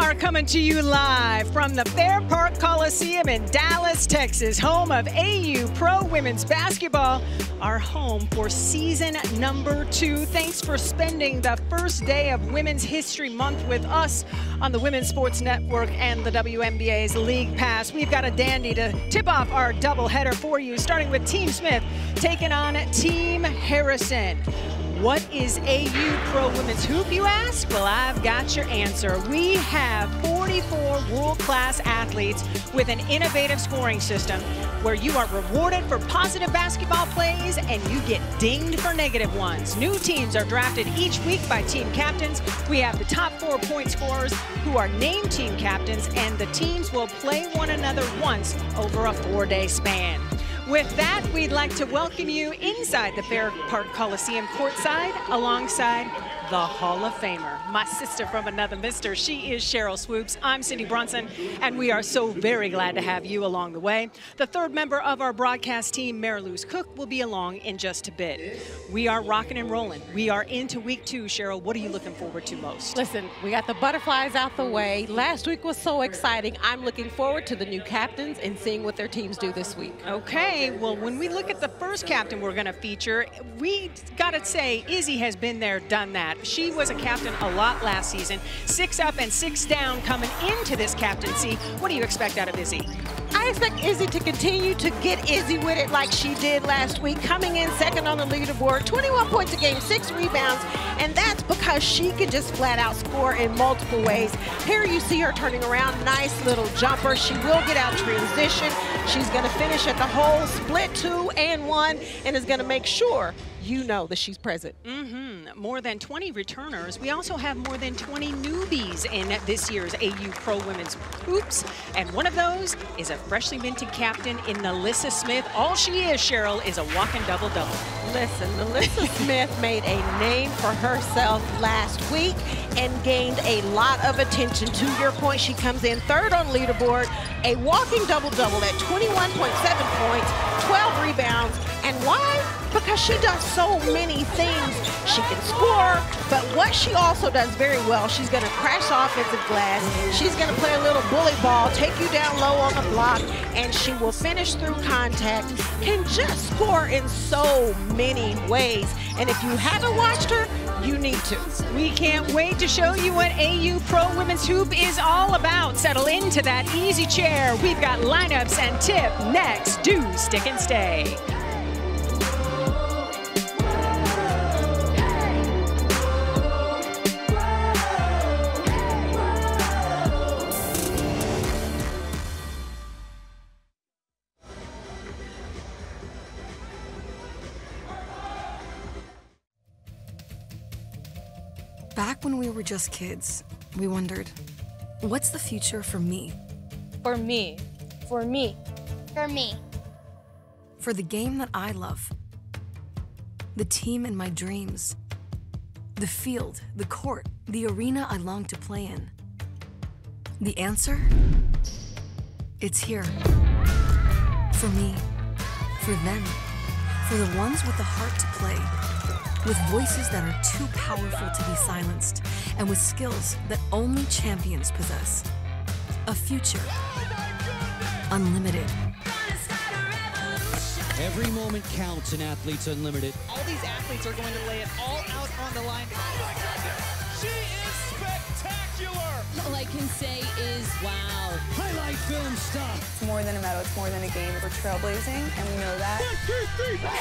are coming to you live from the Fair Park Coliseum in Dallas, Texas, home of AU Pro Women's Basketball, our home for season number 2. Thanks for spending the first day of Women's History Month with us on the Women's Sports Network and the WNBA's League Pass. We've got a dandy to tip off our doubleheader for you, starting with Team Smith taking on Team Harrison. What is AU Pro Women's Hoop, you ask? Well, I've got your answer. We have 44 world-class athletes with an innovative scoring system where you are rewarded for positive basketball plays and you get dinged for negative ones. New teams are drafted each week by team captains. We have the top 4 point scorers who are named team captains, and the teams will play one another once over a 4-day span. With that, we'd like to welcome you inside the Fair Park Coliseum courtside alongside the Hall of Famer, my sister from another mister. She is Sheryl Swoopes. I'm Cindy Brunson, and we are so very glad to have you along the way. The third member of our broadcast team, Mariluz Cook, will be along in just a bit. We are rocking and rolling. We are into week 2. Sheryl, what are you looking forward to most? Listen, we got the butterflies out the way. Last week was so exciting. I'm looking forward to the new captains and seeing what their teams do this week. Okay, well, when we look at the first captain we're going to feature, we got to say Izzy has been there, done that. She was a captain a lot last season. 6 up and 6 down coming into this captaincy. What do you expect out of Izzy? I expect Izzy to continue to get Izzy with it like she did last week, coming in second on the leaderboard, 21 points a game, 6 rebounds, and that's because she can just flat out score in multiple ways. Here you see her turning around, nice little jumper. She will get out transition. She's going to finish at the hole, split 2 and 1, and is going to make sure you know that she's present. More than 20 returners. We also have more than 20 newbies in this year's AU Pro Women's Hoops, and one of those is a freshly minted captain in Melissa Smith. All she is, Sheryl, is a walking double-double. Listen, Melissa Smith made a name for herself last week and gained a lot of attention. To your point, she comes in third on leaderboard, a walking double-double at 21.7 points, 12 rebounds, and why? Because she does so many things. She can score, but what she also does very well, she's going to crash offensive glass. She's going to play a little bully ball, take you down low on the block, and she will finish through contact, can just score in so many ways. And if you haven't watched her, you need to. We can't wait to show you what AU Pro Women's Hoop is all about. Settle into that easy chair. We've got lineups and tip next. Do stick and stay. Back when we were just kids, we wondered, what's the future for me? For me. For me. For me. For the game that I love. The team in my dreams. The field, the court, the arena I long to play in. The answer? It's here. For me. For them. For the ones with the heart to play. With voices that are too powerful to be silenced, and with skills that only champions possess. A future. Unlimited. Every moment counts in Athletes Unlimited. All these athletes are going to lay it all out on the line. She is spectacular! All I can say is, wow. Highlight film stuff. It's more than a medal, it's more than a game. We're trailblazing, and we know that. 1, 2, 3, 4.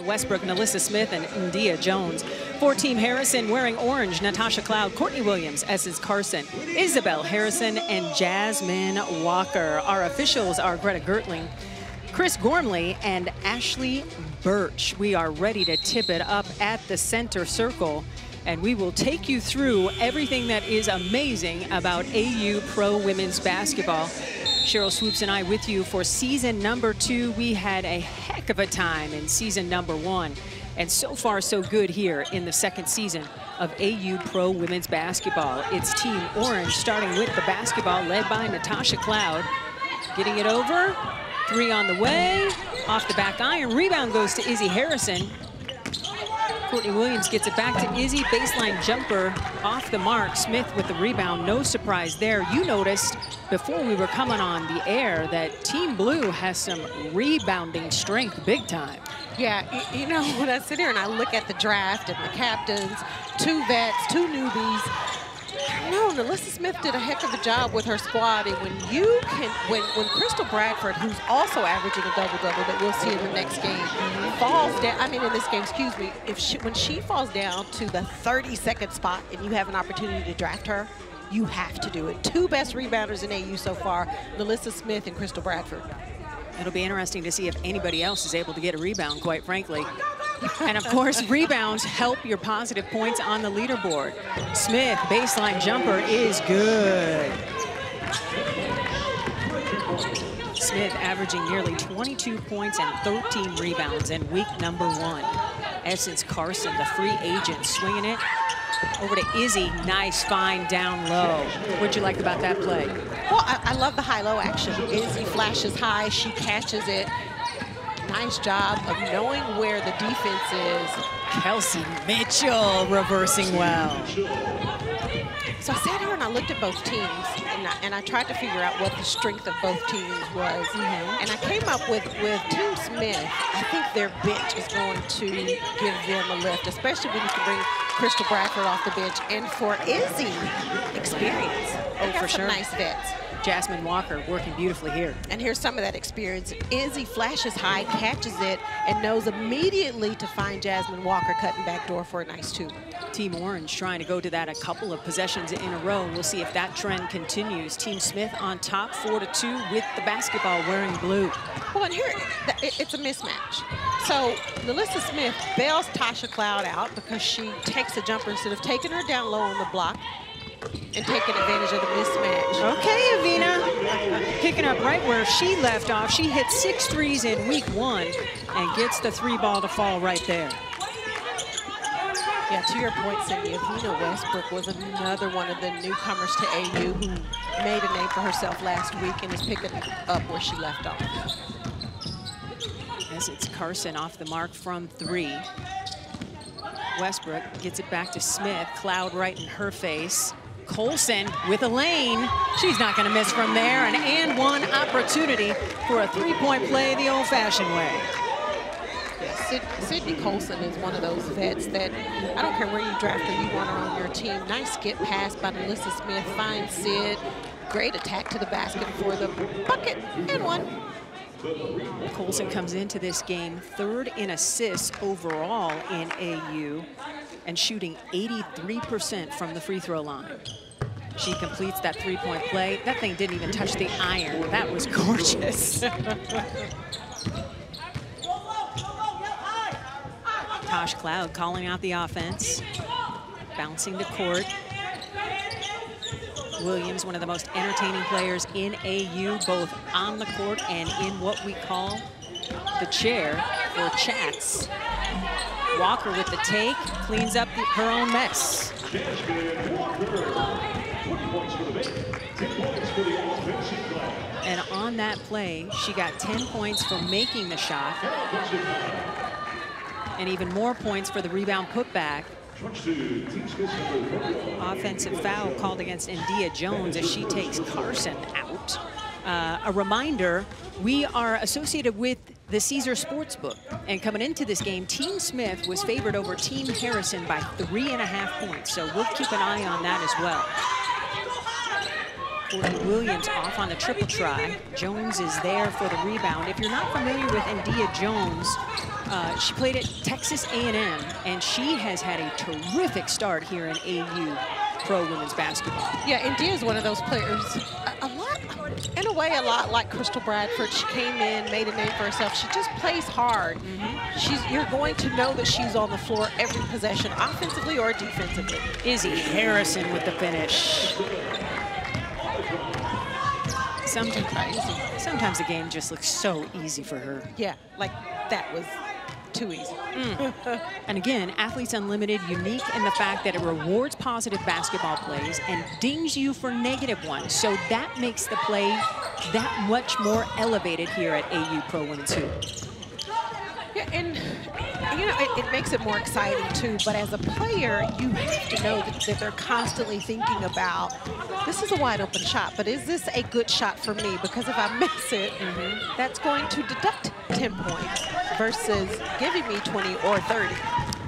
Westbrook, Melissa Smith, and India Jones. For Team Harrison, wearing orange, Natasha Cloud, Courtney Williams, Essence Carson, Isabel Harrison, and Jasmine Walker. Our officials are Greta Gertling, Chris Gormley, and Ashley Birch. We are ready to tip it up at the center circle, and we will take you through everything that is amazing about AU Pro Women's Basketball. Sheryl Swoopes and I with you for season number 2. We had a heck of a time in season number 1. And so far, so good here in the second season of AU Pro Women's Basketball. It's Team Orange starting with the basketball, led by Natasha Cloud. Getting it over, 3 on the way, off the back iron. Rebound goes to Izzy Harrison. Courtney Williams gets it back to Izzy. Baseline jumper off the mark. Smith with the rebound. No surprise there. You noticed before we were coming on the air that Team Blue has some rebounding strength big time. Yeah, you know, when I sit here and I look at the draft and the captains, 2 vets, 2 newbies, no, NaLyssa Smith did a heck of a job with her squad. And when you can, when Crystal Bradford, who's also averaging a double-double that we'll see in the next game, falls down, I mean in this game, excuse me, when she falls down to the 32nd spot and you have an opportunity to draft her, you have to do it. 2 best rebounders in AU so far, NaLyssa Smith and Crystal Bradford. It'll be interesting to see if anybody else is able to get a rebound, quite frankly. And of course, rebounds help your positive points on the leaderboard. Smith, baseline jumper is good. Smith averaging nearly 22 points and 13 rebounds in week number 1. Essence Carson, the free agent, swinging it over to Izzy. Nice find down low. What'd you like about that play? Well, I love the high-low action. Izzy flashes high, she catches it. Nice job of knowing where the defense is. Kelsey Mitchell reversing well. So I sat here and I looked at both teams, and I tried to figure out what the strength of both teams was. And I came up with Team Smith. I think their bench is going to give them a lift, especially when you can bring Crystal Bradford off the bench. And for Izzy, experience. Oh, for sure. Nice vets. Jasmine Walker working beautifully here. And here's some of that experience. Izzy flashes high, catches it, and knows immediately to find Jasmine Walker cutting back door for a nice 2. Team Orange trying to go to that a couple of possessions in a row. We'll see if that trend continues. Team Smith on top, 4-2 with the basketball wearing blue. Well, and here, it's a mismatch. So NaLyssa Smith bails Tasha Cloud out because she takes a jumper instead of taking her down low on the block and taking advantage of the mismatch. Okay, Evina, picking up right where she left off. She hit 6 threes in week 1 and gets the 3 ball to fall right there. Yeah, to your point, Cindy, Evina Westbrook was another one of the newcomers to AU who made a name for herself last week and is picking up where she left off. As it's Carson off the mark from 3. Westbrook gets it back to Smith. Cloud right in her face. Colson with a lane. She's not going to miss from there. An and 1 opportunity for a 3-point play the old-fashioned way. Yeah, Sydney Colson is one of those vets that I don't care where you draft her, you want her on your team. Nice skip pass by NaLyssa Smith. Finds Sid. Great attack to the basket for the bucket and 1. Colson comes into this game 3rd in assists overall in AU and shooting 83% from the free throw line. She completes that 3-point play. That thing didn't even touch the iron. That was gorgeous. Tosh Cloud calling out the offense, bouncing the court. Williams, one of the most entertaining players in AU, both on the court and in what we call the chair for chats. Walker with the take, cleans up her own mess. And on that play, she got 10 points for making the shot, and even more points for the rebound putback. Offensive foul called against India Jones as she takes Carson out. A reminder, we are associated with the Caesar Sportsbook. And coming into this game, Team Smith was favored over Team Harrison by 3.5 points. So we'll keep an eye on that as well. Courtney Williams off on the triple try. Jones is there for the rebound. If you're not familiar with India Jones, she played at Texas A&M, and she has had a terrific start here in AU Pro Women's Basketball. Yeah, India is one of those players, in a way, a lot like Crystal Bradford. She came in, made a name for herself. She just plays hard. You're going to know that she's on the floor every possession, offensively or defensively. Izzy Harrison with the finish. Sometimes the game just looks so easy for her. Yeah, like that was too easy. And again, Athletes Unlimited, unique in the fact that it rewards positive basketball plays and dings you for negative ones. So that makes the play that much more elevated here at AU Pro Women's Hoop. Yeah, and you know, it makes it more exciting too, but as a player, you have to know that they're constantly thinking about, this is a wide open shot, but is this a good shot for me? Because if I miss it, that's going to deduct 10 points versus giving me 20 or 30.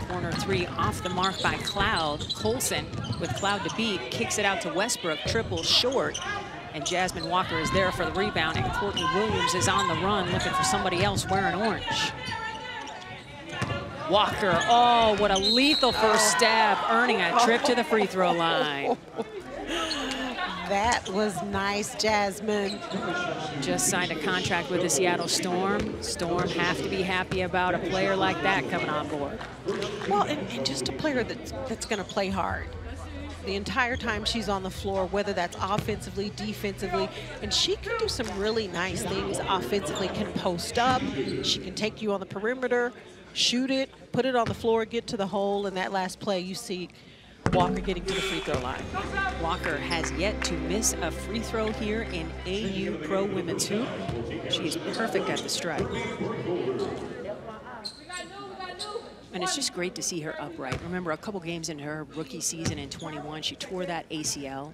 Corner three off the mark by Cloud. Colson, with Cloud to beat, kicks it out to Westbrook, triple short. And Jasmine Walker is there for the rebound, and Courtney Williams is on the run looking for somebody else wearing orange. Walker, oh, what a lethal first stab, earning a trip to the free throw line. That was nice, Jasmine. Just signed a contract with the Seattle Storm. Storm have to be happy about a player like that coming on board. Well, and just a player that's going to play hard the entire time she's on the floor, whether that's offensively, defensively, and she can do some really nice things offensively, can post up, she can take you on the perimeter, shoot it, put it on the floor, get to the hole, and that last play you see Walker getting to the free throw line. Walker has yet to miss a free throw here in AU Pro Women's Hoop. She is perfect at the stripe. And it's just great to see her upright. Remember, a couple games in her rookie season in 21, she tore that ACL.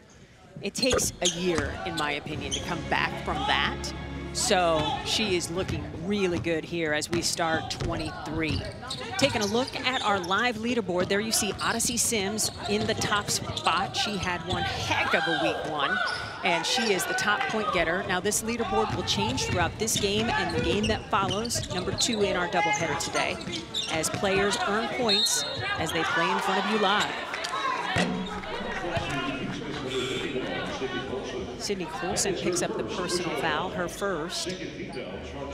It takes a year, in my opinion, to come back from that. So she is looking really good here as we start 23. Taking a look at our live leaderboard, there you see Odyssey Sims in the top spot. She had one heck of a week one, and she is the top point getter. Now this leaderboard will change throughout this game and the game that follows, number 2 in our doubleheader today, as players earn points as they play in front of you live. Sydney Colson picks up the personal foul, her first.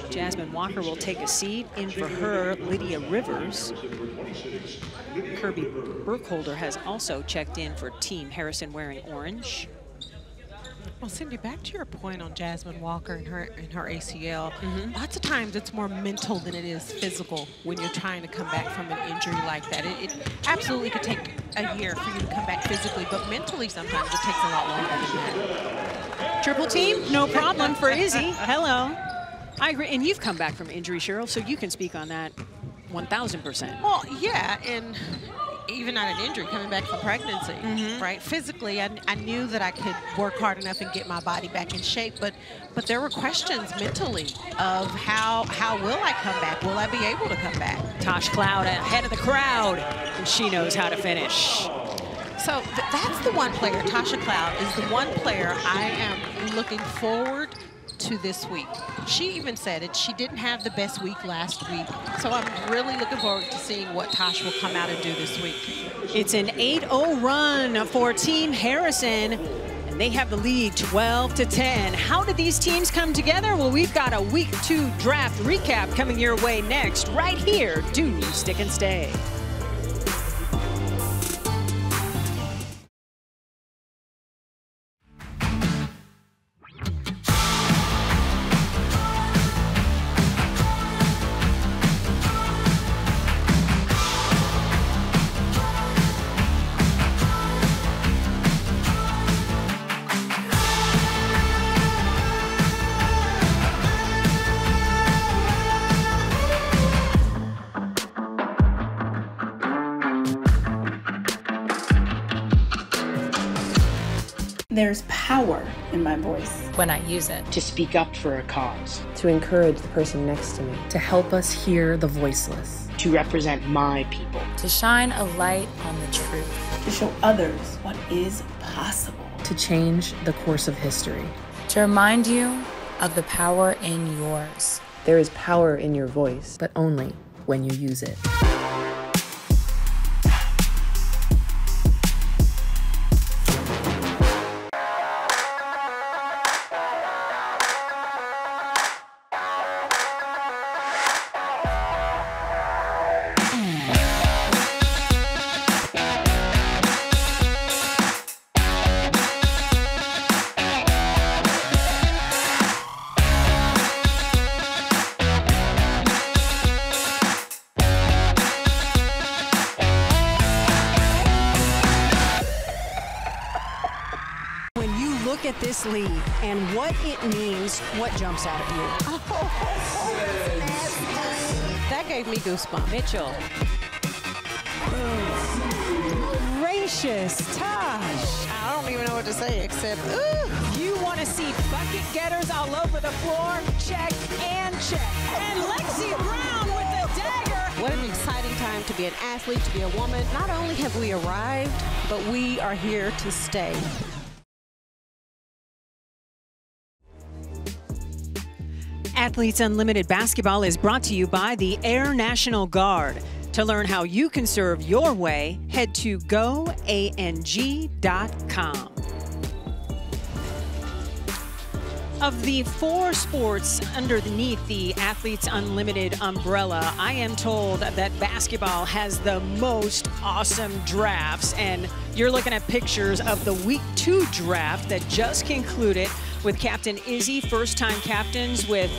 Jasmine Walker will take a seat. In for her, Lydia Rivers. Kirby Burkholder has also checked in for Team Harrison wearing orange. Well, Cindy, back to your point on Jasmine Walker and her ACL. Lots of times it's more mental than it is physical when you're trying to come back from an injury like that. It absolutely could take a year for you to come back physically, but mentally sometimes it takes a lot longer than that. Triple team, no problem for Izzy. Hello. I agree, and you've come back from injury, Cheryl, so you can speak on that 1,000%. Well, yeah, and even not an injury, coming back from pregnancy, right? Physically, I knew that I could work hard enough and get my body back in shape, but there were questions mentally of how will I come back? Will I be able to come back? Tosh Cloud ahead of the crowd, and she knows how to finish. So that's the one player, Tasha Cloud is the one player I am looking forward to this week. She even said it, she didn't have the best week last week. So I'm really looking forward to seeing what Tosh will come out and do this week. It's an 8-0 run for Team Harrison, and they have the lead 12-10. How did these teams come together? Well, we've got a week 2 draft recap coming your way next, right here. Do stick and stay. There's power in my voice. When I use it. To speak up for a cause. To encourage the person next to me. To help us hear the voiceless. To represent my people. To shine a light on the truth. To show others what is possible. To change the course of history. To remind you of the power in yours. There is power in your voice, but only when you use it. At this lead and what it means, what jumps out at you? That gave me goosebumps. Mitchell. Gracious, Tosh. I don't even know what to say except, ooh. You want to see bucket getters all over the floor? Check and check. And Lexi Brown with the dagger. What an exciting time to be an athlete, to be a woman. Not only have we arrived, but we are here to stay. Athletes Unlimited Basketball is brought to you by the Air National Guard. To learn how you can serve your way, head to goang.com. Of the 4 sports underneath the Athletes Unlimited umbrella, I am told that basketball has the most awesome drafts. And you're looking at pictures of the Week 2 draft that just concluded with Captain Izzy, first-time captains with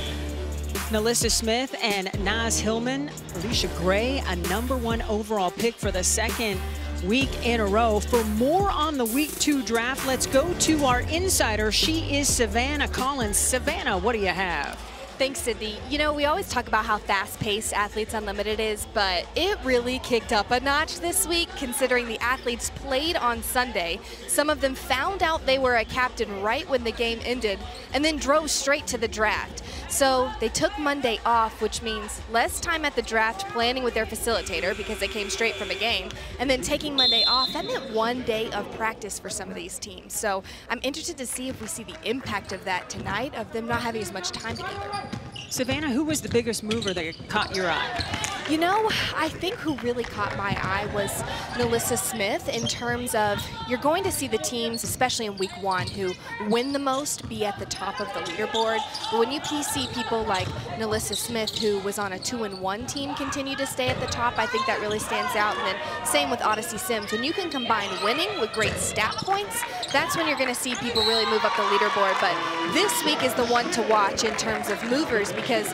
NaLyssa Smith and Naz Hillman. Alicia Gray, a #1 overall pick for the second week in a row. For more on the Week 2 draft, let's go to our insider. She is Savannah Collins. Savannah, what do you have? Thanks, Sydney. You know, we always talk about how fast-paced Athletes Unlimited is, but it really kicked up a notch this week considering the athletes played on Sunday. Some of them found out they were a captain right when the game ended and then drove straight to the draft. So they took Monday off, which means less time at the draft planning with their facilitator because they came straight from a game, and then taking Monday off, that meant 1 day of practice for some of these teams. So I'm interested to see if we see the impact of that tonight, of them not having as much time together. Savannah, who was the biggest mover that caught your eye? You know, I think who really caught my eye was NaLyssa Smith in terms of you're going to see the teams, especially in week 1, who win the most be at the top of the leaderboard. But when you see people like NaLyssa Smith, who was on a 2-1 team, continue to stay at the top, I think that really stands out. And then same with Odyssey Sims. When you can combine winning with great stat points, that's when you're going to see people really move up the leaderboard. But this week is the one to watch in terms of movers because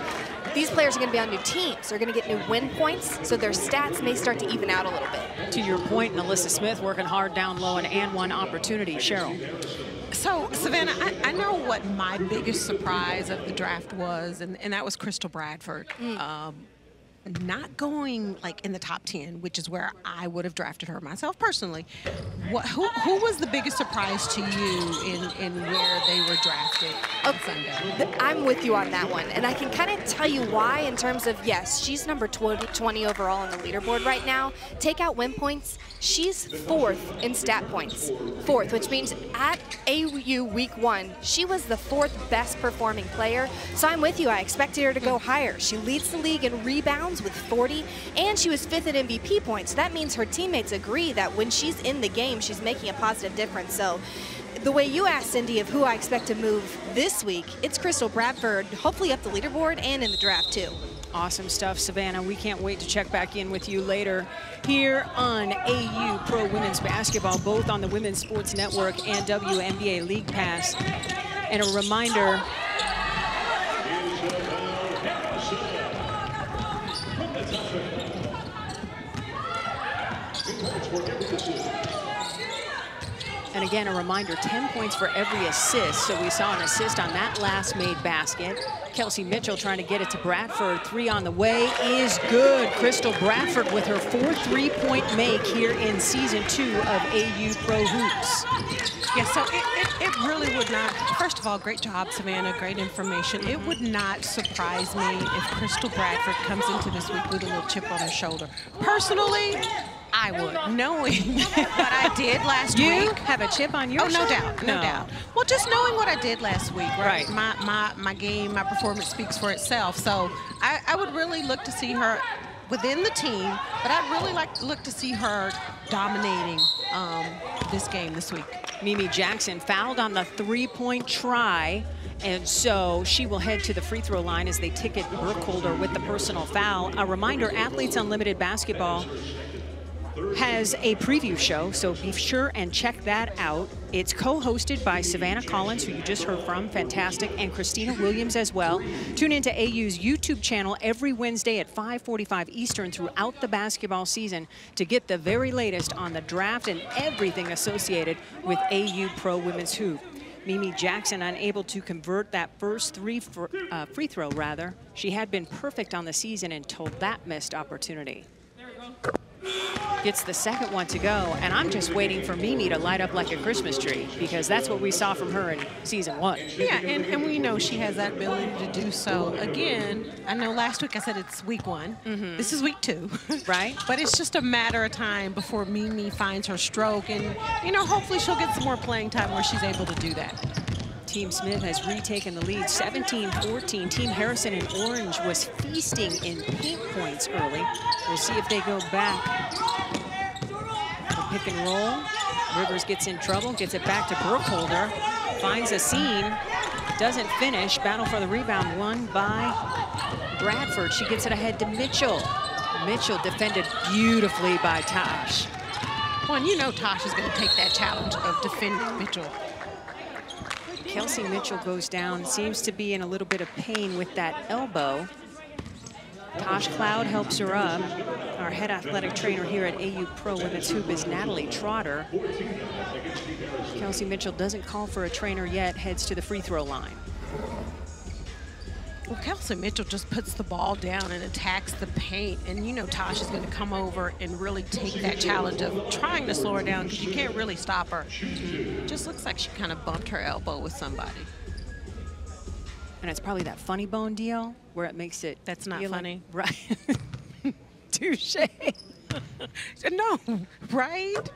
these players are going to be on new teams. They're going to get new win points, so their stats may start to even out a little bit. To your point, NaLyssa Smith working hard down low and one opportunity. Cheryl. So, Savannah, I know what my biggest surprise of the draft was, and that was Crystal Bradford. Not going like in the top 10, which is where I would have drafted her myself personally. Who was the biggest surprise to you in where they were drafted on Sunday? I'm with you on that one, and I can kind of tell you why in terms of, yes, she's number 20 overall on the leaderboard right now. Take out win points, she's 4th in stat points. 4th, which means at AU week 1, she was the 4th best performing player. So I'm with you, I expected her to go higher. She leads the league in rebounds with 40, and she was 5th in MVP points. That means her teammates agree that when she's in the game, she's making a positive difference. So the way you asked, Cindy, of who I expect to move this week, it's Crystal Bradford, hopefully up the leaderboard and in the draft too. Awesome stuff, Savannah. We can't wait to check back in with you later here on AU Pro Women's Basketball, both on the Women's Sports Network and WNBA League Pass. And a reminder, and again, a reminder, 10 points for every assist. So we saw an assist on that last made basket. Kelsey Mitchell trying to get it to Bradford. 3 on the way is good. Crystal Bradford with her 4th three-point make here in season 2 of AU Pro Hoops. Yeah, so it really would not, first of all, great job, Savannah, great information. It would not surprise me if Crystal Bradford comes into this week with a little chip on her shoulder. Personally, I would, knowing what I did last week. You have a chip on your shoulder? No doubt. Well, just knowing what I did last week, right? Right. My game, my performance speaks for itself. So I would really look to see her within the team, but I'd really look to see her dominating this game this week. Mimi Jackson fouled on the 3-point try, and so she will head to the free throw line as they ticket Burkholder with the personal foul. A reminder, Athletes Unlimited Basketball has a preview show, so be sure and check that out. It's co-hosted by Savannah Collins, who you just heard from, fantastic, and Christina Williams as well. Tune into AU's YouTube channel every Wednesday at 5:45 Eastern throughout the basketball season to get the very latest on the draft and everything associated with AU Pro Women's Hoop. Mimi Jackson unable to convert that first free throw, rather. She had been perfect on the season until that missed opportunity. Gets the second one to go, and I'm just waiting for Mimi to light up like a Christmas tree, because that's what we saw from her in season 1. Yeah, and we know she has that ability to do so. Again, I know last week I said it's week 1. This is week 2. Right. But it's just a matter of time before Mimi finds her stroke, and, you know, hopefully she'll get some more playing time where she's able to do that. Team Smith has retaken the lead, 17-14. Team Harrison in orange was feasting in paint points early. We'll see if they go back. The pick and roll. Rivers gets in trouble, gets it back to Brookholder, finds a seam, doesn't finish. Battle for the rebound won by Bradford. She gets it ahead to Mitchell. Mitchell defended beautifully by Tosh. Well, and you know Tosh is going to take that challenge of defending Mitchell. Kelsey Mitchell goes down, seems to be in a little bit of pain with that elbow. Tosh Cloud helps her up. Our head athletic trainer here at AU Pro Women's Hoop is Natalie Trotter. Kelsey Mitchell doesn't call for a trainer yet, heads to the free throw line. Well, Kelsey Mitchell just puts the ball down and attacks the paint. And you know Tosh is going to come over and really take that challenge of trying to slow her down, because you can't really stop her. Just looks like she kind of bumped her elbow with somebody. And it's probably that funny bone deal where it makes it... That's not funny. Right. Touche. No, right?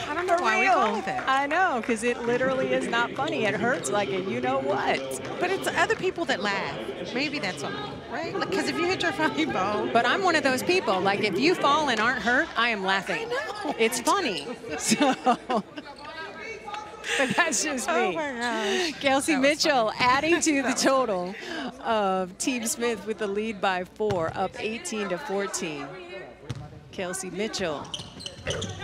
I don't know why we call it that. I know, because it literally is not funny. It hurts like a you-know-what. But it's other people that laugh. Maybe that's why, right? Because if you hit your funny bone. But I'm one of those people. Like, if you fall and aren't hurt, I am laughing. I know. It's funny. So... But that's just me. Oh my gosh. Kelsey Mitchell adding to the total of Team Smith with the lead by 4, up 18-14. Kelsey Mitchell,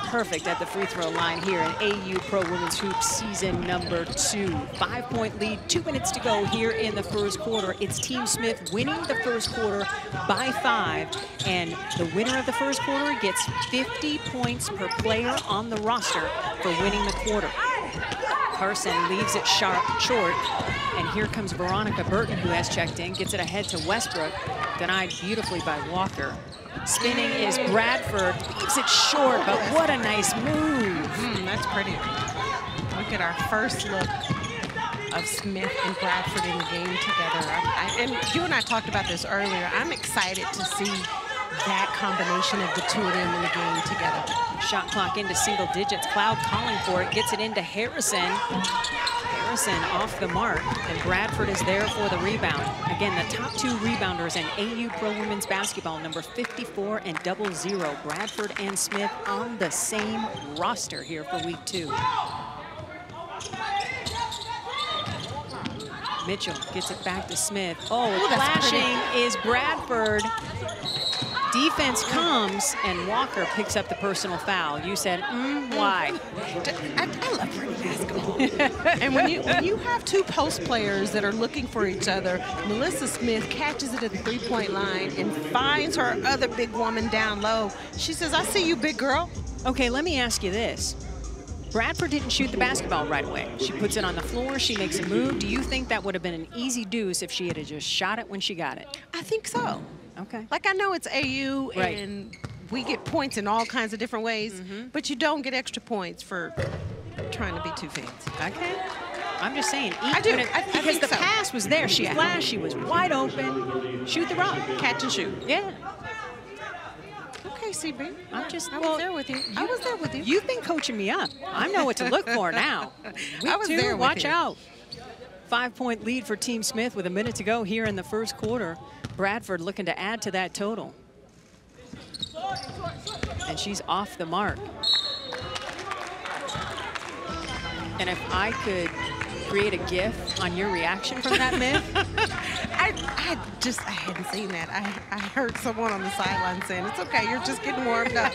perfect at the free throw line here in AU Pro Women's Hoop season number 2. 5-point lead, 2 minutes to go here in the first quarter. It's Team Smith winning the first quarter by 5, and the winner of the first quarter gets 50 points per player on the roster for winning the quarter. Carson leaves it short, and here comes Veronica Burton, who has checked in, gets it ahead to Westbrook, denied beautifully by Walker. Spinning is Bradford, leaves it short, but what a nice move. That's pretty. Look at our first look of Smith and Bradford in the game together. And you and I talked about this earlier. I'm excited to see that combination of the two of them in the game together. Shot clock into single digits. Cloud calling for it, gets it into Harrison. Harrison off the mark, and Bradford is there for the rebound. Again, the top 2 rebounders in AU Pro Women's Basketball, number 54 and 00. Bradford and Smith on the same roster here for week 2. Mitchell gets it back to Smith. Oh, flashing is Bradford. Defense comes, and Walker picks up the personal foul. You said, why? I love pretty basketball. And when you have 2 post players that are looking for each other, Melissa Smith catches it at the 3-point line and finds her other big woman down low. She says, I see you, big girl. Okay, let me ask you this. Bradford didn't shoot the basketball right away. She puts it on the floor, she makes a move. Do you think that would have been an easy deuce if she had just shot it when she got it? I think so. Okay. Like, I know it's AU, right, and we get points in all kinds of different ways, but you don't get extra points for trying to be too fancy. Okay. I'm just saying. I do. Because the pass was there. She flashed. She was wide open. Shoot the rock. Catch and shoot. Yeah. Okay, CB. I was there with you. I was there with you. You've been coaching me up. I know what to look for now. I was there with watch you. out. 5-point lead for Team Smith with a minute to go here in the first quarter. Bradford looking to add to that total. And she's off the mark. And if I could create a GIF on your reaction from that myth. I hadn't seen that. I heard someone on the sideline saying, it's okay, you're just getting warmed up.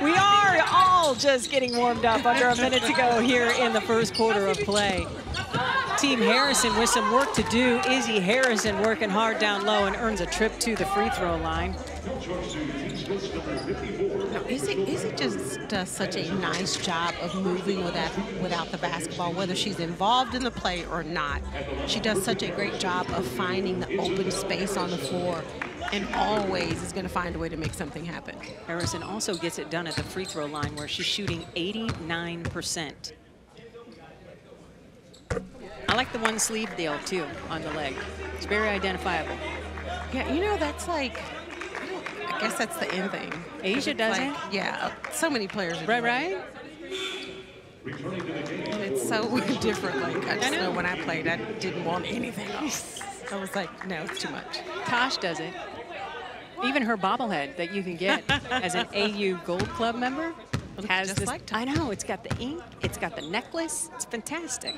We are all just getting warmed up under a minute to go here in the first quarter of play. Team Harrison with some work to do. Izzy Harrison working hard down low and earns a trip to the free throw line. Izzy just does such a nice job of moving without the basketball, whether she's involved in the play or not. She does such a great job of finding the open space on the floor and always is going to find a way to make something happen. Harrison also gets it done at the free throw line where she's shooting 89%. I like the one sleeve deal too on the leg. It's very identifiable. Yeah, you know, that's like, I guess that's the end thing. Asia does it? Yeah, so many players are right? And it's so different. Like, I just know when I played, I didn't want anything else. I was like, no, it's too much. Tosh does it. Even her bobblehead that you can get as an AU Gold Club member has just this. like I know, it's got the ink, it's got the necklace. It's fantastic.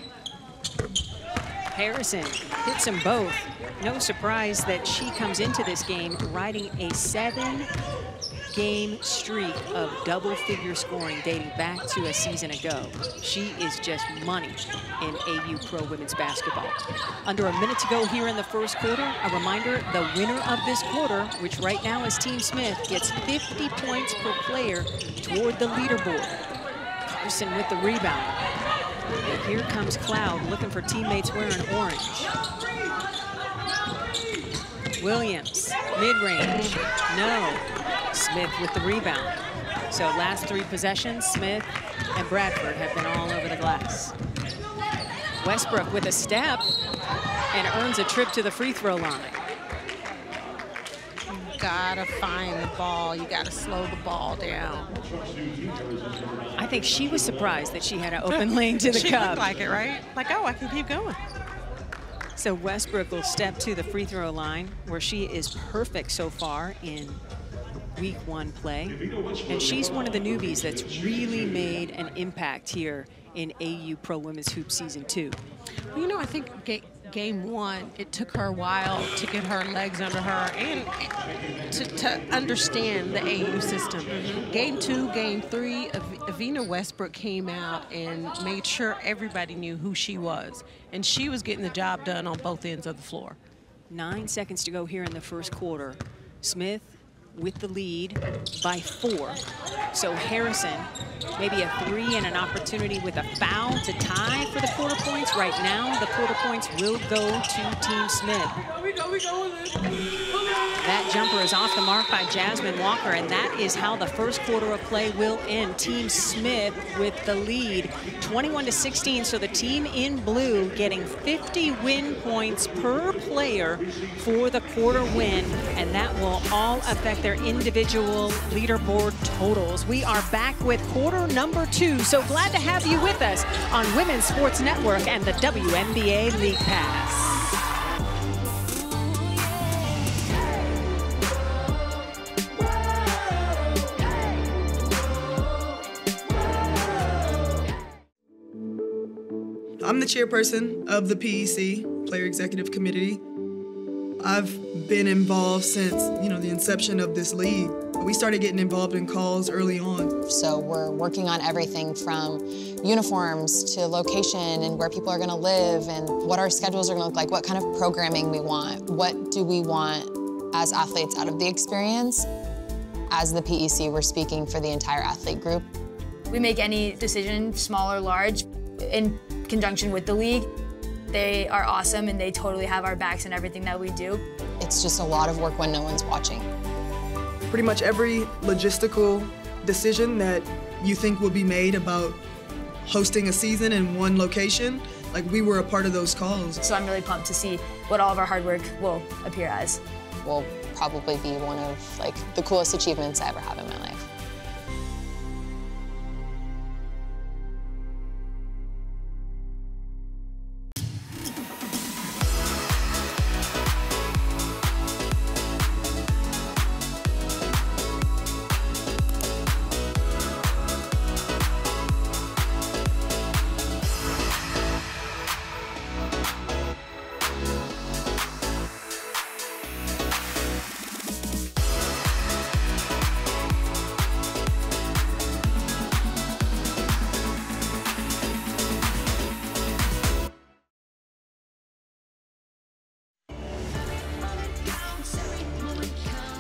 Harrison hits them both. No surprise that she comes into this game riding a 7-game streak of double-figure scoring dating back to a season ago. She is just money in AU Pro Women's Basketball. Under a minute to go here in the first quarter, a reminder, the winner of this quarter, which right now is Team Smith, gets 50 points per player toward the leaderboard. Carson with the rebound. And here comes Cloud looking for teammates wearing orange. Williams, mid-range, no. Smith with the rebound. So last 3 possessions, Smith and Bradford have been all over the glass. Westbrook with a step and earns a trip to the free throw line. You gotta find the ball. You gotta slow the ball down. I think she was surprised that she had an open lane to the she cup. Looked like it, right? Like, oh, I can keep going. So Westbrook will step to the free throw line where she is perfect so far in week 1 play. And she's one of the newbies that's really made an impact here in AU Pro Women's Hoop Season 2. Well, you know, I think game 1, it took her a while to get her legs under her and to understand the AU system. Game 2, game 3, Evina Westbrook came out and made sure everybody knew who she was. And she was getting the job done on both ends of the floor. 9 seconds to go here in the first quarter. Smith with the lead by 4. So Harrison, maybe a 3 and an opportunity with a foul to tie for the quarter points. Right now, the quarter points will go to Team Smith. That jumper is off the mark by Jasmine Walker, and that is how the first quarter of play will end. Team Smith with the lead, 21-16. So the team in blue getting 50 win points per player for the quarter win, and that will all affect their individual leaderboard totals. We are back with quarter number 2. So glad to have you with us on Women's Sports Network and the WNBA League Pass. I'm the chairperson of the PEC, Player Executive Committee. I've been involved since, the inception of this league. We started getting involved in calls early on. So we're working on everything from uniforms to location and where people are going to live and what our schedules are going to look like, what kind of programming we want, what do we want as athletes out of the experience. As the PEC, we're speaking for the entire athlete group. We make any decision, small or large, in conjunction with the league. They are awesome and they totally have our backs in everything that we do. It's just a lot of work when no one's watching. Pretty much every logistical decision that you think will be made about hosting a season in one location, we were a part of those calls. So I'm really pumped to see what all of our hard work will appear as. Will probably be one of the coolest achievements I ever have in my life.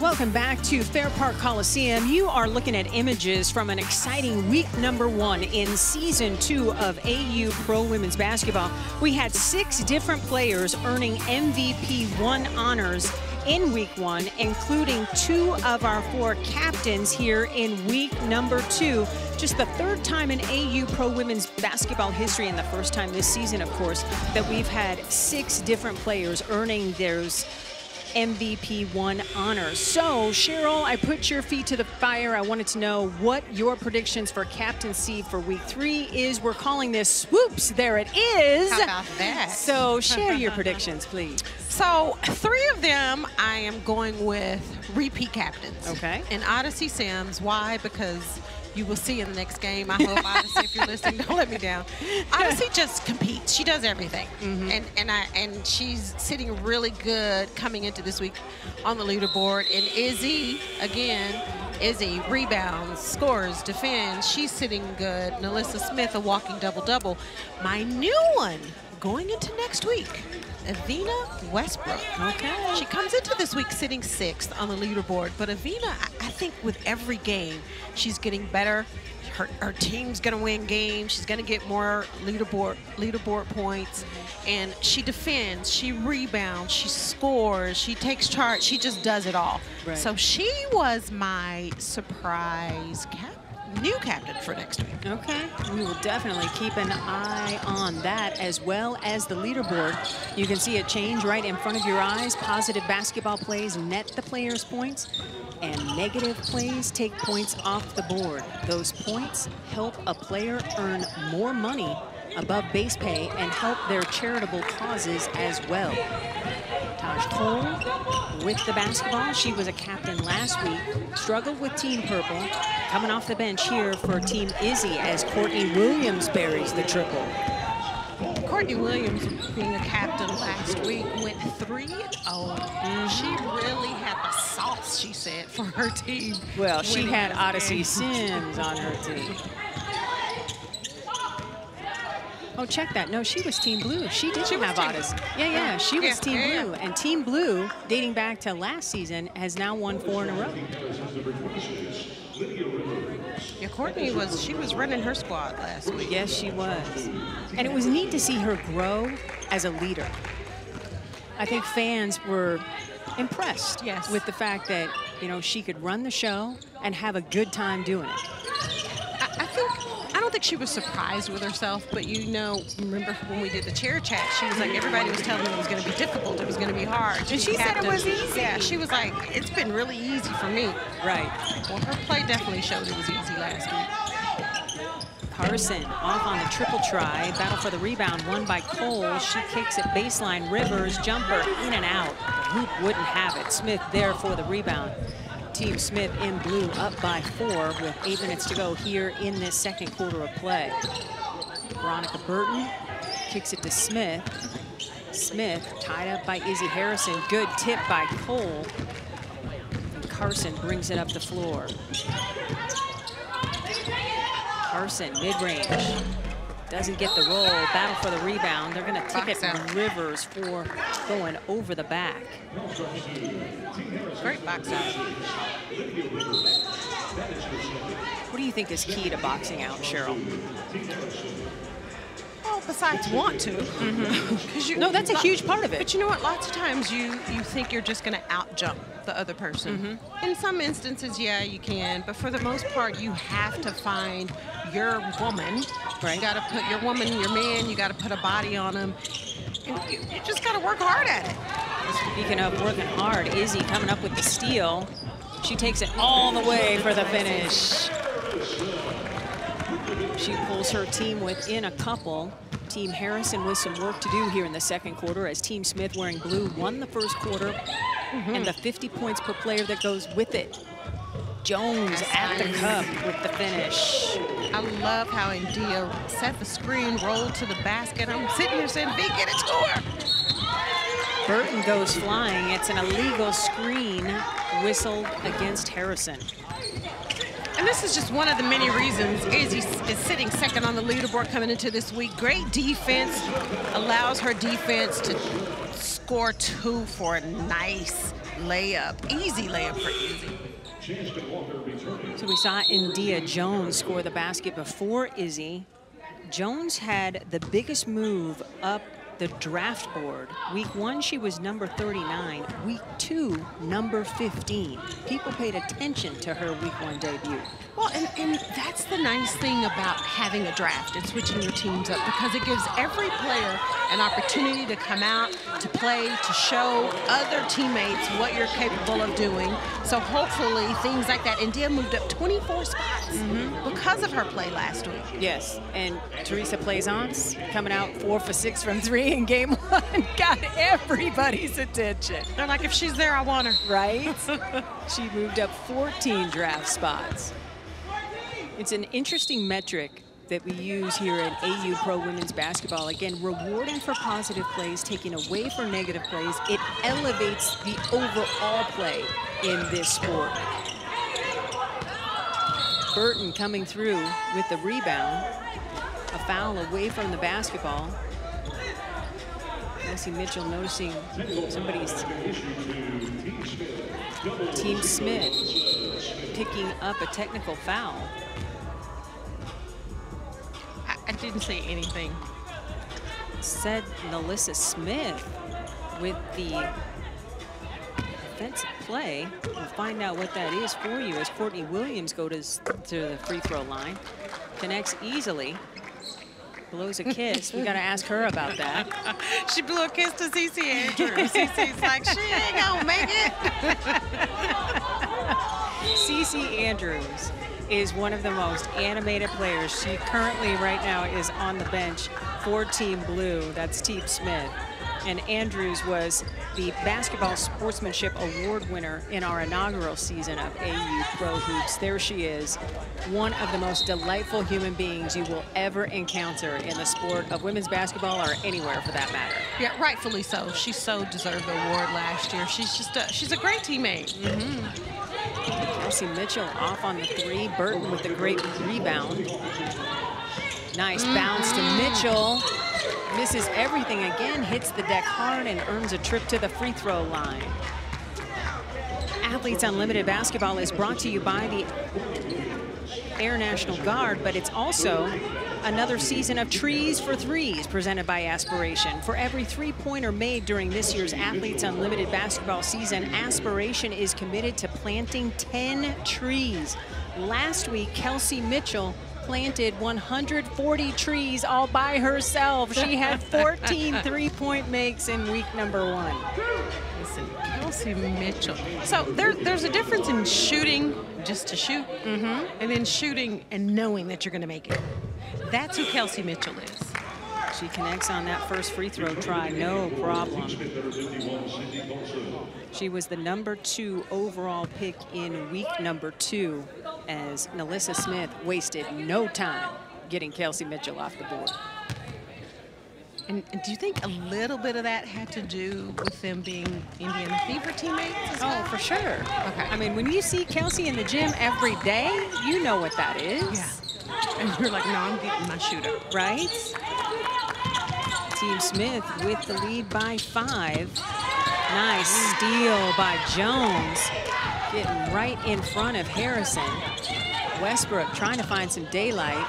Welcome back to Fair Park Coliseum. You are looking at images from an exciting week number 1 in season 2 of AU Pro Women's Basketball. We had 6 different players earning MVP 1 honors in week 1, including 2 of our 4 captains here in week number 2. Just the 3rd time in AU Pro Women's Basketball history, and the first time this season, of course, that we've had 6 different players earning those MVP 1 honors. So, Cheryl, I put your feet to the fire. I wanted to know what your predictions for captaincy for week 3 is. We're calling this swoops. There it is. How about that? So, share your predictions, please. So, 3 of them, I am going with repeat captains. Okay. And Odyssey Sims. Why? Because you will see in the next game. I hope, Odyssey, if you're listening, don't let me down. Odyssey just competes. She does everything. And she's sitting really good coming into this week on the leaderboard. And Izzy, again, Izzy rebounds, scores, defends. She's sitting good. NaLyssa Smith, a walking double-double. My new one going into next week, Evina Westbrook. Okay. She comes into this week sitting 6th on the leaderboard, but Evina, I think with every game, she's getting better. Her team's going to win games. She's going to get more leaderboard points, and she defends, she rebounds, she scores, she takes charge. She just does it all. Right. So she was my surprise new captain for next week. Okay, we will definitely keep an eye on that, as well as the leaderboard. You can see it change right in front of your eyes. Positive basketball plays net the players' points, and negative plays take points off the board. Those points help a player earn more money above base pay and help their charitable causes as well. Taj Cole with the basketball. She was a captain last week, struggled with Team Purple. Coming off the bench here for Team Izzy as Courtney Williams buries the triple. Courtney Williams, being a captain last week, went 3-0. She really had the sauce, she said, for her team. Well, she had Odyssey Sims on her team. Oh, check that. No, she was Team Blue. She didn't have Odyssey. Yeah, she was Team Blue. And Team Blue, dating back to last season, has now won 4 in a row. Yeah, Courtney she was running her squad last week. Yes, she was. And it was neat to see her grow as a leader. I think fans were impressed with the fact that, you know, she could run the show and have a good time doing it. I don't think she was surprised with herself, but you know, remember when we did the chair chat, she was like, everybody was telling me it was going to be difficult, it was going to be hard. And she said it was easy. Yeah, she was like, it's been really easy for me. Right. Well, her play definitely showed it was easy last week. Carson off on the triple try. Battle for the rebound, won by Cole. She kicks it baseline. Rivers, jumper, in and out. The hoop wouldn't have it. Smith there for the rebound. Team Smith in blue up by 4 with 8 minutes to go here in this second quarter of play. Veronica Burton kicks it to Smith. Smith tied up by Izzy Harrison. Good tip by Cole. And Carson brings it up the floor. Carson, mid-range. Doesn't get the roll. Battle for the rebound. They're going to tip it from Rivers for going over the back. Great box out. What do you think is key to boxing out, Cheryl? Well, besides want to. No, that's a huge part of it. But you know what? Lots of times you think you're just going to out-jump the other person. In some instances, yeah, you can. But for the most part, you have to find your woman. Right. You got to put your woman, your man, you got to put a body on them. And you just got to work hard at it. Speaking of working hard, Izzy coming up with the steal. She takes it all the way for the finish. She pulls her team within a couple. Team Harrison with some work to do here in the second quarter as Team Smith, wearing blue, won the first quarter and the 50 points per player that goes with it. Jones at the cup with the finish. I love how India set the screen, rolled to the basket. I'm sitting here saying, "Big, get it to her." Burton goes flying. It's an illegal screen whistled against Harrison. And this is just one of the many reasons Izzy is sitting second on the leaderboard coming into this week. Great defense, allows her defense to score 2 for a nice layup, easy layup for Izzy. So we saw India Jones score the basket before Izzy. Jones had the biggest move up the draft board. Week 1, she was number 39. Week 2, number 15. People paid attention to her Week 1 debut. Well, and that's the nice thing about having a draft and switching your teams up, because it gives every player an opportunity to come out, to play, to show other teammates what you're capable of doing. So hopefully things like that. India moved up 24 spots because of her play last week. Yes, and Teresa Plaisance coming out 4 for 6 from 3 in game 1 got everybody's attention. They're like, if she's there, I want her. Right? She moved up 14 draft spots. It's an interesting metric that we use here at AU Pro Women's Basketball. Again, rewarding for positive plays, taking away for negative plays. It elevates the overall play in this sport. Burton coming through with the rebound. A foul away from the basketball. Kelsey Mitchell noticing somebody's Team Smith picking up a technical foul. I didn't say anything. Said NaLyssa Smith with the offensive play. We'll find out what that is for you as Courtney Williams goes to the free throw line. Connects easily. Blows a kiss. We got to ask her about that. She blew a kiss to CeCe Andrews. CeCe's like, she ain't gonna make it. CeCe Andrews is one of the most animated players. She currently right now is on the bench for Team Blue. That's Team Smith. And Andrews was the Basketball Sportsmanship Award winner in our inaugural season of AU Pro Hoops. There she is, one of the most delightful human beings you will ever encounter in the sport of women's basketball or anywhere for that matter. Yeah, rightfully so. She so deserved the award last year. She's just she's a great teammate. Kelsey Mitchell off on the 3. Burton with a great rebound. Nice bounce to Mitchell. Misses everything again, hits the deck hard, and earns a trip to the free throw line. Athletes Unlimited Basketball is brought to you by the Air National Guard, but it's also another season of Trees for Threes presented by Aspiration. For every three-pointer made during this year's Athletes Unlimited Basketball season, Aspiration is committed to planting 10 trees. Last week, Kelsey Mitchell planted 140 trees all by herself. She had 14 three-point makes in week number 1. Listen, Kelsey Mitchell. So there's a difference in shooting just to shoot and then shooting and knowing that you're going to make it. That's who Kelsey Mitchell is. She connects on that first free throw try, no problem. She was the number 2 overall pick in week number 2 as NaLyssa Smith wasted no time getting Kelsey Mitchell off the board. And do you think a little bit of that had to do with them being Indiana Fever teammates as well? Oh, for sure. Okay. I mean, when you see Kelsey in the gym every day, you know what that is. Yeah. And you're like, no, I'm getting my shooter. Right? Team Smith with the lead by 5. Nice steal by Jones. Getting right in front of Harrison. Westbrook trying to find some daylight.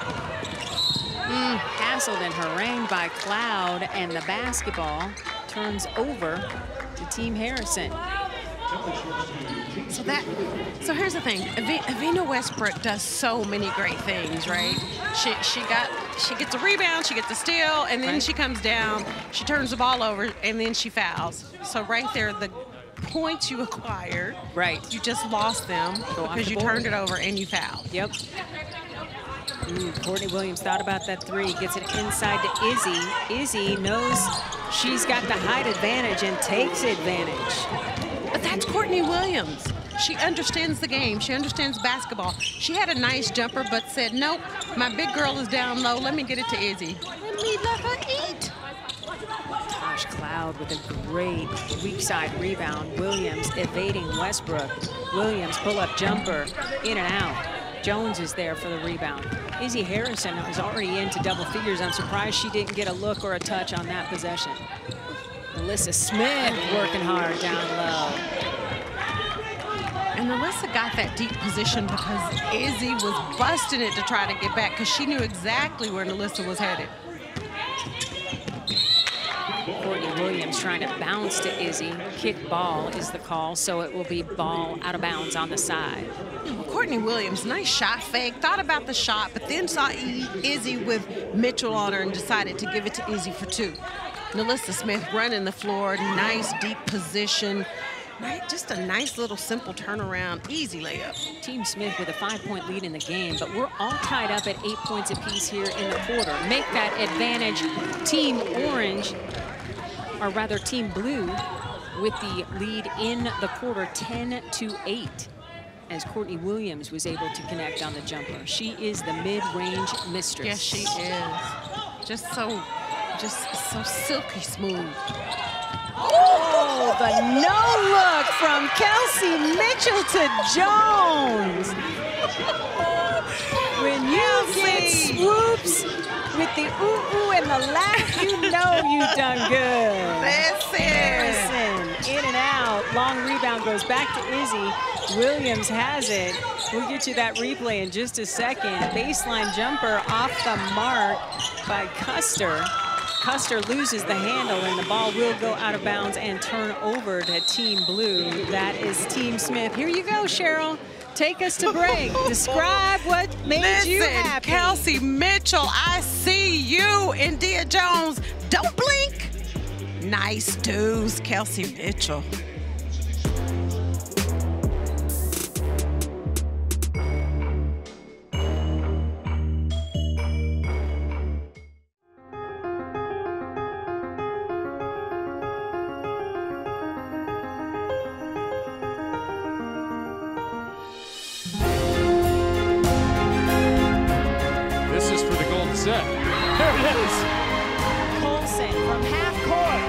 Hassled and harangued by Cloud, and the basketball turns over to Team Harrison. So here's the thing. Evina Westbrook does so many great things, right? She gets a rebound, she gets a steal, and then she comes down, she turns the ball over, and then she fouls. So right there, the points you acquired, you just lost them because you turned it over and you fouled. Yep. Courtney Williams thought about that 3, gets it inside to Izzy. Izzy knows she's got the height advantage and takes advantage. But that's Courtney Williams. She understands the game. She understands basketball. She had a nice jumper, but said, nope, my big girl is down low. Let me get it to Izzy. Let her eat. Tosh Cloud with a great weak side rebound. Williams evading Westbrook. Williams pull-up jumper, in and out. Jones is there for the rebound. Izzy Harrison was already into double figures. I'm surprised she didn't get a look or a touch on that possession. NaLyssa Smith working hard down low. And NaLyssa got that deep position because Izzy was busting it to try to get back because she knew exactly where NaLyssa was headed. Courtney Williams trying to bounce to Izzy. Kick ball is the call, so it will be ball out of bounds on the side. Courtney Williams, nice shot fake, thought about the shot, but then saw Izzy with Mitchell on her and decided to give it to Izzy for 2. NaLyssa Smith running the floor, nice deep position. Right, just a nice little simple turnaround, easy layup. Team Smith with a 5-point lead in the game, but we're all tied up at 8 points apiece here in the quarter. Make that advantage Team Orange, or rather Team Blue, with the lead in the quarter 10-8, as Courtney Williams was able to connect on the jumper. She is the mid-range mistress. Yes, she is. Just so silky smooth. Oh, the no look from Kelsey Mitchell to Jones. When you get swoops with the ooh-ooh and the laugh, you know you've done good. Harrison, in and out. Long rebound goes back to Izzy. Williams has it. We'll get you that replay in just a second. Baseline jumper off the mark by Custer. Custer loses the handle, and the ball will go out of bounds and turn over to Team Blue. That is Team Smith. Here you go, Cheryl. Take us to break. Describe what made you happy. Kelsey Mitchell, I see you. India Jones, don't blink. Nice dudes, Kelsey Mitchell. There it is. Colson from half court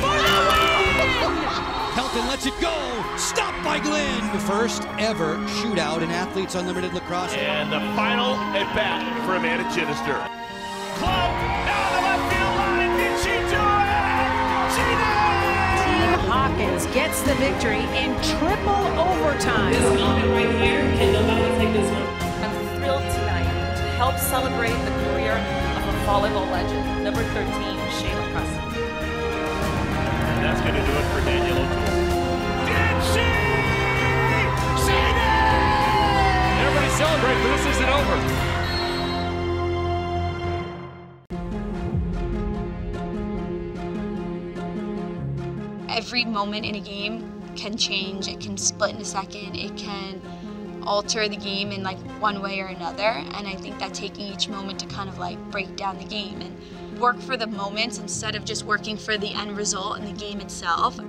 for the win! Pelton lets it go. Stopped by Glenn. The first ever shootout in Athletes Unlimited lacrosse. And the final at bat for Amanda Chittister. Cloak down the left field line. Did she do it? She did! Team Hawkins gets the victory in triple overtime. This moment right here, can nobody take this one? I'm thrilled tonight to help celebrate the career of a volleyball legend, number 13, Shayla Preston. And that's going to do it for Danielle O'Toole. Did she? She did! Everybody celebrate, but this isn't over. Every moment in a game can change. It can split in a second. It can alter the game in like one way or another. And I think that taking each moment to kind of like break down the game and work for the moments instead of just working for the end result in the game itself.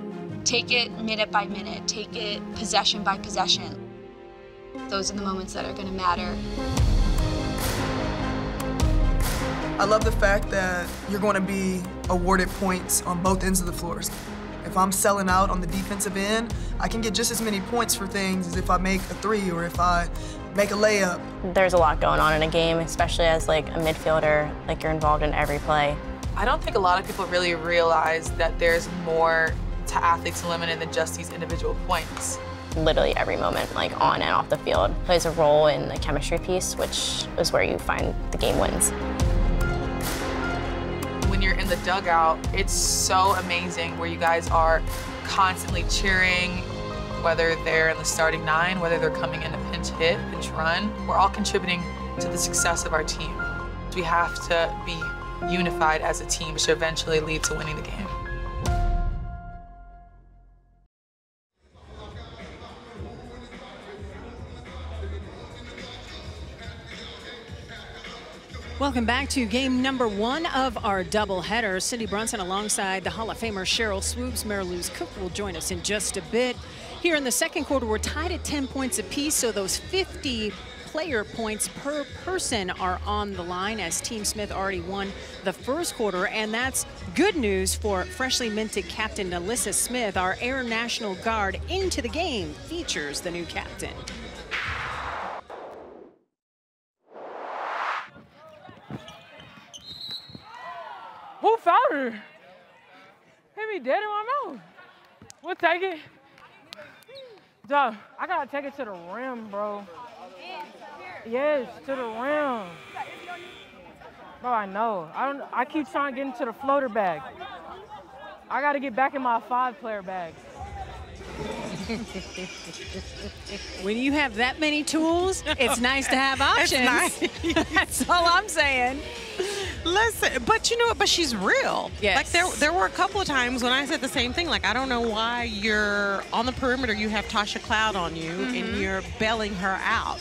Take it minute by minute. Take it possession by possession. Those are the moments that are going to matter. I love the fact that you're going to be awarded points on both ends of the floors. If I'm selling out on the defensive end, I can get just as many points for things as if I make a three or if I make a layup. There's a lot going on in a game, especially as like a midfielder, like you're involved in every play. I don't think a lot of people really realize that there's more to Athletes Unlimited than just these individual points. Literally every moment, like on and off the field, plays a role in the chemistry piece, which is where you find the game wins. When you're in the dugout, it's so amazing where you guys are constantly cheering, whether they're in the starting nine, whether they're coming in a pinch hit, pinch run. We're all contributing to the success of our team. We have to be unified as a team to eventually lead to winning the game. Welcome back to game number 1 of our doubleheader. Cindy Brunson alongside the Hall of Famer Cheryl Swoops. Mariluz Cook will join us in just a bit. Here in the second quarter, we're tied at 10 points apiece, so those 50 player points per person are on the line as Team Smith already won the first quarter, and that's good news for freshly minted captain NaLyssa Smith. Our Air National Guard into the game features the new captain. Who fouled her? Hit be dead in my mouth. We'll take it. Duh, I gotta take it to the rim, bro. Yes, to the rim. Bro, I know. I keep trying to get into the floater bag. I gotta get back in my 5-player bag. When you have that many tools, it's nice to have options. It's nice. That's all I'm saying. Listen, but you know what? But she's real. Yes. Like there were a couple of times when I said the same thing. Like, I don't know why you're on the perimeter. You have Tasha Cloud on you, and you're bailing her out.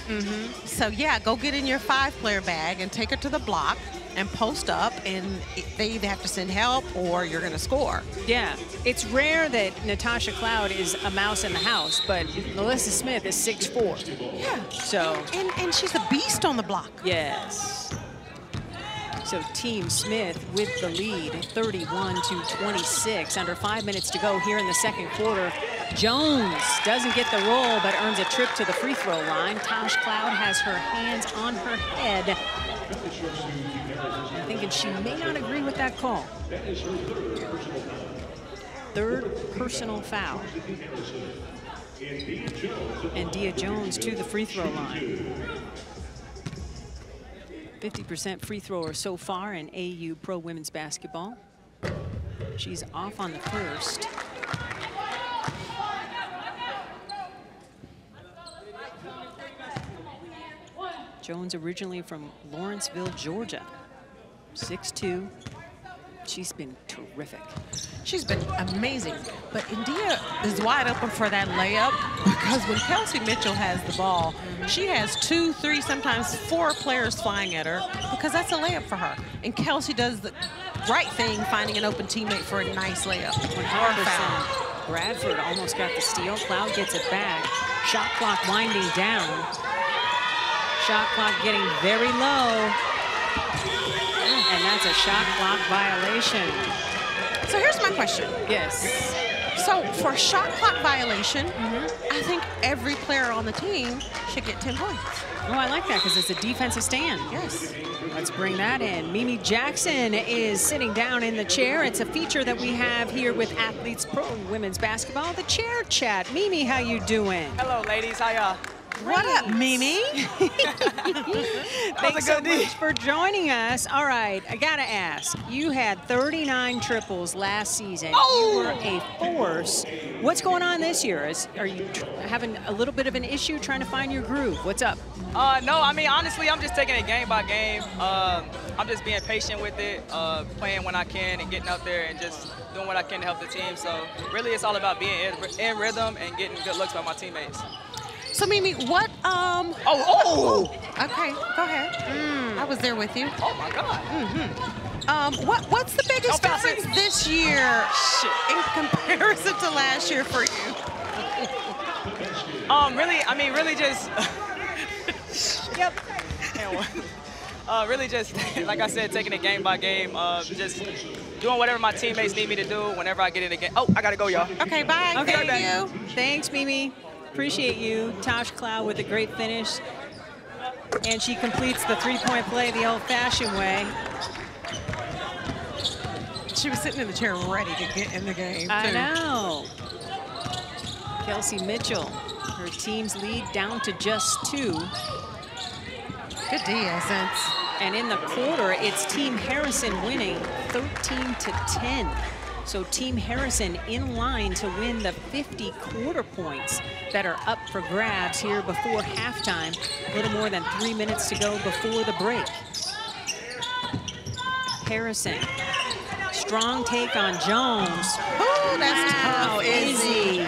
So yeah, go get in your 5-player bag and take her to the block and post up, and they either have to send help or you're going to score. Yeah, it's rare that Natasha Cloud is a mouse in the house, but NaLyssa Smith is 6'4". Yeah. So. And she's a beast on the block. Yes. So Team Smith with the lead, 31-26. Under 5 minutes to go here in the second quarter. Jones doesn't get the roll, but earns a trip to the free throw line. Tosh Cloud has her hands on her head. I'm thinking she may not agree with that call. Third personal foul. And Dia Jones to the free throw line. 50% free thrower so far in AU Pro Women's Basketball. She's off on the first. Jones originally from Lawrenceville, Georgia. 6'2". She's been terrific. She's been amazing. But India is wide open for that layup because when Kelsey Mitchell has the ball, she has 2, 3, sometimes 4 players flying at her because that's a layup for her. And Kelsey does the right thing, finding an open teammate for a nice layup. 100%. Bradford almost got the steal. Cloud gets it back. Shot clock winding down. Shot clock getting very low. And that's a shot clock violation. So here's my question. Yes. So for a shot clock violation, I think every player on the team should get 10 points. Oh, I like that because it's a defensive stand. Yes. Let's bring that in. Mimi Jackson is sitting down in the chair. It's a feature that we have here with Athletes Pro Women's Basketball, the Chair Chat. Mimi, how you doing? Hello, ladies. How y'all? What up, Mimi? Thanks so much for joining us. All right, I gotta ask. You had 39 triples last season. You were a force. What's going on this year? Are you having a little bit of an issue trying to find your groove? What's up? No, I mean, honestly, I'm just taking it game by game. I'm just being patient with it, playing when I can and getting out there and just doing what I can to help the team. So really, it's all about being in rhythm and getting good looks by my teammates. So Mimi, what? Okay, go ahead. I was there with you. Oh my God. What's the biggest difference this year in comparison to last year for you? Really just. Yep. Really just, like I said, taking it game by game. Just doing whatever my teammates need me to do whenever I get in the game. Oh, I gotta go, y'all. Okay, bye. Okay, thank you. Thanks, Mimi. Appreciate you. Tosh Cloud with a great finish. And she completes the three-point play the old-fashioned way. She was sitting in the chair ready to get in the game, too. I know. Kelsey Mitchell, her team's lead down to just 2. Good D, Essence. And in the quarter, it's Team Harrison winning 13-10. So Team Harrison in line to win the 50 quarter points that are up for grabs here before halftime. A little more than 3 minutes to go before the break. Harrison, strong take on Jones. Oh, that's tough. Izzy.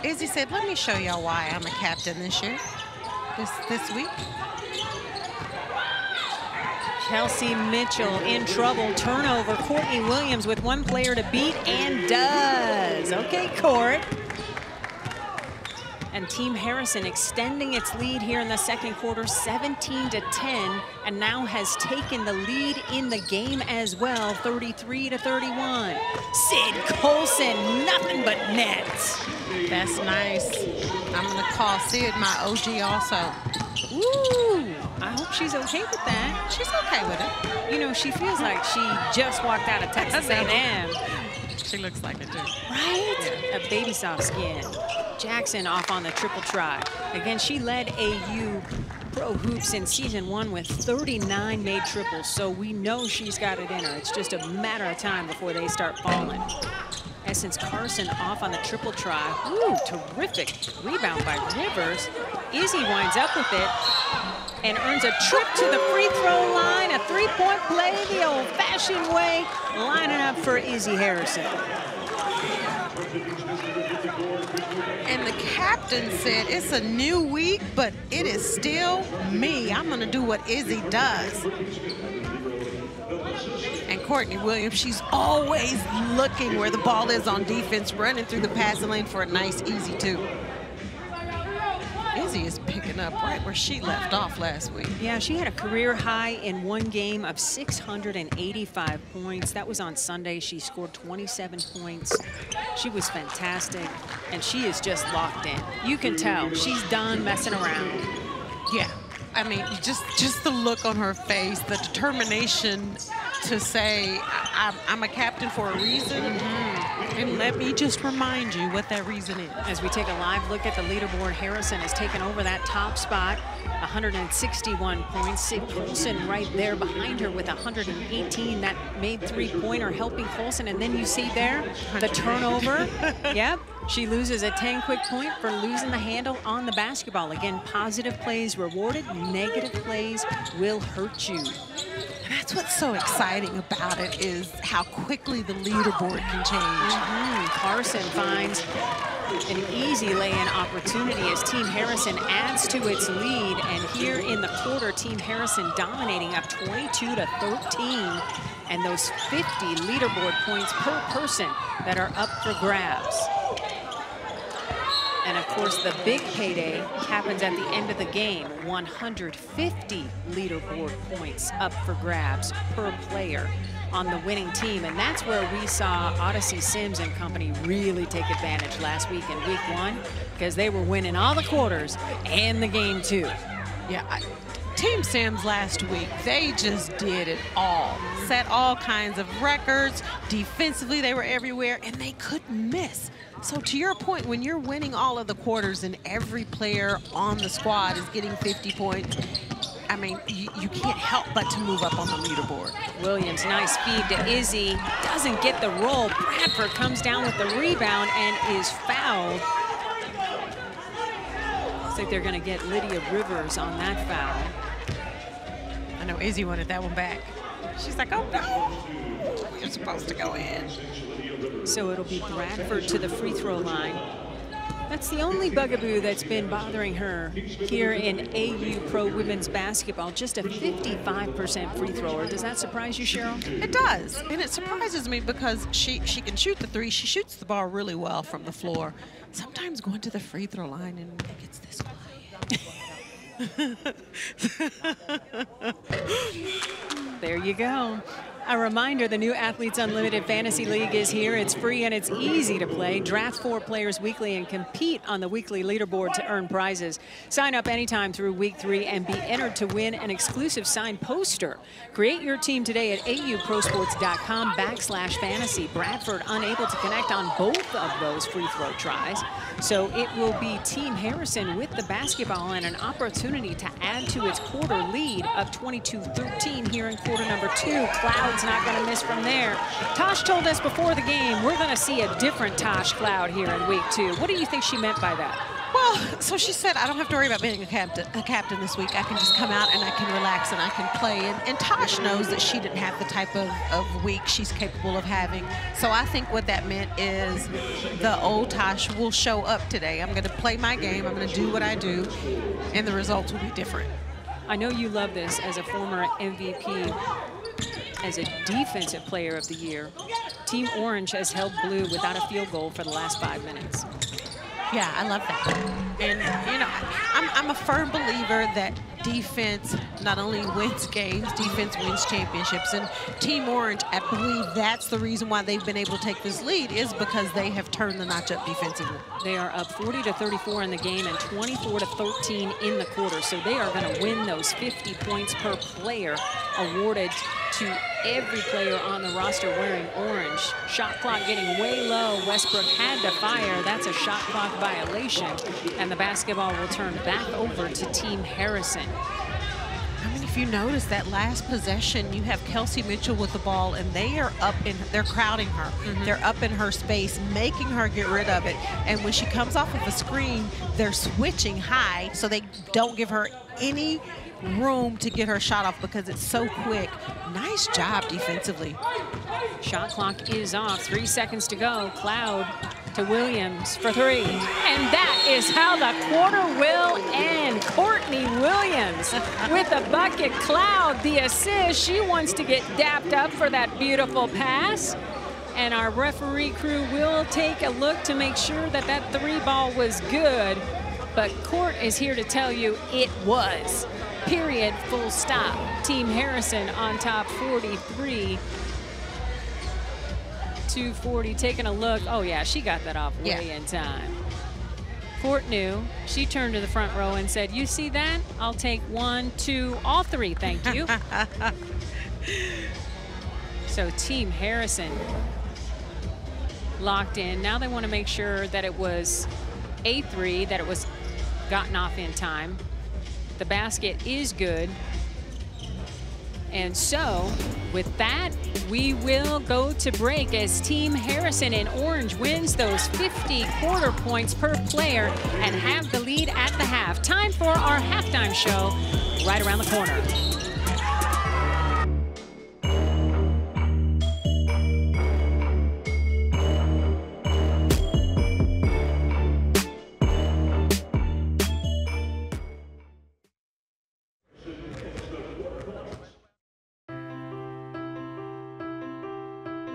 Izzy said, let me show y'all why I'm a captain this year, this week. Kelsey Mitchell in trouble. Turnover. Courtney Williams with 1 player to beat and does. Okay, Court. And Team Harrison extending its lead here in the second quarter, 17-10, and now has taken the lead in the game as well, 33-31. Sid Colson, nothing but nets. That's nice. I'm gonna call Sid my OG also. Ooh, I hope she's okay with that. She's okay with it. You know, she feels like she just walked out of Texas A&M. She looks like it too. Right? Yeah. A baby soft skin. Jackson off on the triple try. Again, she led AU Pro Hoops in season 1 with 39 made triples, so we know she's got it in her. It's just a matter of time before they start falling. Essence Carson off on the triple try. Ooh, terrific rebound by Rivers. Izzy winds up with it and earns a trip to the free throw line. A three-point play the old-fashioned way, lining up for Izzy Harrison. And the captain said, it's a new week, but it is still me. I'm going to do what Izzy does. And Courtney Williams, she's always looking where the ball is on defense, running through the passing lane for a nice, easy two. Izzy is picking up right where she left off last week. Yeah, she had a career high in one game of 685 points. That was on Sunday. She scored 27 points. She was fantastic, and she is just locked in. You can tell she's done messing around. Yeah, I mean, just the look on her face, the determination to say, I'm a captain for a reason. And let me just remind you what that reason is. As we take a live look at the leaderboard, Harrison has taken over that top spot, 161 points. Sid Colson right there behind her with 118. That made three-pointer helping Colson. And then you see there the turnover. Yep. She loses a 10 quick point for losing the handle on the basketball. Again, positive plays rewarded, negative plays will hurt you. And that's what's so exciting about it, is how quickly the leaderboard can change. Carson finds an easy lay-in opportunity as Team Harrison adds to its lead. And here in the quarter, Team Harrison dominating up 22-13. And those 50 leaderboard points per person that are up for grabs. And of course, the big payday happens at the end of the game. 150 leaderboard points up for grabs per player on the winning team. And that's where we saw Odyssey Sims and company really take advantage last week in week 1, because they were winning all the quarters and the game too. Yeah, Team Sims last week, they just did it all. Set all kinds of records. Defensively, they were everywhere, and they couldn't miss. So to your point, when you're winning all of the quarters and every player on the squad is getting 50 points, I mean, you can't help but to move up on the leaderboard. Williams, nice feed to Izzy. Doesn't get the roll. Bradford comes down with the rebound and is fouled. Looks like they're going to get Lydia Rivers on that foul. I know Izzy wanted that one back. She's like, oh no, you're supposed to go in. So it'll be Bradford to the free throw line. That's the only bugaboo that's been bothering her here in AU Pro Women's Basketball. Just a 55% free thrower. Does that surprise you, Cheryl? It does, and it surprises me because she can shoot the three. She shoots the ball really well from the floor. Sometimes going to the free throw line and it gets this quiet. There you go. A reminder, the new Athletes Unlimited Fantasy League is here. It's free and it's easy to play. Draft 4 players weekly and compete on the weekly leaderboard to earn prizes. Sign up anytime through week 3 and be entered to win an exclusive signed poster. Create your team today at auprosports.com/fantasy. Bradford unable to connect on both of those free throw tries. So it will be Team Harrison with the basketball and an opportunity to add to its quarter lead of 22-13 here in quarter number 2. Cloud's not going to miss from there. Tosh told us before the game we're going to see a different Tosh Cloud here in week 2. What do you think she meant by that? Well, so she said, I don't have to worry about being a captain this week. I can just come out and I can relax and I can play. And Tosh knows that she didn't have the type of week she's capable of having. So I think what that meant is the old Tosh will show up today. I'm going to play my game. I'm going to do what I do. And the results will be different. I know you love this as a former MVP. As a defensive player of the year, Team Orange has held blue without a field goal for the last 5 minutes. Yeah, I love that. And, you know, I'm a firm believer that defense not only wins games, defense wins championships. And Team Orange, I believe that's the reason why they've been able to take this lead, is because they have turned the notch up defensively. They are up 40-34 in the game and 24-13 in the quarter. So they are going to win those 50 points per player awarded to every player on the roster wearing orange. Shot clock getting way low. Westbrook had to fire. That's a shot clock violation. And the basketball will turn back over to Team Harrison. I mean, if you notice that last possession, you have Kelsey Mitchell with the ball, and they are up in, they're crowding her. They're up in her space, making her get rid of it. And when she comes off of a screen, they're switching high, so they don't give her any room to get her shot off because it's so quick. Nice job defensively. Shot clock is off. 3 seconds to go. Cloud to Williams for three. And that is how the quarter will end. Courtney Williams with the bucket. Cloud, the assist. She wants to get dapped up for that beautiful pass. And our referee crew will take a look to make sure that that three ball was good. But Court is here to tell you it was. Period, full stop. Team Harrison on top 43-240. Taking a look. Oh, yeah, she got that off way in time. Court knew. She turned to the front row and said, you see that? I'll take 1, 2, all three, thank you. So Team Harrison locked in. Now they want to make sure that it was a three, that it was gotten off in time. The basket is good. And so, with that, we will go to break as Team Harrison in orange wins those 50 quarter points per player and have the lead at the half. Time for our halftime show right around the corner.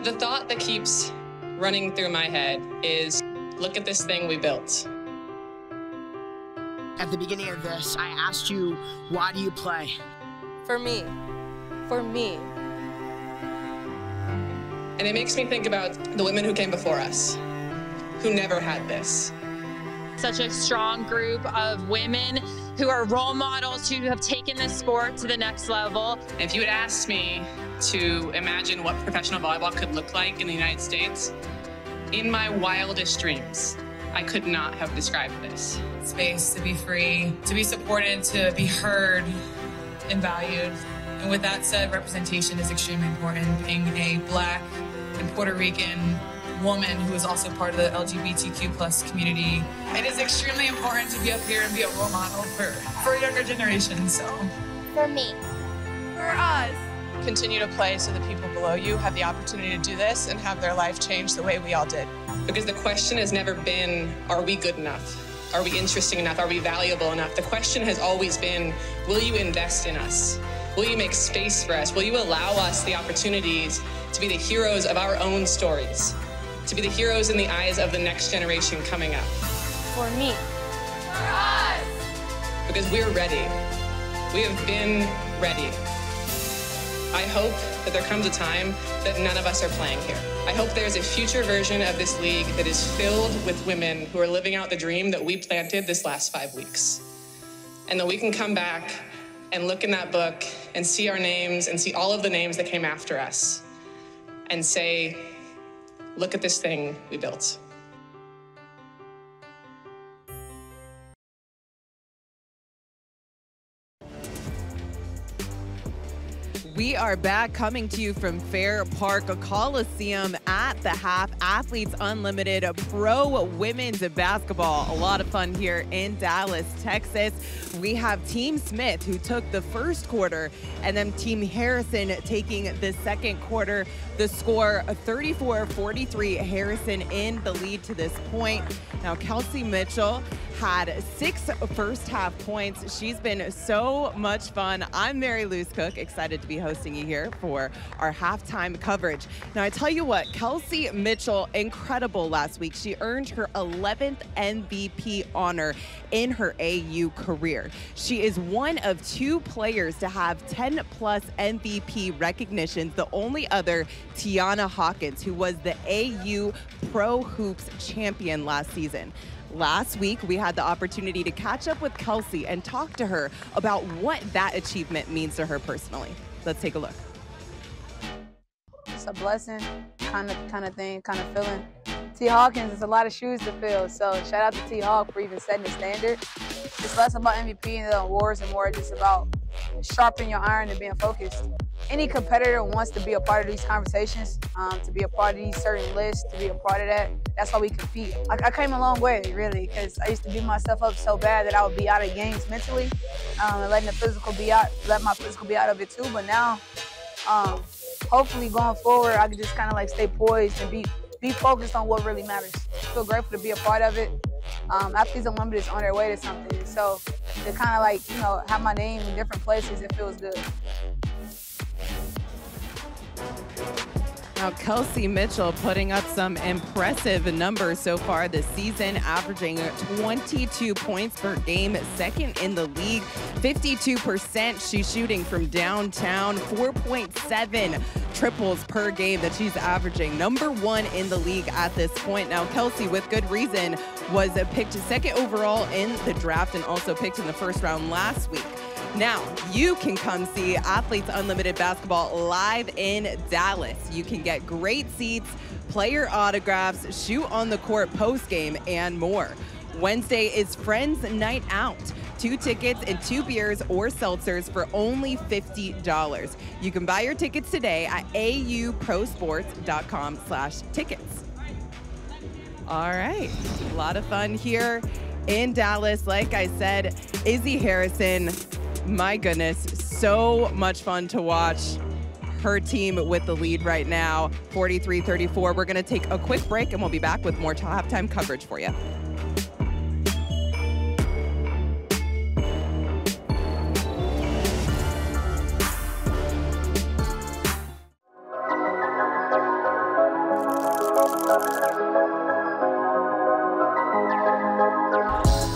The thought that keeps running through my head is, look at this thing we built. At the beginning of this, I asked you, why do you play? For me. For me. And it makes me think about the women who came before us, who never had this. Such a strong group of women who are role models who have taken this sport to the next level. If you had asked me to imagine what professional volleyball could look like in the United States, in my wildest dreams, I could not have described this. Space to be free, to be supported, to be heard and valued. And with that said, representation is extremely important. Being a Black and Puerto Rican woman who is also part of the LGBTQ plus community, it is extremely important to be up here and be a role model for younger generations. So, for me. For us. Continue to play so the people below you have the opportunity to do this and have their life change the way we all did. Because the question has never been, are we good enough? Are we interesting enough? Are we valuable enough? The question has always been, will you invest in us? Will you make space for us? Will you allow us the opportunities to be the heroes of our own stories? To be the heroes in the eyes of the next generation coming up? For me. For us. Because we're ready. We have been ready. I hope that there comes a time that none of us are playing here. I hope there's a future version of this league that is filled with women who are living out the dream that we planted this last 5 weeks. And that we can come back and look in that book and see our names and see all of the names that came after us and say, look at this thing we built. We are back, coming to you from Fair Park Coliseum at the half. Athletes Unlimited Pro Women's Basketball. A lot of fun here in Dallas, Texas. We have Team Smith, who took the first quarter, and then Team Harrison taking the second quarter. The score, 34-43, Harrison in the lead to this point. Now, Kelsey Mitchell had 6 first half points. She's been so much fun. I'm Mary Louise Cook, excited to be hosting you here for our halftime coverage. Now, I tell you what, Kelsey Mitchell, incredible last week. She earned her 11th MVP honor in her AU career. She is one of 2 players to have 10+ MVP recognitions, the only other Tiana Hawkins, who was the AU Pro Hoops champion last season. Last week, we had the opportunity to catch up with Kelsey and talk to her about what that achievement means to her personally. Let's take a look. It's a blessing, kind of feeling. T. Hawkins is a lot of shoes to fill, so shout out to T. Hawk for even setting the standard. It's less about MVP and the awards and more just about sharpening your iron and being focused. Any competitor wants to be a part of these conversations, to be a part of these certain lists, to be a part of that. That's why we compete. I came a long way, really, because I used to beat myself up so bad that I would be out of games mentally, and let my physical be out of it too. But now, hopefully going forward, I can just kind of like stay poised and be focused on what really matters. I feel grateful to be a part of it. Athletes Unlimited is on their way to something. So to kind of like, you know, have my name in different places, it feels good. Now, Kelsey Mitchell putting up some impressive numbers so far this season, averaging 22 points per game, second in the league, 52% she's shooting from downtown, 4.7 triples per game that she's averaging, #1 in the league at this point. Now, Kelsey, with good reason, was picked second overall in the draft and also picked in the first round last week. Now, you can come see Athletes Unlimited Basketball live in Dallas. You can get great seats, player autographs, shoot on the court post-game, and more. Wednesday is Friends Night Out. 2 tickets and 2 beers or seltzers for only $50. You can buy your tickets today at auprosports.com/tickets. All right, a lot of fun here in Dallas. Like I said, Izzy Harrison, my goodness, so much fun to watch. Her team with the lead right now, 43-34. We're going to take a quick break, and we'll be back with more halftime coverage for you.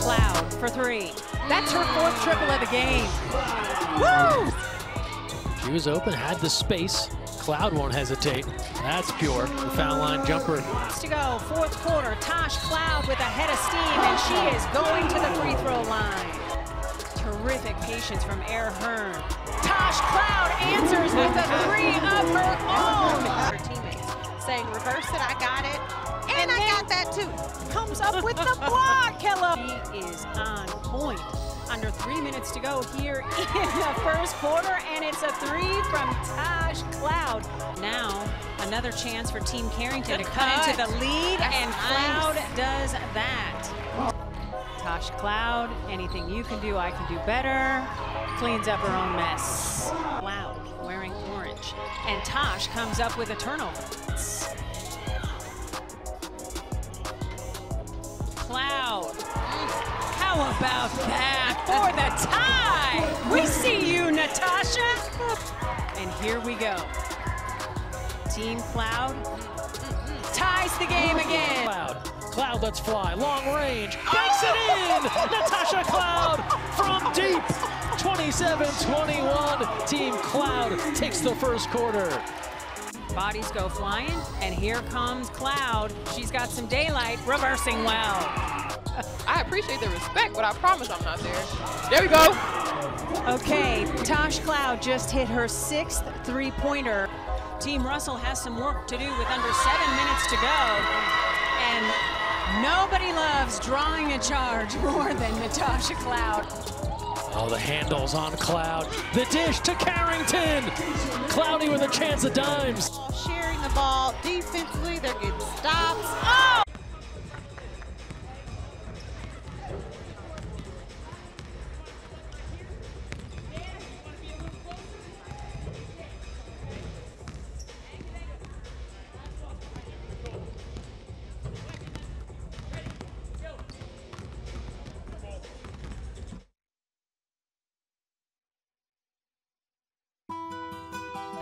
Cloud for 3. That's her 4th triple of the game. Woo! She was open, had the space. Cloud won't hesitate. That's pure. The foul line jumper. Minutes to go, 4th quarter. Tosh Cloud with a head of steam, and she is going to the free throw line. Terrific patience from Air Hearn. Tosh Cloud answers with a 3 of her own. Her teammates saying, reverse it, I got it. And I got that too. Comes up with the block, Hello. He is on point. Under 3 minutes to go here in the first quarter, and it's a 3 from Tosh Cloud. Now, another chance for Team Carrington to cut into the lead, and Cloud does that. Tosh Cloud, anything you can do, I can do better. Cleans up her own mess. Cloud wearing orange, and Tosh comes up with a turnover. Cloud. How about that for the tie? We see you, Natasha. And here we go. Team Cloud ties the game again. Cloud lets fly, long range, banks it in! Natasha Cloud from deep, 27-21. Team Cloud takes the first quarter. Bodies go flying, and here comes Cloud. She's got some daylight, reversing well. I appreciate the respect, but I promise I'm not there. There we go. Okay, Tosh Cloud just hit her 6th three-pointer. Team Russell has some work to do with under 7 minutes to go. And nobody loves drawing a charge more than Natasha Cloud. Oh, the handles on Cloud. The dish to Carrington. Cloudy with a chance at dimes. Sharing the ball defensively, they're getting stops. Oh!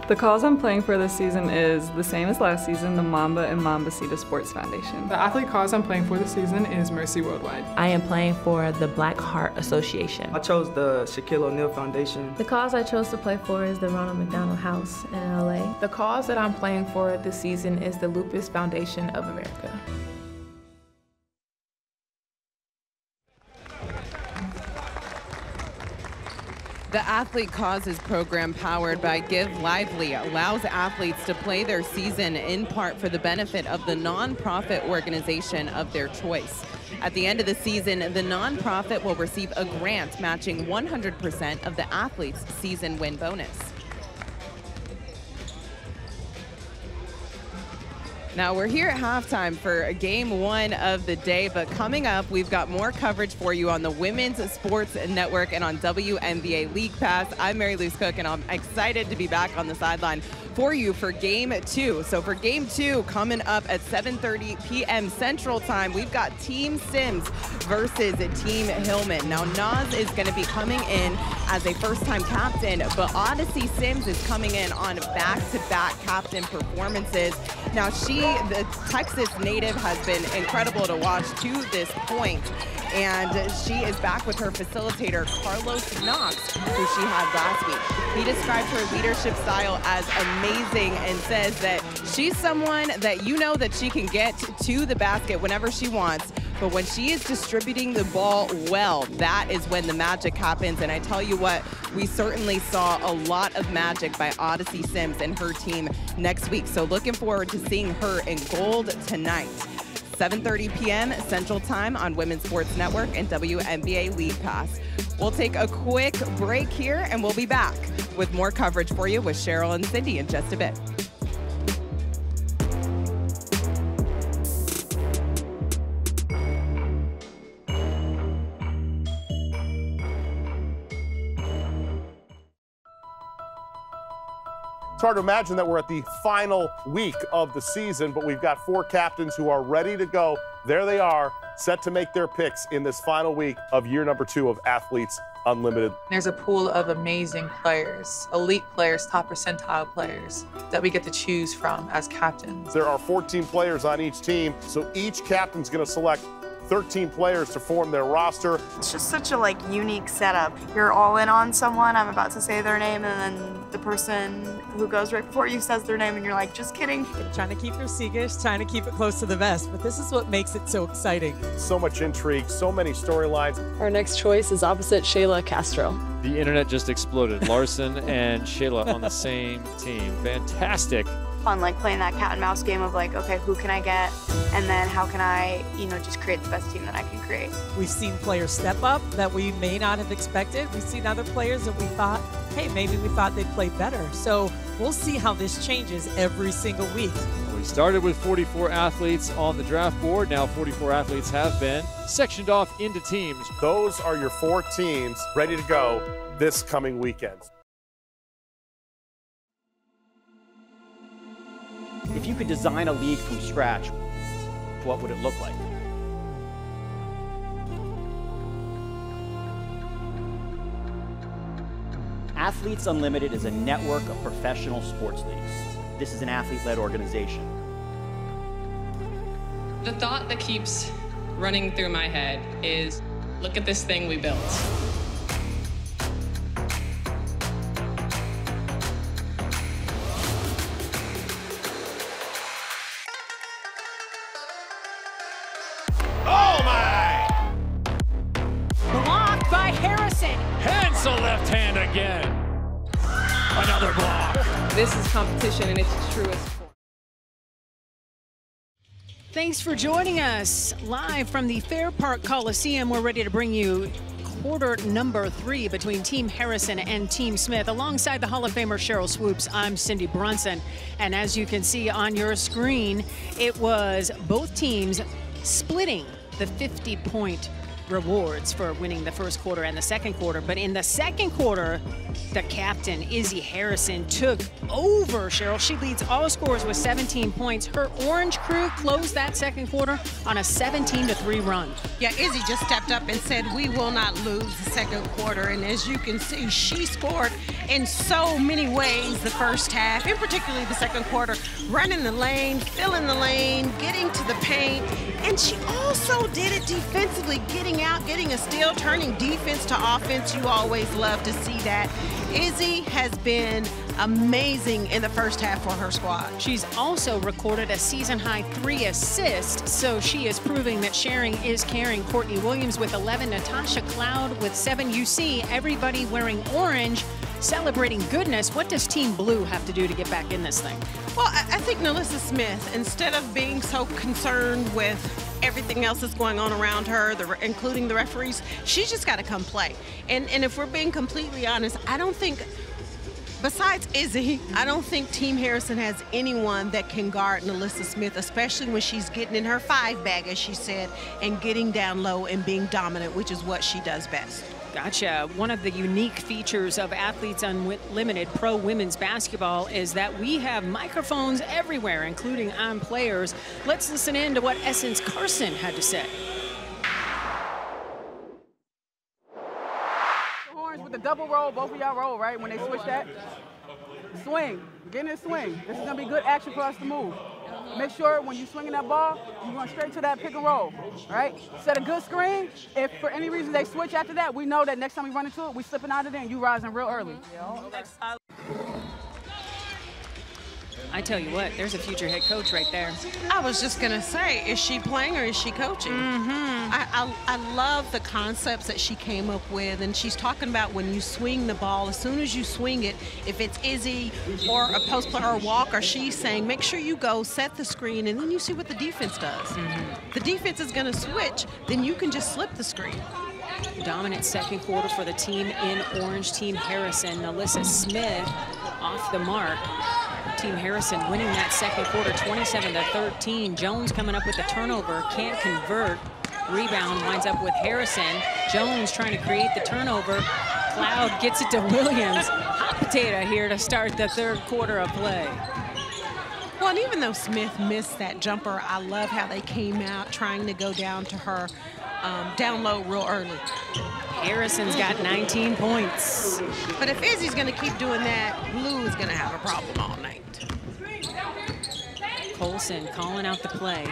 The cause I'm playing for this season is the same as last season, the Mamba and Mambacita Sports Foundation. The athlete cause I'm playing for this season is Mercy Worldwide. I am playing for the Black Heart Association. I chose the Shaquille O'Neal Foundation. The cause I chose to play for is the Ronald McDonald House in LA. The cause that I'm playing for this season is the Lupus Foundation of America. The Athlete Causes program, powered by Give Lively, allows athletes to play their season in part for the benefit of the nonprofit organization of their choice. At the end of the season, the nonprofit will receive a grant matching 100% of the athlete's season win bonus. Now we're here at halftime for game one of the day, but coming up, we've got more coverage for you on the Women's Sports Network and on WNBA League Pass. I'm Mary Louise Cook, and I'm excited to be back on the sideline for you for game two. So for game two, coming up at 7:30 p.m. Central Time, we've got Team Sims versus Team Hillman. Now Naz is going to be coming in as a first-time captain, but Odyssey Sims is coming in on back-to-back captain performances. Now the Texas native, has been incredible to watch to this point, and she is back with her facilitator, Carlos Knox, who she had last week. He described her leadership style as amazing and says that she's someone that you know that she can get to the basket whenever she wants, but when she is distributing the ball well, that is when the magic happens. And I tell you what, we certainly saw a lot of magic by Odyssey Sims and her team next week. So looking forward to seeing her in gold tonight. 7:30 p.m. Central Time on Women's Sports Network and WNBA League Pass. We'll take a quick break here, and we'll be back with more coverage for you with Cheryl and Cindy in just a bit. It's hard to imagine that we're at the final week of the season, but we've got 4 captains who are ready to go. There they are, set to make their picks in this final week of year number 2 of Athletes Unlimited. There's a pool of amazing players, elite players, top percentile players that we get to choose from as captains. There are 14 players on each team, so each captain's going to select 13 players to form their roster. It's just such a unique setup. You're all in on someone, I'm about to say their name, and then the person who goes right before you says their name, and you're like, just kidding. Trying to keep her secret, trying to keep it close to the vest, but this is what makes it so exciting. So much intrigue, so many storylines. Our next choice is opposite Shayla Castro. The internet just exploded. Larson and Shayla on the same team. Fantastic. Fun, playing that cat and mouse game of okay, who can I get? And then how can I, just create the best team that I can create. We've seen players step up that we may not have expected. We've seen other players that we thought, hey, maybe we thought they'd play better. So we'll see how this changes every single week. We started with 44 athletes on the draft board. Now 44 athletes have been sectioned off into teams. Those are your 4 teams ready to go this coming weekend. If you could design a league from scratch, what would it look like? Athletes Unlimited is a network of professional sports leagues. This is an athlete-led organization. The thought that keeps running through my head is, look at this thing we built. Blocked by Harrison. Hensel left hand again. Another block. This is competition in its truest form. Thanks for joining us live from the Fair Park Coliseum. We're ready to bring you quarter number 3 between Team Harrison and Team Smith. Alongside the Hall of Famer Cheryl Swoops, I'm Cindy Brunson. And as you can see on your screen, it was both teams splitting the 50-point rewards for winning the first quarter and the second quarter. But in the second quarter, the captain, Izzy Harrison, took over, Cheryl. She leads all scorers with 17 points. Her Orange crew closed that second quarter on a 17-3 run. Yeah, Izzy just stepped up and said, we will not lose the second quarter. And as you can see, she scored in so many ways the first half, and particularly the second quarter, running the lane, filling the lane, getting to the paint. And she also did it defensively, getting out, getting a steal, turning defense to offense. You always love to see that. Izzy has been amazing in the first half for her squad. She's also recorded a season-high 3 assists, so she is proving that sharing is caring. Courtney Williams with 11, Natasha Cloud with 7. You see everybody wearing orange, celebrating goodness. What does Team Blue have to do to get back in this thing? Well, I think NaLyssa Smith, instead of being so concerned with everything else that's going on around her, including the referees, she's just got to come play. And if we're being completely honest, I don't think, besides Izzy, I don't think Team Harrison has anyone that can guard NaLyssa Smith, especially when she's getting in her 5 bag, as she said, and getting down low and being dominant, which is what she does best. Gotcha. One of the unique features of Athletes Unlimited Pro Women's Basketball is that we have microphones everywhere, including on players. Let's listen in to what Essence Carson had to say. Horns with the double roll, both of y'all roll, right? When they switch that, swing, get in the swing. This is gonna be good action for us to move. Make sure when you're swinging that ball, you're going straight to that pick and roll, right? Set a good screen. If for any reason they switch after that, we know that next time we run into it, we slipping out of there and you rising real early. I tell you what, there's a future head coach right there. I was just going to say, is she playing or is she coaching? I love the concepts that she came up with, and she's talking about when you swing the ball, as soon as you swing it, if it's Izzy or a post player or Walker, she's saying make sure you go set the screen and then you see what the defense does. The defense is going to switch, then you can just slip the screen. Dominant second quarter for the team in orange, Team Harrison. NaLyssa Smith off the mark. Team Harrison winning that second quarter 27-13. Jones coming up with a turnover, can't convert. Rebound winds up with Harrison. Jones trying to create the turnover. Cloud gets it to Williams. Hot potato here to start the third quarter of play. Well, and even though Smith missed that jumper, I love how they came out trying to go down to her down low real early. Harrison's got 19 points. But if Izzy's going to keep doing that, Blue is going to have a problem all night. Colson calling out the play.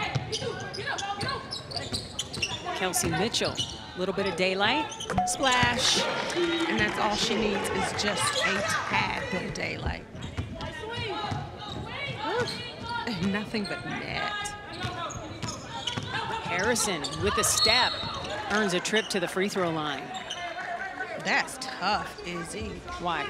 Kelsey Mitchell, a little bit of daylight, splash. And that's all she needs is just a tad bit of daylight. And nothing but net. Harrison with a step, earns a trip to the free throw line. That's tough, Izzy. Why?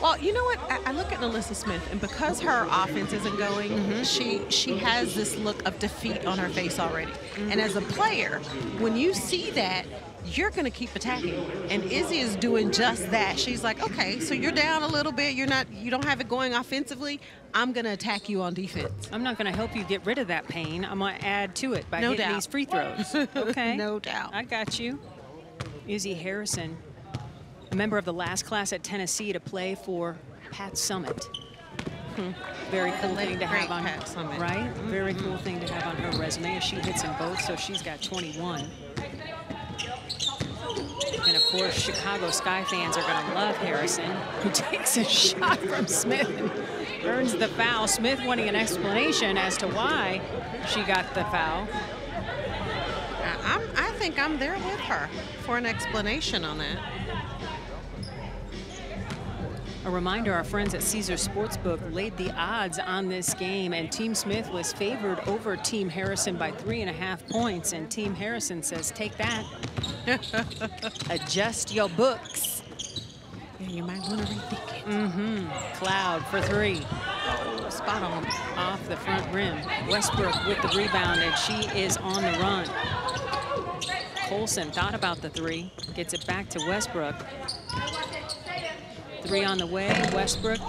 Well, you know what? I look at NaLyssa Smith, and because her offense isn't going, she has this look of defeat on her face already. And as a player, when you see that, you're going to keep attacking. And Izzy is doing just that. She's like, okay, so you're down a little bit. You don't have it going offensively. I'm going to attack you on defense. I'm not going to help you get rid of that pain. I'm going to add to it by hitting these free throws. Okay. No doubt. I got you. Izzy Harrison, a member of the last class at Tennessee to play for Pat Summitt. Very cool thing to have on, right? Very cool thing to have on her resume. She hits in both, so she's got 21. And of course, Chicago Sky fans are going to love Harrison, who takes a shot from Smith and earns the foul. Smith wanting an explanation as to why she got the foul. I think I'm there with her for an explanation on that. A reminder, our friends at Caesars Sportsbook laid the odds on this game, and Team Smith was favored over Team Harrison by 3.5 points, and Team Harrison says, take that. Adjust your books. Yeah, you might want to rethink it. Cloud for 3. Oh, spot on. Off the front rim. Westbrook with the rebound, and she is on the run. Colson thought about the 3, gets it back to Westbrook. 3 on the way, Westbrook.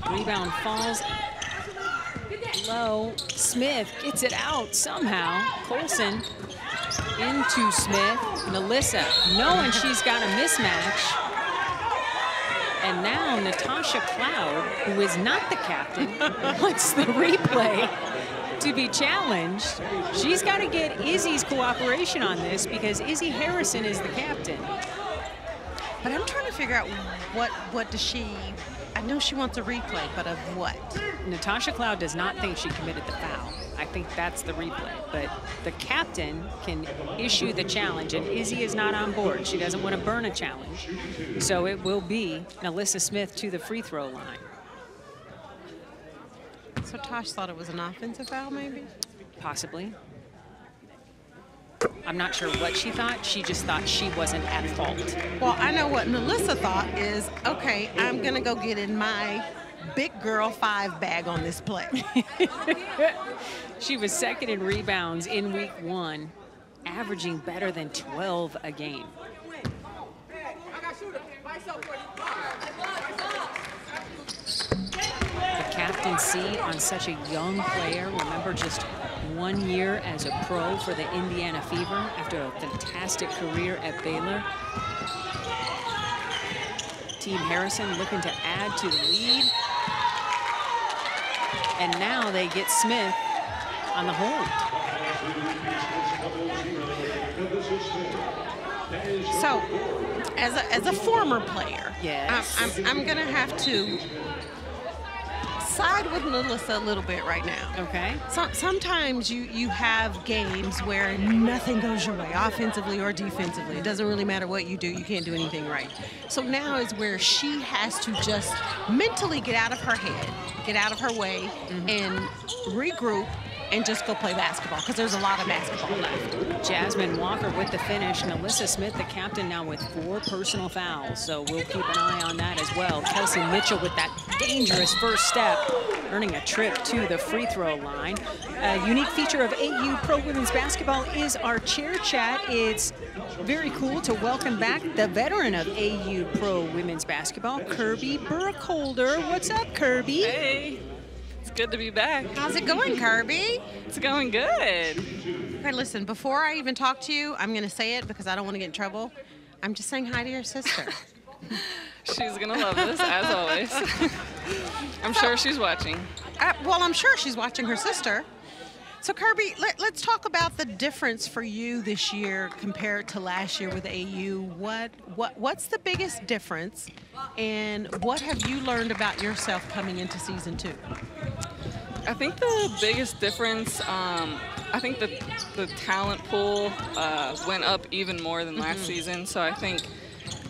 Rebound falls low. Smith gets it out somehow. Colson into Smith. Nalissa knowing she's got a mismatch. And now Natasha Cloud, who is not the captain, wants the replay to be challenged. She's got to get Izzy's cooperation on this because Izzy Harrison is the captain. But I'm trying to figure out what does she, I know she wants a replay, but of what? Natasha Cloud does not think she committed the foul. I think that's the replay. But the captain can issue the challenge, and Izzy is not on board. She doesn't want to burn a challenge. So it will be Nalissa Smith to the free throw line. So Tosh thought it was an offensive foul, maybe? Possibly. I'm not sure what she thought. She just thought she wasn't at fault. Well, I know what Nalissa thought is, okay, I'm going to go get in my big girl 5 bag on this play. She was second in rebounds in week 1, averaging better than 12 a game. The captaincy on such a young player. Remember, just 1 year as a pro for the Indiana Fever after a fantastic career at Baylor. Team Harrison looking to add to the lead. And now they get Smith on the hold. So, as a former player, yes, I'm going to have to side with Nalissa a little bit right now. Okay. Sometimes you have games where nothing goes your way, offensively or defensively. It doesn't really matter what you do. You can't do anything right. So now is where she has to just mentally get out of her head, get out of her way, and regroup and just go play basketball, because there's a lot of basketball left. Jasmine Walker with the finish. Nalissa Smith, the captain, now with 4 personal fouls, so we'll keep an eye on that as well. Kelsey Mitchell with that dangerous first step, earning a trip to the free throw line. A unique feature of AU Pro Women's Basketball is our chair chat. It's very cool to welcome back the veteran of AU Pro Women's Basketball, Kirby Burkholder. What's up, Kirby? Hey. It's good to be back. How's it going, Kirby? It's going good. Okay, listen, before I even talk to you, I'm going to say it because I don't want to get in trouble. I'm just saying hi to your sister. She's going to love this, as always. I'm sure she's watching. Well, I'm sure she's watching her sister. So, Kirby, let's talk about the difference for you this year compared to last year with AU. What's the biggest difference, and what have you learned about yourself coming into season 2? I think the biggest difference, I think the talent pool went up even more than last season. So I think,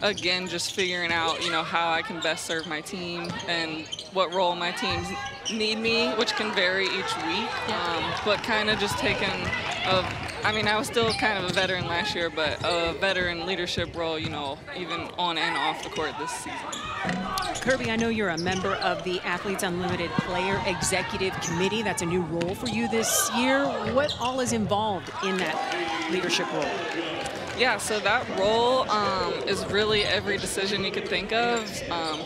again, just figuring out, how I can best serve my team and what role my teams need me, which can vary each week. But kind of just taking I was still kind of a veteran last year, but a veteran leadership role, even on and off the court this season. Kirby, I know you're a member of the Athletes Unlimited Player Executive Committee. That's a new role for you this year. What all is involved in that leadership role? Yeah, so that role is really every decision you could think of.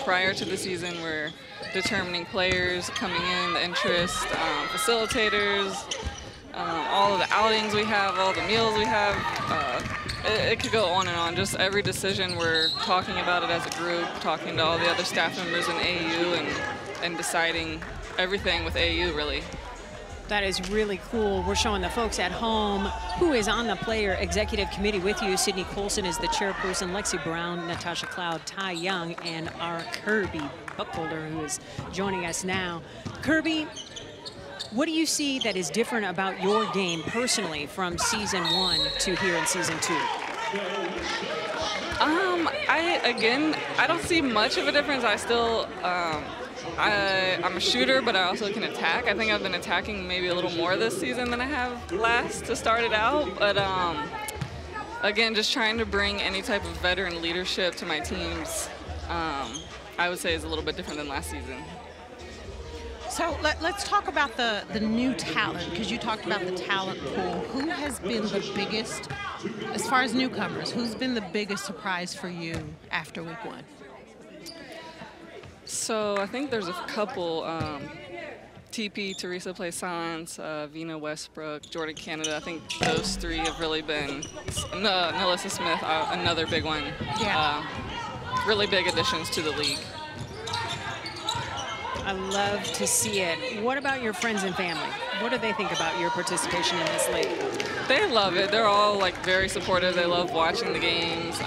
Prior to the season, we're determining players coming in, the interest, facilitators, all of the outings we have, all the meals we have. It could go on and on. Just every decision, we're talking about it as a group, talking to all the other staff members in AU and deciding everything with AU, really. That is really cool. We're showing the folks at home who is on the player executive committee with you. Sydney Colson is the chairperson, Lexi Brown, Natasha Cloud, Ty Young, and our Kirby Buckholder, who is joining us now. Kirby, what do you see that is different about your game personally from season 1 to here in season 2? I don't see much of a difference. I still, I'm a shooter, but I also can attack. I think I've been attacking maybe a little more this season than I have last to start it out. But again, just trying to bring any type of veteran leadership to my teams, I would say is a little bit different than last season. So let's talk about the new talent, because you talked about the talent pool. Who has been the biggest, as far as newcomers, who's been the biggest surprise for you after week 1? So I think there's a couple. TP, Teresa Plaisance, Vina Westbrook, Jordan Canada. I think those three have really been, NaLyssa Smith, another big one. Yeah. Really big additions to the league. I love to see it. What about your friends and family? What do they think about your participation in this league? They love it. They're all like very supportive. They love watching the games.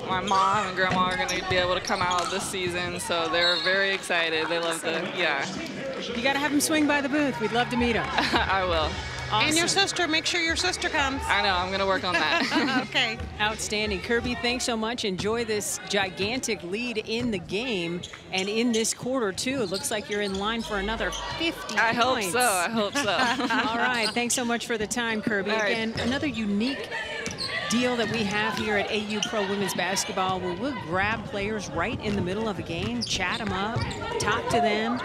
My mom and grandma are going to be able to come out this season, so they're very excited. They love You got to have them swing by the booth. We'd love to meet them. I will. Awesome. And your sister, make sure your sister comes. I know, I'm going to work on that. Okay. Outstanding. Kirby, thanks so much. Enjoy this gigantic lead in the game and in this quarter, too. It looks like you're in line for another 50 I hope points. so. I hope so. All right. Thanks so much for the time, Kirby. All right. Again, another unique deal that we have here at AU Pro Women's Basketball where we'll grab players right in the middle of a game, chat them up, talk to them,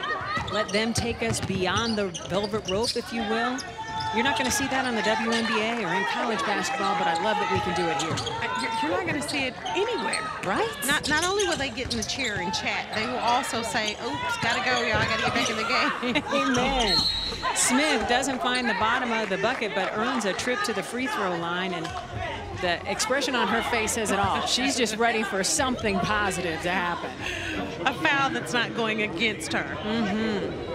let them take us beyond the velvet rope, if you will. You're not going to see that on the WNBA or in college basketball, but I love that we can do it here. You're not going to see it anywhere. Right? Not only will they get in the chair and chat, they will also say, oops, got to go, y'all. I got to get back in the game. Amen. Smith doesn't find the bottom of the bucket, but earns a trip to the free throw line, and the expression on her face says it all. She's just ready for something positive to happen. A foul that's not going against her. Mm-hmm.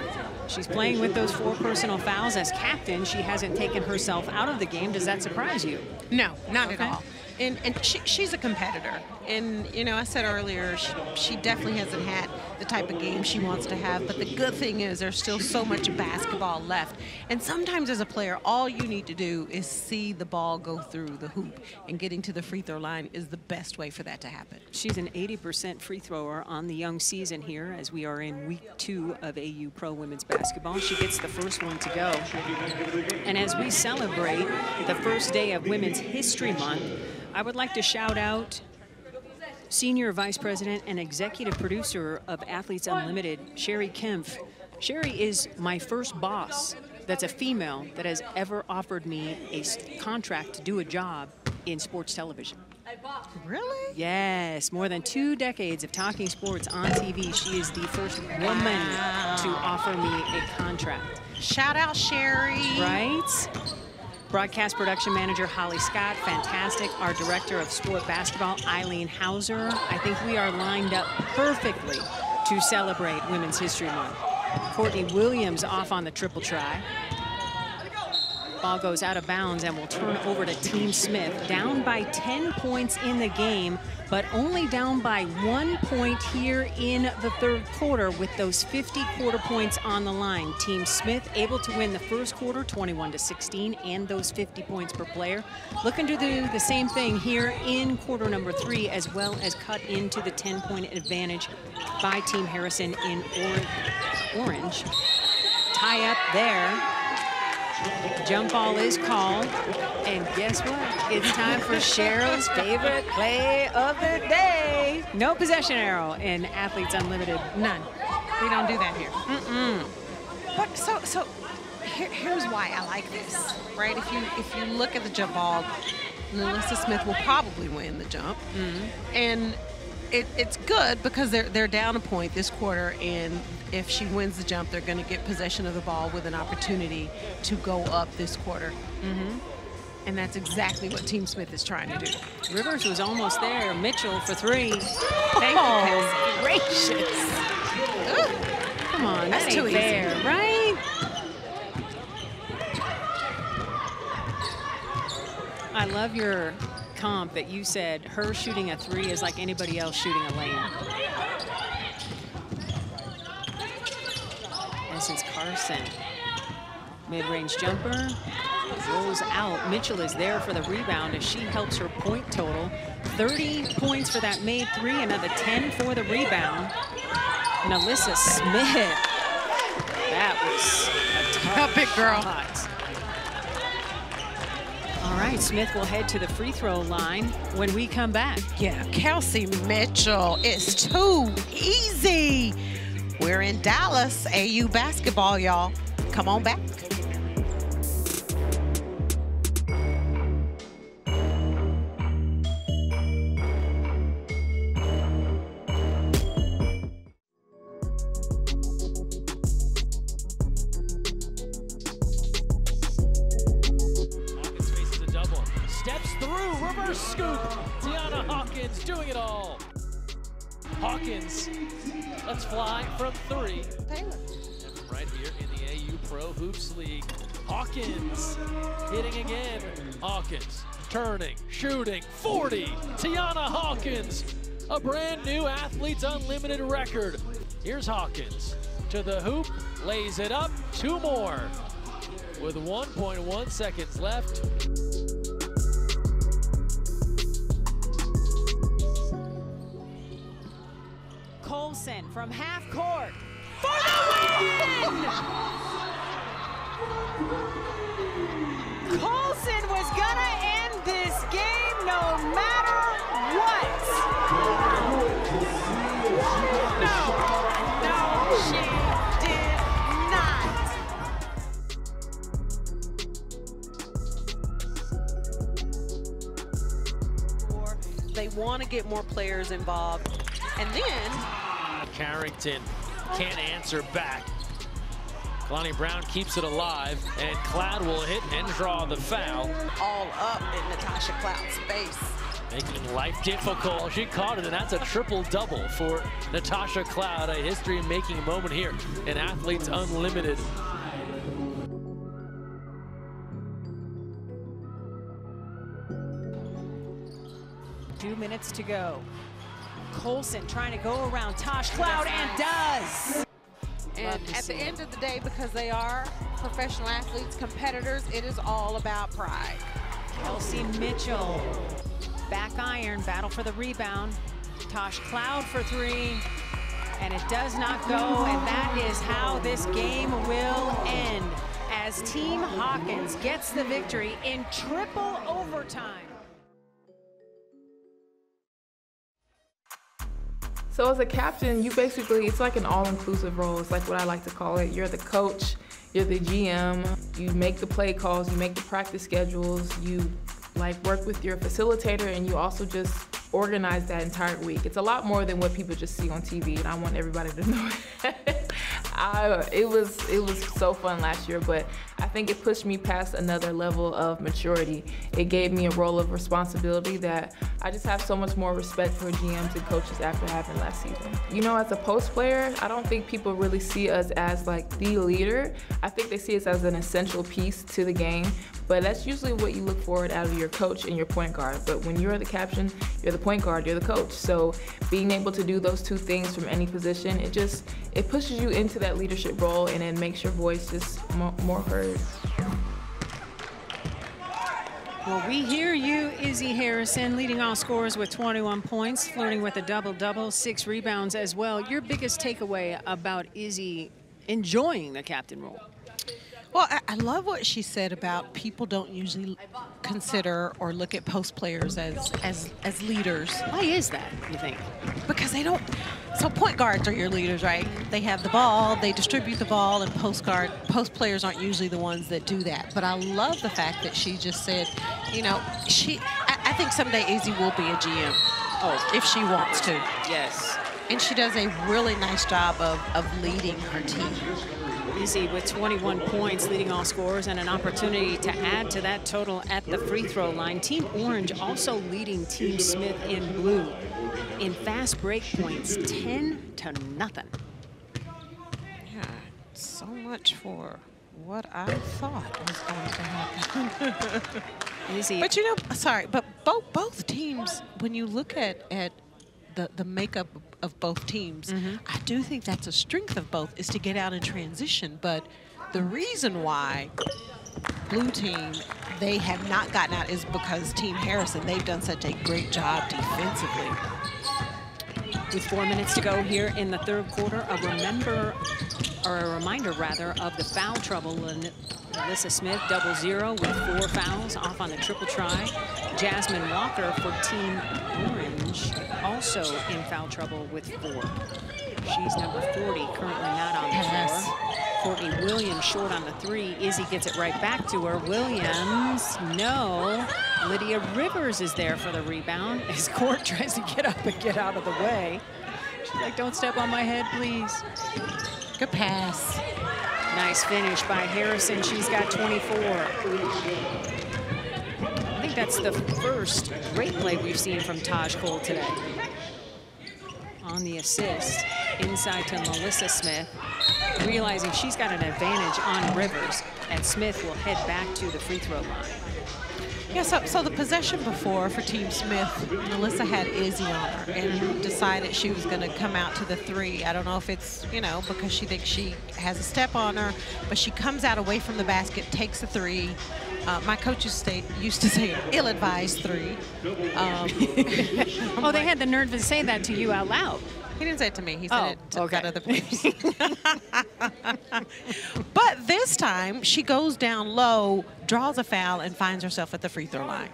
She's playing with those 4 personal fouls. As captain, she hasn't taken herself out of the game. Does that surprise you? No, not at all. And she's a competitor. And, you know, I said earlier, she definitely hasn't had the type of game she wants to have. But the good thing is there's still so much basketball left. And sometimes as a player, all you need to do is see the ball go through the hoop. And getting to the free throw line is the best way for that to happen. She's an 80% free thrower on the young season here as we are in week 2 of AU Pro Women's Basketball. She gets the first one to go. And as we celebrate the first day of Women's History Month, I would like to shout out Senior Vice President and Executive Producer of Athletes Unlimited, Sherry Kempf. Sherry is my first boss that's a female that has ever offered me a contract to do a job in sports television. Really? Yes, more than 2 decades of talking sports on TV. She is the first woman to offer me a contract. Shout out, Sherry. Right? Broadcast production manager Holly Scott, fantastic. Our director of sport basketball, Eileen Hauser. I think we are lined up perfectly to celebrate Women's History Month. Courtney Williams off on the triple try. Ball goes out of bounds and will turn over to Team Smith. Down by 10 points in the game, but only down by 1 point here in the third quarter with those 50 quarter points on the line. Team Smith able to win the first quarter 21-16 and those 50 points per player. Looking to do the same thing here in quarter number 3 as well as cut into the 10-point advantage by Team Harrison in orange. Tie up there. Jump ball is called, and guess what? It's time for Cheryl's favorite play of the day. No possession arrow in Athletes Unlimited. None. We don't do that here. But so here's why I like this, right? If you look at the jump ball, NaLyssa Smith will probably win the jump, and it's good because they're down a point this quarter, and if she wins the jump, they're going to get possession of the ball with an opportunity to go up this quarter. And that's exactly what Team Smith is trying to do. Rivers was almost there. Mitchell for 3. Thank you, gracious. Come on, That's that too ain't easy. fair, right? I love your comp that you said her shooting a 3 is like anybody else shooting a lane. Essence Carson. Mid-range jumper. Rolls out. Mitchell is there for the rebound as she helps her point total. 30 points for that made 3, another 10 for the rebound. NaLyssa Smith. That was a tough big girl. shot. All right, Smith will head to the free throw line when we come back. Yeah, Kelsey Mitchell is too easy. We're in Dallas, AU basketball, y'all. Come on back. steps through, reverse scoop. Tiana Hawkins doing it all. Hawkins, let's fly from 3. Right here in the AU Pro Hoops League. Hawkins hitting again. Hawkins turning, shooting, 40. Tiana Hawkins, a brand new Athletes Unlimited record. Here's Hawkins to the hoop, lays it up, 2 more with 1.1 seconds left. Colson from half court for the win! Colson was gonna end this game no matter what. No, she did not. They want to get more players involved. And then Carrington can't answer back. Kalani Brown keeps it alive, and Cloud will hit and draw the foul. All up in Natasha Cloud's space. Making life difficult. She caught it, and that's a triple-double for Natasha Cloud. A history-making moment here in Athletes Unlimited. Two minutes to go. Colson trying to go around Tosh Cloud and does. And at the end of the day, because they are professional athletes, competitors, it is all about pride. Kelsey Mitchell, back iron, battle for the rebound. Tosh Cloud for 3, and it does not go, and that is how this game will end as Team Hawkins gets the victory in triple overtime. So as a captain, you basically, it's like an all-inclusive role. It's like what I like to call it. You're the coach, you're the GM, you make the play calls, you make the practice schedules, you like work with your facilitator, and you also just organize that entire week. It's a lot more than what people just see on TV, and I want everybody to know that. It was so fun last year, but I think it pushed me past another level of maturity. It gave me a role of responsibility that I just have so much more respect for GMs and coaches after having last season. You know, as a post player, I don't think people really see us as like the leader. I think they see us as an essential piece to the game, but that's usually what you look for out of your coach and your point guard. But when you're the captain, you're the point guard, you're the coach. So being able to do those 2 things from any position, it pushes you into that leadership role, and it makes your voice just more heard. Well, we hear you, Izzy Harrison, leading all scorers with 21 points, flirting with a double-double, 6 rebounds as well. Your biggest takeaway about Izzy enjoying the captain role? Well, I love what she said about people don't usually consider or look at post players as leaders. Why is that, you think? Because they don't. So point guards are your leaders, right? They have the ball, they distribute the ball, and post players aren't usually the ones that do that. But I love the fact that she just said, you know, I think someday Izzy will be a GM. Oh, if she wants to. Yes. And she does a really nice job of leading her team. Izzy with 21 points, leading all scorers, and an opportunity to add to that total at the free throw line. Team Orange also leading Team Smith in blue in fast break points, 10-0. Yeah, so much for what I thought was going to happen. Izzy. But you know, sorry, but both teams, when you look at the makeup of both teams, I do think that's a strength of both, is to get out in transition. But the reason why blue team, they have not gotten out is because Team Harrison, they've done such a great job defensively. With 4 minutes to go here in the third quarter, a reminder of the foul trouble. And Alyssa Smith, 0-0 with 4 fouls off on the triple try. Jasmine Walker for Team Orange, also in foul trouble with 4. She's number 40, currently not on the floor. Courtney Williams short on the 3. Izzy gets it right back to her. Williams, no. Lydia Rivers is there for the rebound as Court tries to get up and get out of the way. She's like, don't step on my head, please. Good pass. Nice finish by Harrison. She's got 24. I think that's the first great play we've seen from Taj Cole today. On the assist, inside to Melissa Smith, realizing she's got an advantage on Rivers, and Smith will head back to the free throw line. Yeah, so the possession before for Team Smith, Melissa had Izzy on her and decided she was going to come out to the three. I don't know if it's, you know, because she thinks she has a step on her, but she comes out away from the basket, takes a three. My coaches used to say ill-advised three. Oh, they had the nerve to say that to you out loud. He didn't say it to me. He said it to other players. But this time, she goes down low, draws a foul, and finds herself at the free throw line.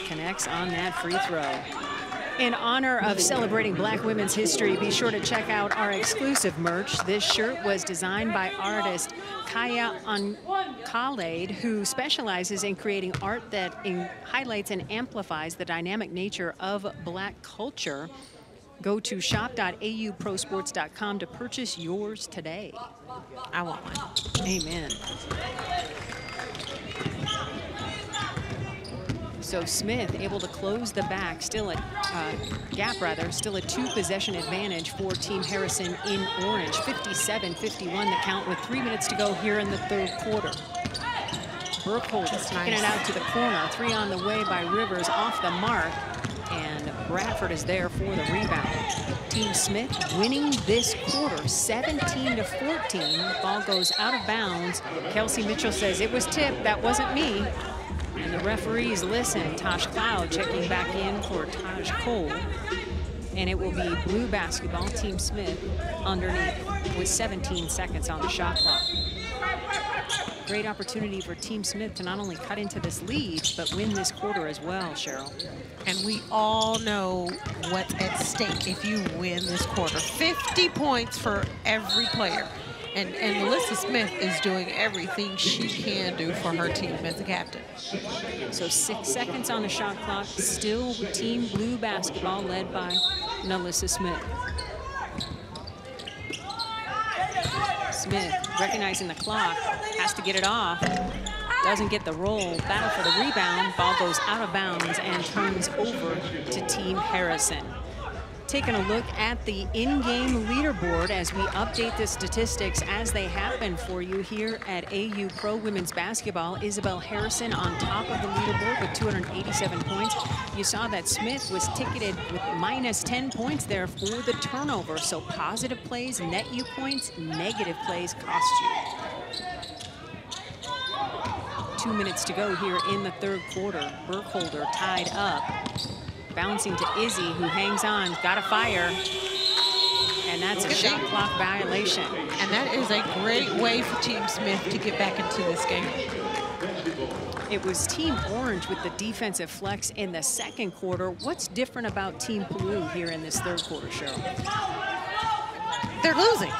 Connects on that free throw. In honor of celebrating Black women's history, be sure to check out our exclusive merch. This shirt was designed by artist Kaya Khaled, who specializes in creating art that highlights and amplifies the dynamic nature of Black culture. Go to shop.auprosports.com to purchase yours today. I want one. Amen. So Smith able to close the back, still a gap rather, still a 2-possession advantage for Team Harrison in orange. 57-51 the count with 3 minutes to go here in the third quarter. Burkholder taking it out to the corner. 3 on the way by Rivers, off the mark. And Bradford is there for the rebound. Team Smith winning this quarter, 17-14. Ball goes out of bounds. Kelsey Mitchell says, it was tipped, that wasn't me. And the referees listen. Tosh Cloud checking back in for Taj Cole. And it will be blue basketball, Team Smith underneath with 17 seconds on the shot clock. Great opportunity for Team Smith to not only cut into this lead, but win this quarter as well, Cheryl. And we all know what's at stake if you win this quarter. 50 points for every player. And Melissa Smith is doing everything she can do for her team as a captain. So 6 seconds on the shot clock, still Team Blue basketball led by Melissa Smith. Smith, recognizing the clock, has to get it off. Doesn't get the roll. Battle for the rebound. Ball goes out of bounds and turns over to Team Harrison. Taking a look at the in-game leaderboard as we update the statistics as they happen for you here at AU Pro Women's Basketball. Isabel Harrison on top of the leaderboard with 287 points. You saw that Smith was ticketed with minus 10 points there for the turnover. So positive plays net you points, negative plays cost you. 2 minutes to go here in the third quarter. Burkholder tied up. Bouncing to Izzy, who hangs on, got a fire. And that's a shot clock violation. And that is a great way for Team Smith to get back into this game. It was Team Orange with the defensive flex in the second quarter. What's different about Team Blue here in this third quarter, Cheryl? They're losing.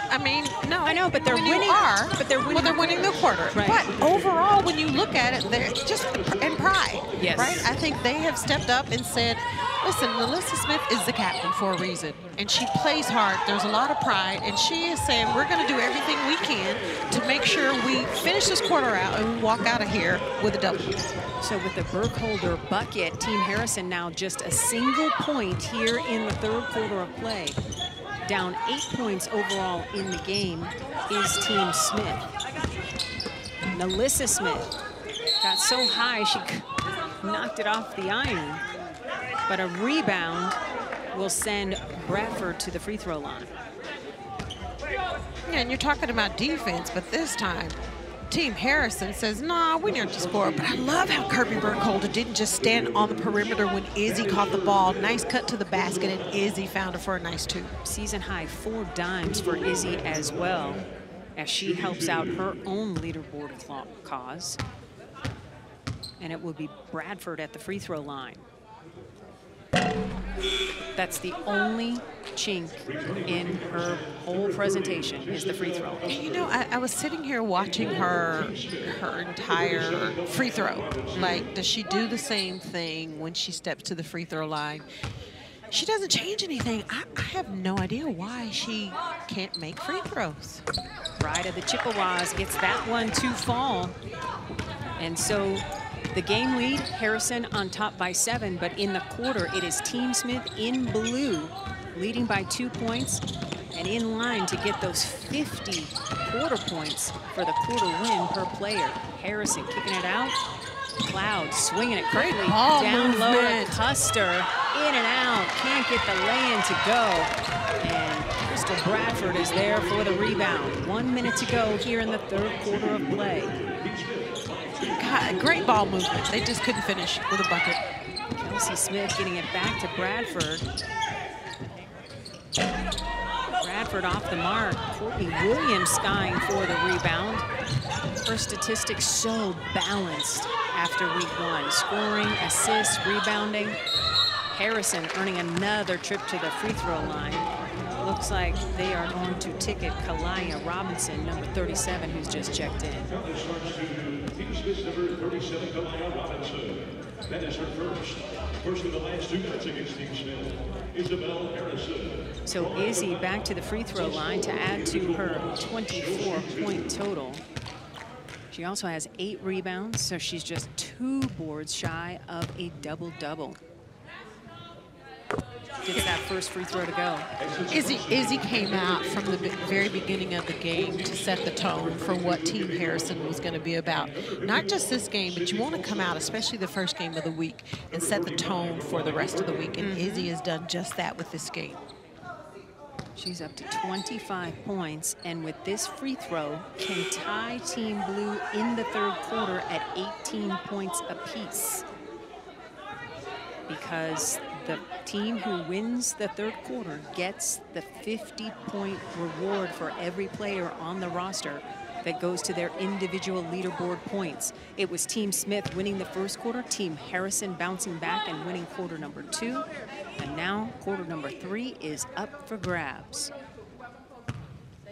I mean, no. I know, but they're winning. But they're winning. Well, they're winning the quarter. Right. But overall, when you look at it, they're just in pride. Yes. Right? I think they have stepped up and said, listen, Melissa Smith is the captain for a reason. And she plays hard. There's a lot of pride. And she is saying, we're going to do everything we can to make sure we finish this quarter out and we walk out of here with a W. So with the Burkholder bucket, Team Harrison now just a single point here in the third quarter of play. Down 8 points overall in the game is Team Smith. Melissa Smith got so high she knocked it off the iron, but a rebound will send Bradford to the free throw line. Yeah, and you're talking about defense, but this time Team Harrison says, nah, we need to score. But I love how Kirby Burkholder didn't just stand on the perimeter when Izzy caught the ball. Nice cut to the basket, and Izzy found her for a nice 2. Season high 4 dimes for Izzy as well, as she helps out her own leaderboard cause. And it will be Bradford at the free throw line. That's the only chink in her whole presentation is the free throw. You know, I was sitting here watching her entire free throw. Like, does she do the same thing when she steps to the free throw line? She doesn't change anything. I have no idea why she can't make free throws. Bride of the Chippewas gets that one to fall. And so The game lead, Harrison on top by 7, but in the quarter, it is Team Smith in blue, leading by 2 points and in line to get those 50 quarter points for the quarter win per player. Harrison kicking it out. Cloud swinging it quickly. Down low to Custer. In and out. Can't get the lay-in to go. And Crystal Bradford is there for the rebound. 1 minute to go here in the third quarter of play. God, great ball movement. They just couldn't finish with a bucket. Kelsey Smith getting it back to Bradford. Bradford off the mark. Courtney Williams skying for the rebound. Her statistics so balanced after week 1. Scoring, assists, rebounding. Harrison earning another trip to the free throw line. Looks like they are going to ticket Kalaya Robinson, number 37, who's just checked in. That is her first of the last 2 minutes against Team Smith. Isabel Harrison. So Izzy back to the free throw line to add to her 24-point total. She also has 8 rebounds, so she's just 2 boards shy of a double-double. Gets that first free throw to go. Izzy came out from the very beginning of the game to set the tone for what Team Harrison was going to be about. Not just this game, but you want to come out, especially the first game of the week, and set the tone for the rest of the week. And Izzy has done just that with this game. She's up to 25 points, and with this free throw, can tie Team Blue in the third quarter at 18 points apiece. Because the team who wins the third quarter gets the 50-point reward for every player on the roster that goes to their individual leaderboard points. It was Team Smith winning the first quarter, Team Harrison bouncing back and winning quarter number 2, and now quarter number 3 is up for grabs.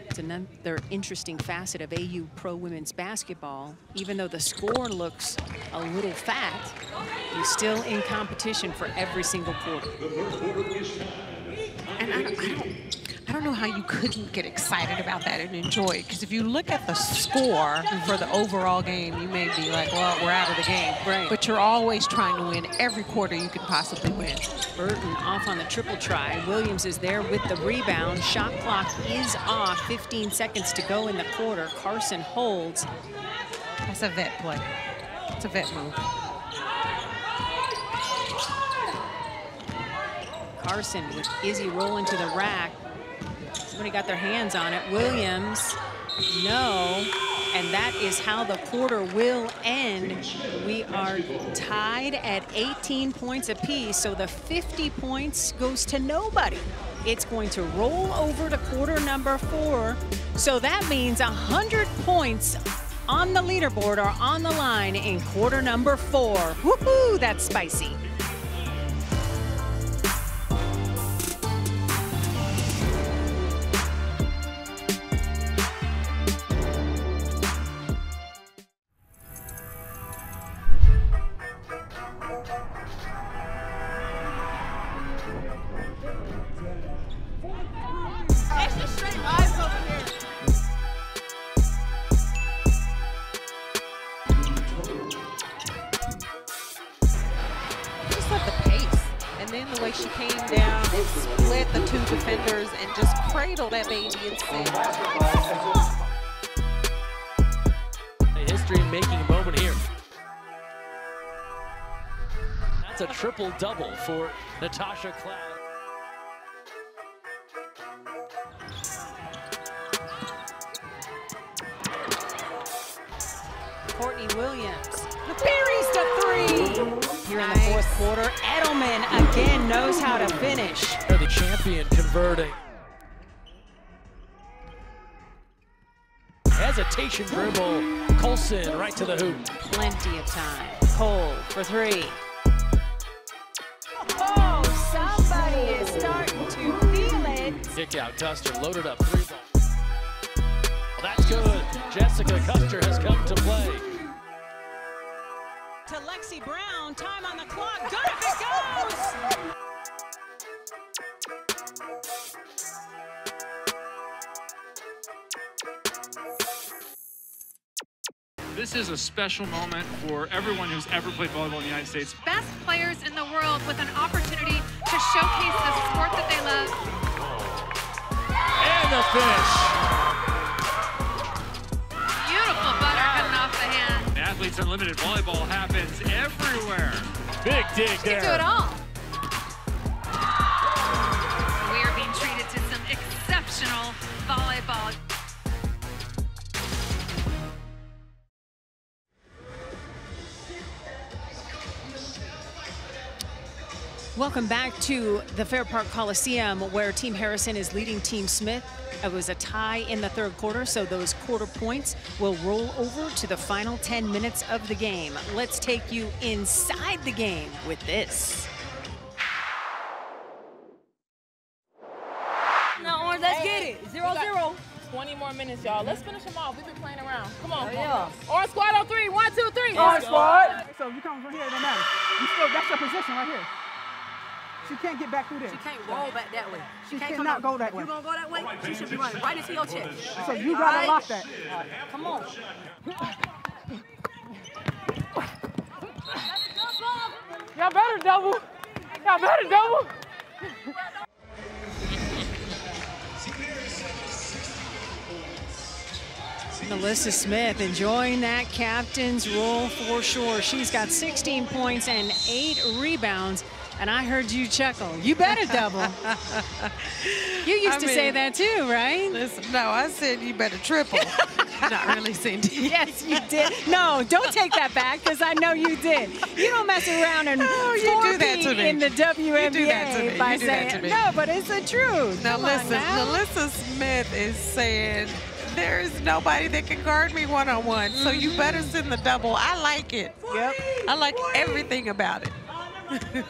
It's another interesting facet of AU Pro Women's Basketball. Even though the score looks a little fat, you're still in competition for every single quarter. And I don't know how you couldn't get excited about that and enjoy it. Because if you look at the score for the overall game, you may be like, well, we're out of the game. Right. But you're always trying to win every quarter you can possibly win. Burton off on the triple try. Williams is there with the rebound. Shot clock is off. 15 seconds to go in the quarter. Carson holds. That's a vet play. It's a vet move. Carson with Izzy rolling to the rack. Somebody got their hands on it. Williams, no. And that is how the quarter will end. We are tied at 18 points apiece, so the 50 points goes to nobody. It's going to roll over to quarter number 4. So that means 100 points on the leaderboard are on the line in quarter number 4. Woohoo, that's spicy. She came down and split the 2 defenders and just cradled that baby instead. History making a moment here. That's a triple-double for Natasha Cloud. Courtney Williams buries the 3. Here in the fourth quarter, Edelman again knows how to finish. The champion converting. Hesitation dribble. Colson right to the hoop. Plenty of time. Cole for 3. Oh, somebody is starting to feel it. Kick out, Custer loaded up 3 ball. Well, that's good. Jessica Custer has come to play. To Lexi Brown, time on the clock, good if it goes! This This is a special moment for everyone who's ever played volleyball in the United States. Best players in the world with an opportunity to showcase the sport that they love. And the finish. Beautiful butter cutting off the hand. Athletes Unlimited volleyball happens everywhere. Big dig there. You can do it all. We are being treated to some exceptional volleyball. Welcome back to the Fair Park Coliseum, where Team Harrison is leading Team Smith. It was a tie in the third quarter, so those quarter points will roll over to the final 10 minutes of the game. Let's take you inside the game with this. Now, Orange, let's get it. 0-0. 20 more minutes, y'all. Let's finish them off. We've been playing around. Come on. Yeah. Orange squad on 3. 1, 2, 3. Orange squad. So if you come from here, it don't matter. You still, that's your position right here. She can't get back through there. She can't roll back that way. She cannot go that way. You gonna go that way? She should be running right into your chest. So you gotta lock that. Come on. Y'all better double. Y'all better double. Melissa Smith enjoying that captain's role for sure. She's got 16 points and 8 rebounds. And I heard you chuckle. You better double. You used to say that too, right? Listen, no, I said you better triple. Not really, Cindy. Yes, you did. No, don't take that back, because I know you did. You don't mess around and you do that to me. In the WNBA you do that to me. by you do saying, that to me. no, but it's the truth. Now Come listen, now. Melissa Smith is saying, there is nobody that can guard me one-on-one, so you better send the double. I like it. Yep. I like everything about it.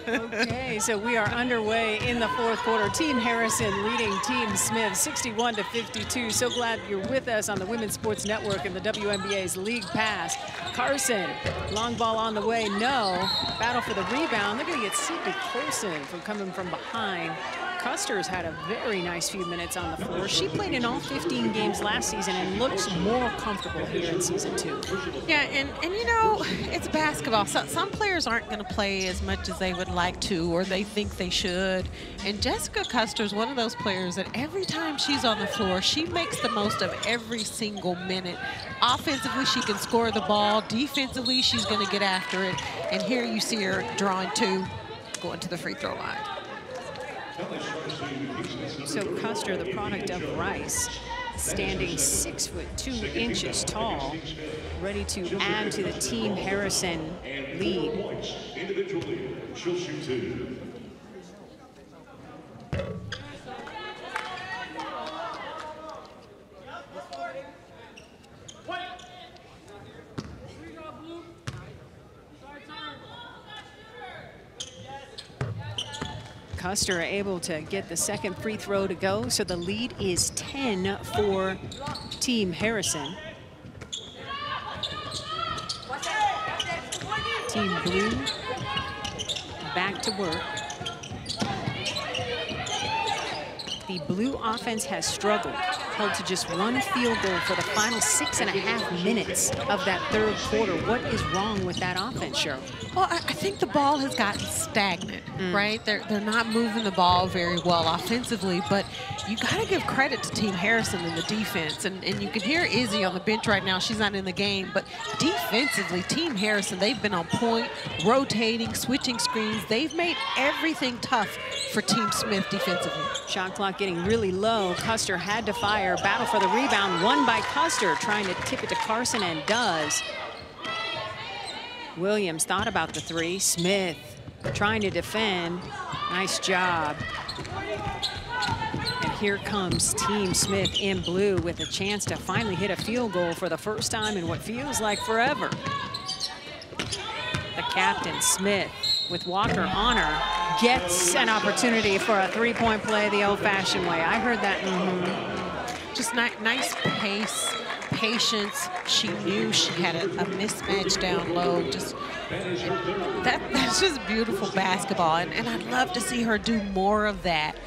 Okay, so we are underway in the fourth quarter. Team Harrison leading Team Smith 61-52. So glad you're with us on the Women's Sports Network and the WNBA's League Pass. Carson, long ball on the way, no. Battle for the rebound. They're gonna get Sidney Colson from coming from behind. Custer's had a very nice few minutes on the floor. She played in all 15 games last season and looks more comfortable here in season 2. Yeah, and you know, it's basketball. So some players aren't going to play as much as they would like to or they think they should. And Jessica Custer's one of those players that every time she's on the floor, she makes the most of every single minute. Offensively, she can score the ball. Defensively, she's going to get after it. And here you see her drawing 2, going to the free throw line. So Custer, the product of Rice, standing 6'2" tall, ready to add to the Team Harrison lead. Individually, she'll shoot 2. Custer able to get the second free throw to go, so the lead is 10 for Team Harrison. Team Blue back to work. The Blue offense has struggled, held to just 1 field goal for the final 6.5 minutes of that third quarter. What is wrong with that offense, Cheryl? Well, I think the ball has gotten stagnant, right? They're not moving the ball very well offensively, but you got to give credit to Team Harrison in the defense. And you can hear Izzy on the bench right now. She's not in the game, but defensively, Team Harrison, they've been on point, rotating, switching screens. They've made everything tough for Team Smith defensively. Shot clock getting really low. Custer had to fire. Battle for the rebound, won by Custer, trying to tip it to Carson, and does. Williams thought about the 3. Smith trying to defend. Nice job. And here comes Team Smith in blue with a chance to finally hit a field goal for the first time in what feels like forever. The captain, Smith, with Walker on her, gets an opportunity for a 3-point play the old-fashioned way. I heard that. Just nice pace, patience. She knew she had a mismatch down low. Just that's just beautiful basketball, and I'd love to see her do more of that.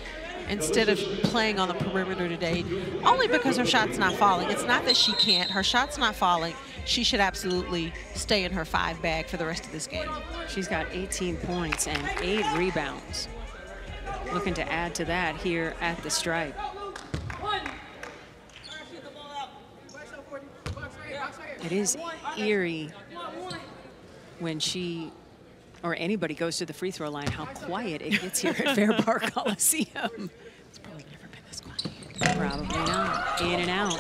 instead of playing on the perimeter today, only because her shot's not falling. It's not that she can't. Her shot's not falling. She should absolutely stay in her 5 bag for the rest of this game. She's got 18 points and 8 rebounds. Looking to add to that here at the stripe. It is eerie when she or anybody goes to the free throw line, how quiet it gets here at Fair Park Coliseum. It's probably never been this quiet. Probably not. In and out.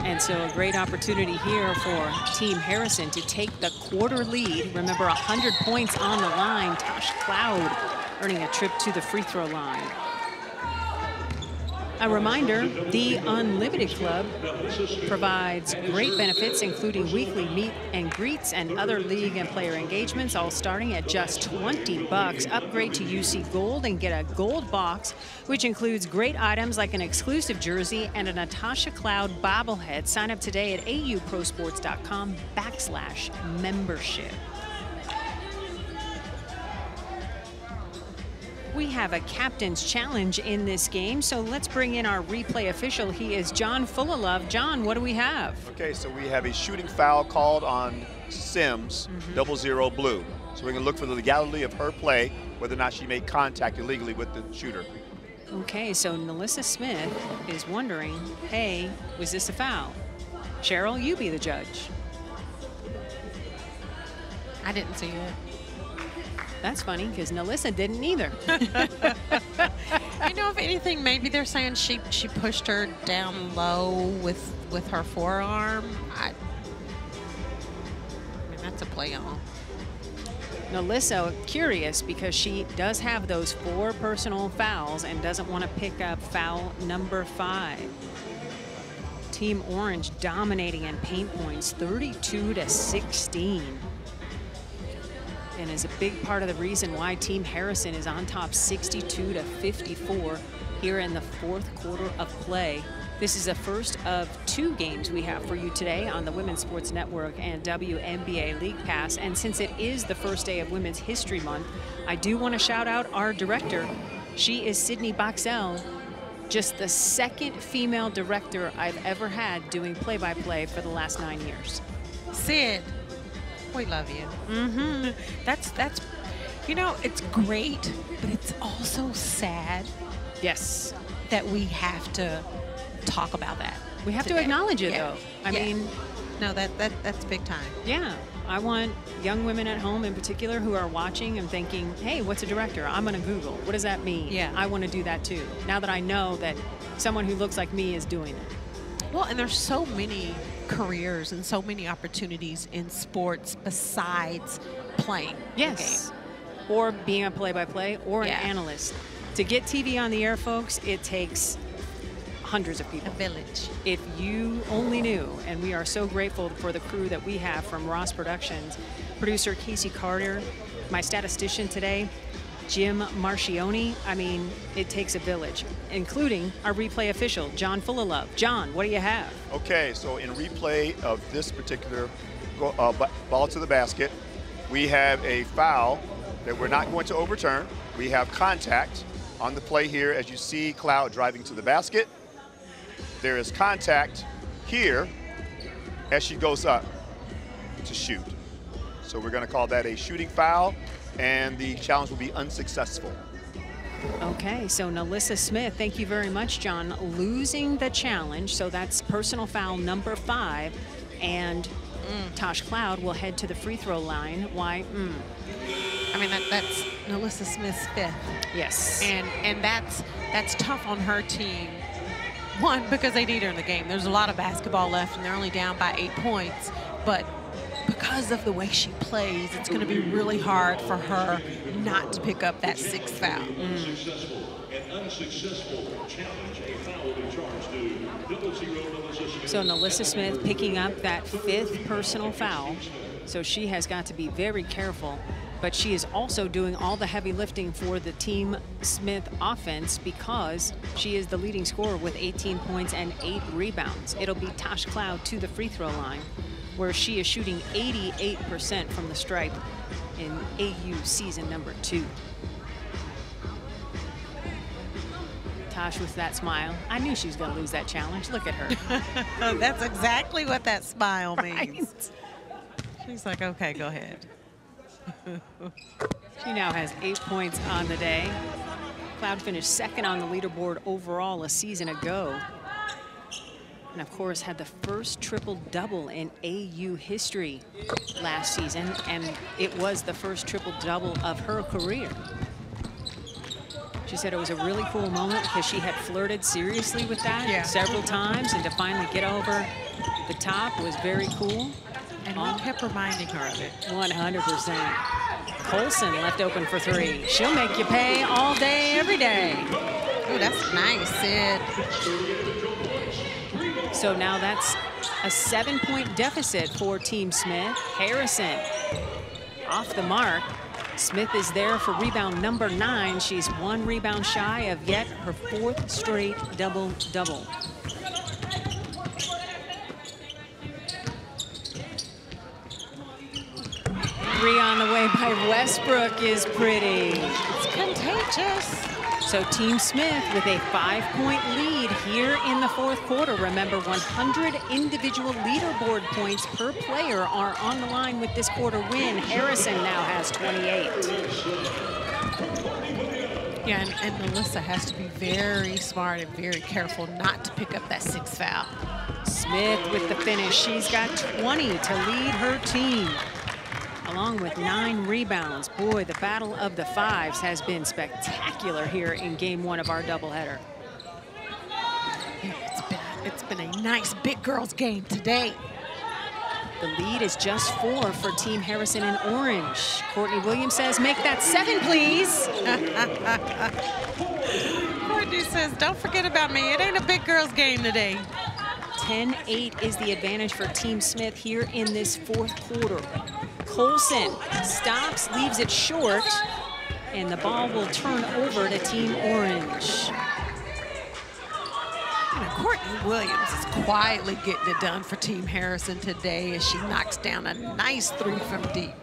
And so a great opportunity here for Team Harrison to take the quarter lead. Remember, 100 points on the line. Tosh Cloud earning a trip to the free throw line. A reminder, the Unlimited Club provides great benefits, including weekly meet and greets and other league and player engagements, all starting at just $20. Upgrade to UC Gold and get a gold box, which includes great items like an exclusive jersey and a Natasha Cloud bobblehead. Sign up today at auprosports.com/membership. We have a captain's challenge in this game, so let's bring in our replay official. He is John Fullalove. John, what do we have? Okay, so we have a shooting foul called on Sims, 00 blue. So we're going to look for the legality of her play, whether or not she made contact illegally with the shooter. Okay, so Nalissa Smith is wondering, hey, was this a foul? Cheryl, you be the judge. I didn't see it. That's funny, because Nalissa didn't either. You know, if anything, maybe they're saying she pushed her down low with her forearm. I mean, that's a play on. Nalissa curious because she does have those 4 personal fouls and doesn't want to pick up foul number 5. Team Orange dominating in paint points, 32-16. And is a big part of the reason why Team Harrison is on top 62-54 here in the 4th quarter of play. This is the first of 2 games we have for you today on the Women's Sports Network and WNBA League Pass. And since it is the first day of Women's History Month, I do want to shout out our director. She is Sydney Boxell, just the 2nd female director I've ever had doing play-by-play for the last 9 years. Sid, we love you. That's you know, it's great, but it's also sad. Yes. That we have to talk about that. We have to acknowledge it, though. I mean, no, that's big time. Yeah. I want young women at home in particular who are watching and thinking, hey, what's a director? I'm going to Google. What does that mean? Yeah. I want to do that too. Now that I know that someone who looks like me is doing it. Well, and there's so many careers and so many opportunities in sports besides playing. Yes. Or being a play-by-play or an analyst. To get TV on the air, folks, it takes hundreds of people. A village. If you only knew, and we are so grateful for the crew that we have from Ross Productions, producer Casey Carter, my statistician today, Jim Marchioni. I mean, it takes a village, including our replay official, John Fullalove. John, what do you have? Okay, so in replay of this particular ball to the basket, we have a foul that we're not going to overturn. We have contact on the play here. As you see, Cloud driving to the basket. There is contact here as she goes up to shoot. So we're going to call that a shooting foul, and the challenge will be unsuccessful. Okay, so Nalissa Smith, thank you very much, John, losing the challenge. So that's personal foul number 5, and Tosh Cloud will head to the free throw line. Why? I mean, that's Nalissa Smith's 5th. Yes. And that's tough on her team. One, because they need her in the game. There's a lot of basketball left, and they're only down by 8 points. But because of the way she plays, it's going to be really hard for her not to pick up that 6th foul. So Nalissa Smith picking up that 5th personal foul. So she has got to be very careful. But she is also doing all the heavy lifting for the Team Smith offense because she is the leading scorer with 18 points and 8 rebounds. It'll be Tosh Cloud to the free throw line, where she is shooting 88% from the stripe in AU season number 2. Tosh with that smile. I knew she was going to lose that challenge. Look at her. That's exactly what that smile means. She's like, okay, go ahead. She now has 8 points on the day. Cloud finished second on the leaderboard overall a season ago. And of course had the first triple-double in AU history last season, and it was the first triple-double of her career. She said it was a really cool moment because she had flirted seriously with that several times, and to finally get over the top was very cool. And we kept reminding her of it. 100%. Colson left open for three. She'll make you pay all day, every day. Oh, that's nice, Sid. So now that's a 7-point deficit for Team Smith. Harrison off the mark. Smith is there for rebound number 9. She's 1 rebound shy of yet her 4th straight double-double. Three on the way by Westbrook is pretty. It's contagious. So Team Smith with a 5-point lead here in the 4th quarter. Remember, 100 individual leaderboard points per player are on the line with this quarter win. Harrison now has 28. Yeah, and Melissa has to be very smart and very careful not to pick up that 6th foul. Smith with the finish. She's got 20 to lead her team, along with 9 rebounds. Boy, the battle of the fives has been spectacular here in game 1 of our doubleheader. It's been a nice big girls game today. The lead is just 4 for Team Harrison in orange. Courtney Williams says, make that 7, please. Courtney says, don't forget about me. It ain't a big girls game today. 10-8 is the advantage for Team Smith here in this 4th quarter. Colson stops, leaves it short, and the ball will turn over to Team Orange. Courtney Williams is quietly getting it done for Team Harrison today as she knocks down a nice 3 from deep.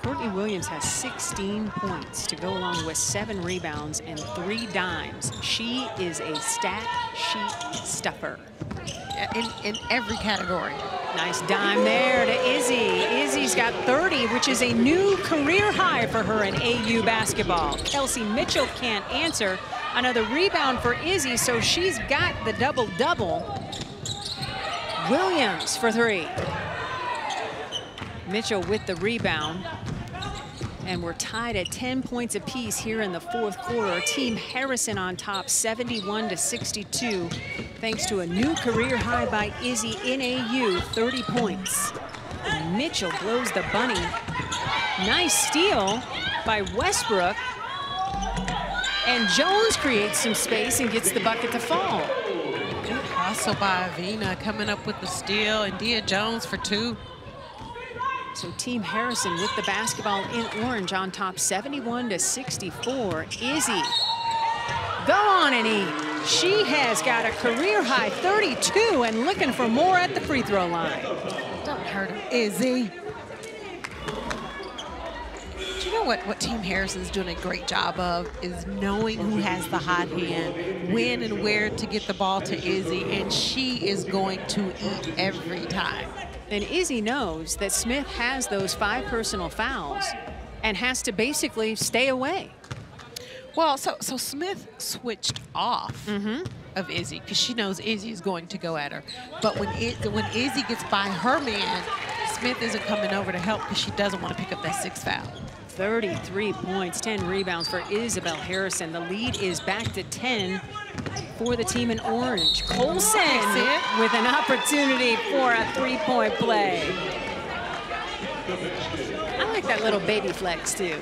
Courtney Williams has 16 points to go along with 7 rebounds and 3 dimes. She is a stat sheet stuffer. In every category. Nice dime there to Izzy. Izzy's got 30, which is a new career high for her in AU basketball. Kelsey Mitchell can't answer. Another rebound for Izzy, so she's got the double-double. Williams for 3. Mitchell with the rebound. And we're tied at 10 points apiece here in the 4th quarter. Team Harrison on top, 71-62, thanks to a new career high by Izzy in AU, 30 points. And Mitchell blows the bunny. Nice steal by Westbrook. And Jones creates some space and gets the bucket to fall. Good hustle by Avina coming up with the steal, and Dia Jones for 2. So Team Harrison with the basketball in orange on top, 71-64. Izzy, go on and eat. She has got a career high 32 and looking for more at the free throw line. Don't hurt her, Izzy. Do you know what Team Harrison's doing a great job of is knowing who has the hot hand, when and where to get the ball to Izzy, and she is going to eat every time. And Izzy knows that Smith has those 5 personal fouls and has to basically stay away. Well, so Smith switched off of Izzy because she knows Izzy is going to go at her. But when Izzy gets by her man, Smith isn't coming over to help because she doesn't want to pick up that 6th foul. 33 points, 10 rebounds for Isabel Harrison. The lead is back to 10 for the team in orange. Colson with an opportunity for a 3-point play. I like that little baby flex too.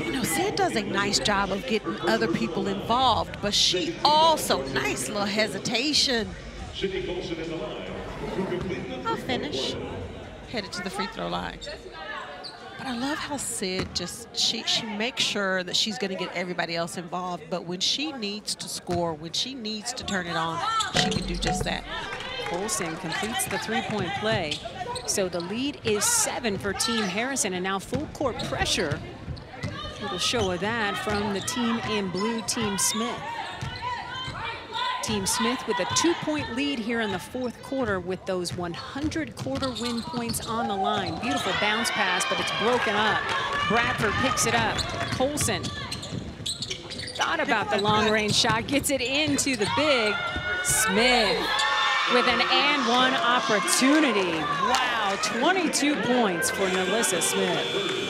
You know, Sid does a nice job of getting other people involved, but she also, nice little hesitation. I'll finish. Headed to the free throw line. But I love how Sid she makes sure that she's going to get everybody else involved. But when she needs to score, when she needs to turn it on, she can do just that. Colson completes the 3-point play. So the lead is 7 for Team Harrison, and now full court pressure Little show of that from the team in blue, Team Smith. Team Smith with a 2-point lead here in the fourth quarter with those 100 quarter win points on the line. Beautiful bounce pass, but it's broken up. Bradford picks it up. Colson thought about the long range shot, gets it into the big. Smith with an and one opportunity. Wow, 22 points for NaLyssa Smith.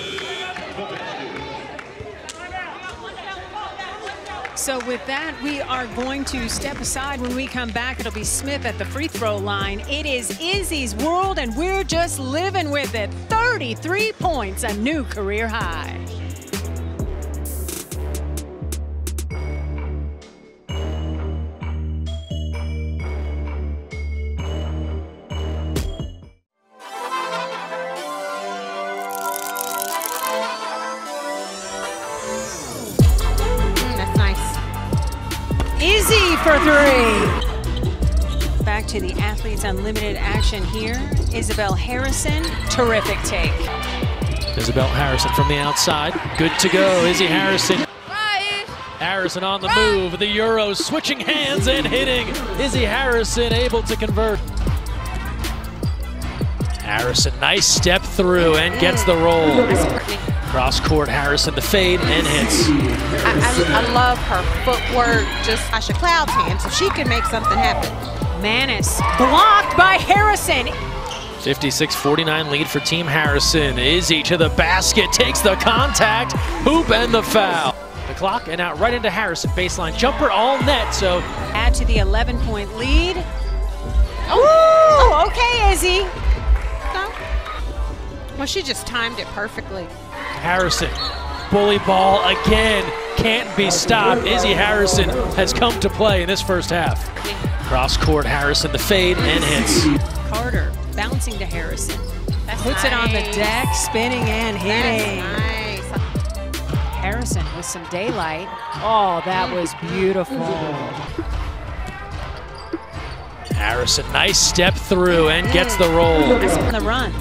So with that, we are going to step aside. When we come back, it'll be Smith at the free throw line. It is Izzy's world, and we're just living with it. 33 points, a new career high. Izzy for three. Back to the Athletes Unlimited action here. Isabel Harrison, terrific take. Isabel Harrison from the outside. Good to go, Izzy Harrison. Harrison on the move, the Euros switching hands and hitting. Izzy Harrison able to convert. Harrison, nice step through and gets the roll. Cross court, Harrison the fade and hits. I love her footwork, just Asha Cloud's hand, so she can make something happen. Manis blocked by Harrison. 56-49 lead for Team Harrison. Izzy to the basket, takes the contact, hoop and the foul. The clock and out right into Harrison, baseline jumper, all net, so. Add to the 11-point lead. Oh, okay, Izzy. No. Well, she just timed it perfectly. Harrison, bully ball again, can't be stopped. Izzy Harrison has come to play in this first half. Cross court, Harrison the fade and hits. Carter bouncing to Harrison. Puts it on the deck, spinning and hitting. That's nice. Harrison with some daylight. Oh, that was beautiful. Harrison, nice step through and gets the roll. On the run.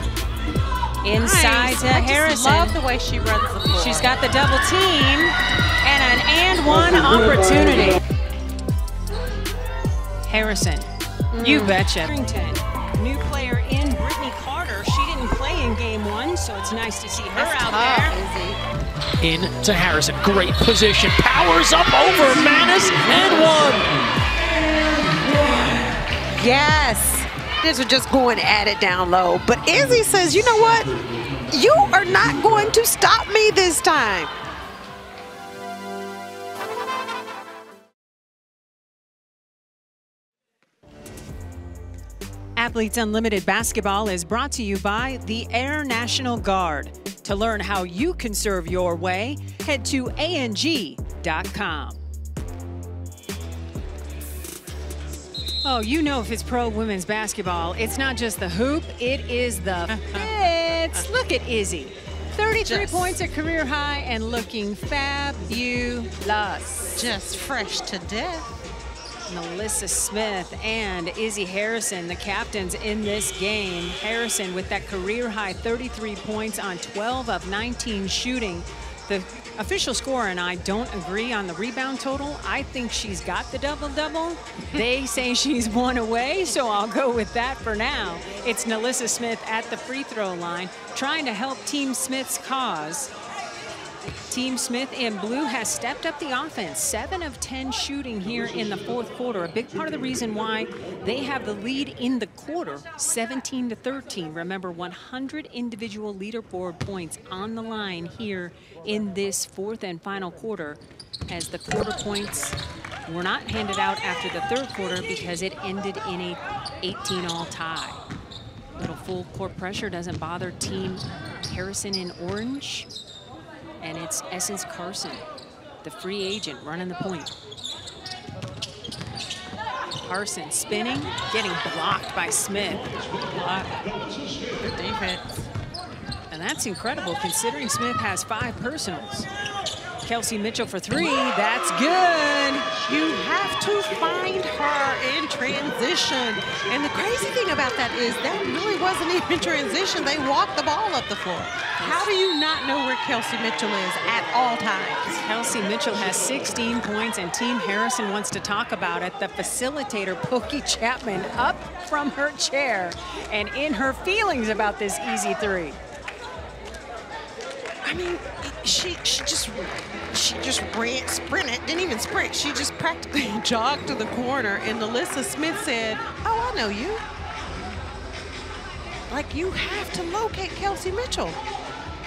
Inside nice. to Harrison. I just love the way she runs the floor. She's got the double team and an and one opportunity. Harrison, you betcha. New player in Brittany Carter. She didn't play in game one, so it's nice to see her out there. In to Harrison, great position, powers up over Manis and one. Yes. These are just going at it down low. But Izzy says, you know what? You are not going to stop me this time. Athletes Unlimited Basketball is brought to you by the Air National Guard. To learn how you can serve your way, head to ang.com. Oh, you know if it's pro women's basketball, it's not just the hoop, it is the fits. Look at Izzy. 33 points at career high and looking fabulous. Just fresh to death. NaLyssa Smith and Izzy Harrison, the captains in this game. Harrison with that career high 33 points on 12 of 19 shooting. The official score and I don't agree on the rebound total. I think she's got the double-double. They say she's one away, so I'll go with that for now. It's NaLyssa Smith at the free throw line, trying to help Team Smith's cause. Team Smith in blue has stepped up the offense. 7 of 10 shooting here in the fourth quarter. A big part of the reason why they have the lead in the quarter, 17-13. Remember, 100 individual leaderboard points on the line here in this fourth and final quarter, as the quarter points were not handed out after the third quarter because it ended in a 18-all tie. Little full court pressure doesn't bother Team Harrison in orange. And it's Essence Carson, the free agent, running the point. Carson spinning, getting blocked by Smith. Good defense. And that's incredible considering Smith has 5 personals. Kelsey Mitchell for three. That's good. You have to find her in transition. And the crazy thing about that is that really wasn't even transition. They walked the ball up the floor. How do you not know where Kelsey Mitchell is at all times? Kelsey Mitchell has 16 points, and Team Harrison wants to talk about it. The facilitator, Pokey Chapman, up from her chair and in her feelings about this easy three. I mean, she just sprinted, didn't even sprint. She just practically jogged to the corner, and NaLyssa Smith said, "Oh, I know you." Like, you have to locate Kelsey Mitchell.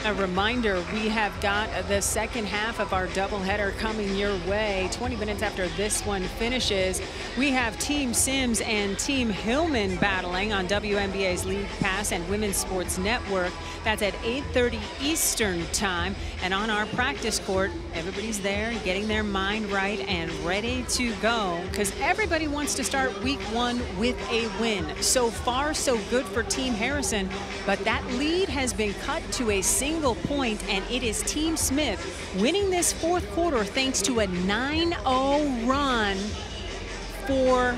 A reminder, we have got the second half of our doubleheader coming your way. 20 minutes after this one finishes, we have Team Sims and Team Hillman battling on WNBA's League Pass and Women's Sports Network. That's at 8:30 Eastern time. And on our practice court, everybody's there getting their mind right and ready to go, because everybody wants to start week one with a win. So far, so good for Team Harrison, but that lead has been cut to a single point, and it is Team Smith winning this fourth quarter thanks to a 9-0 run for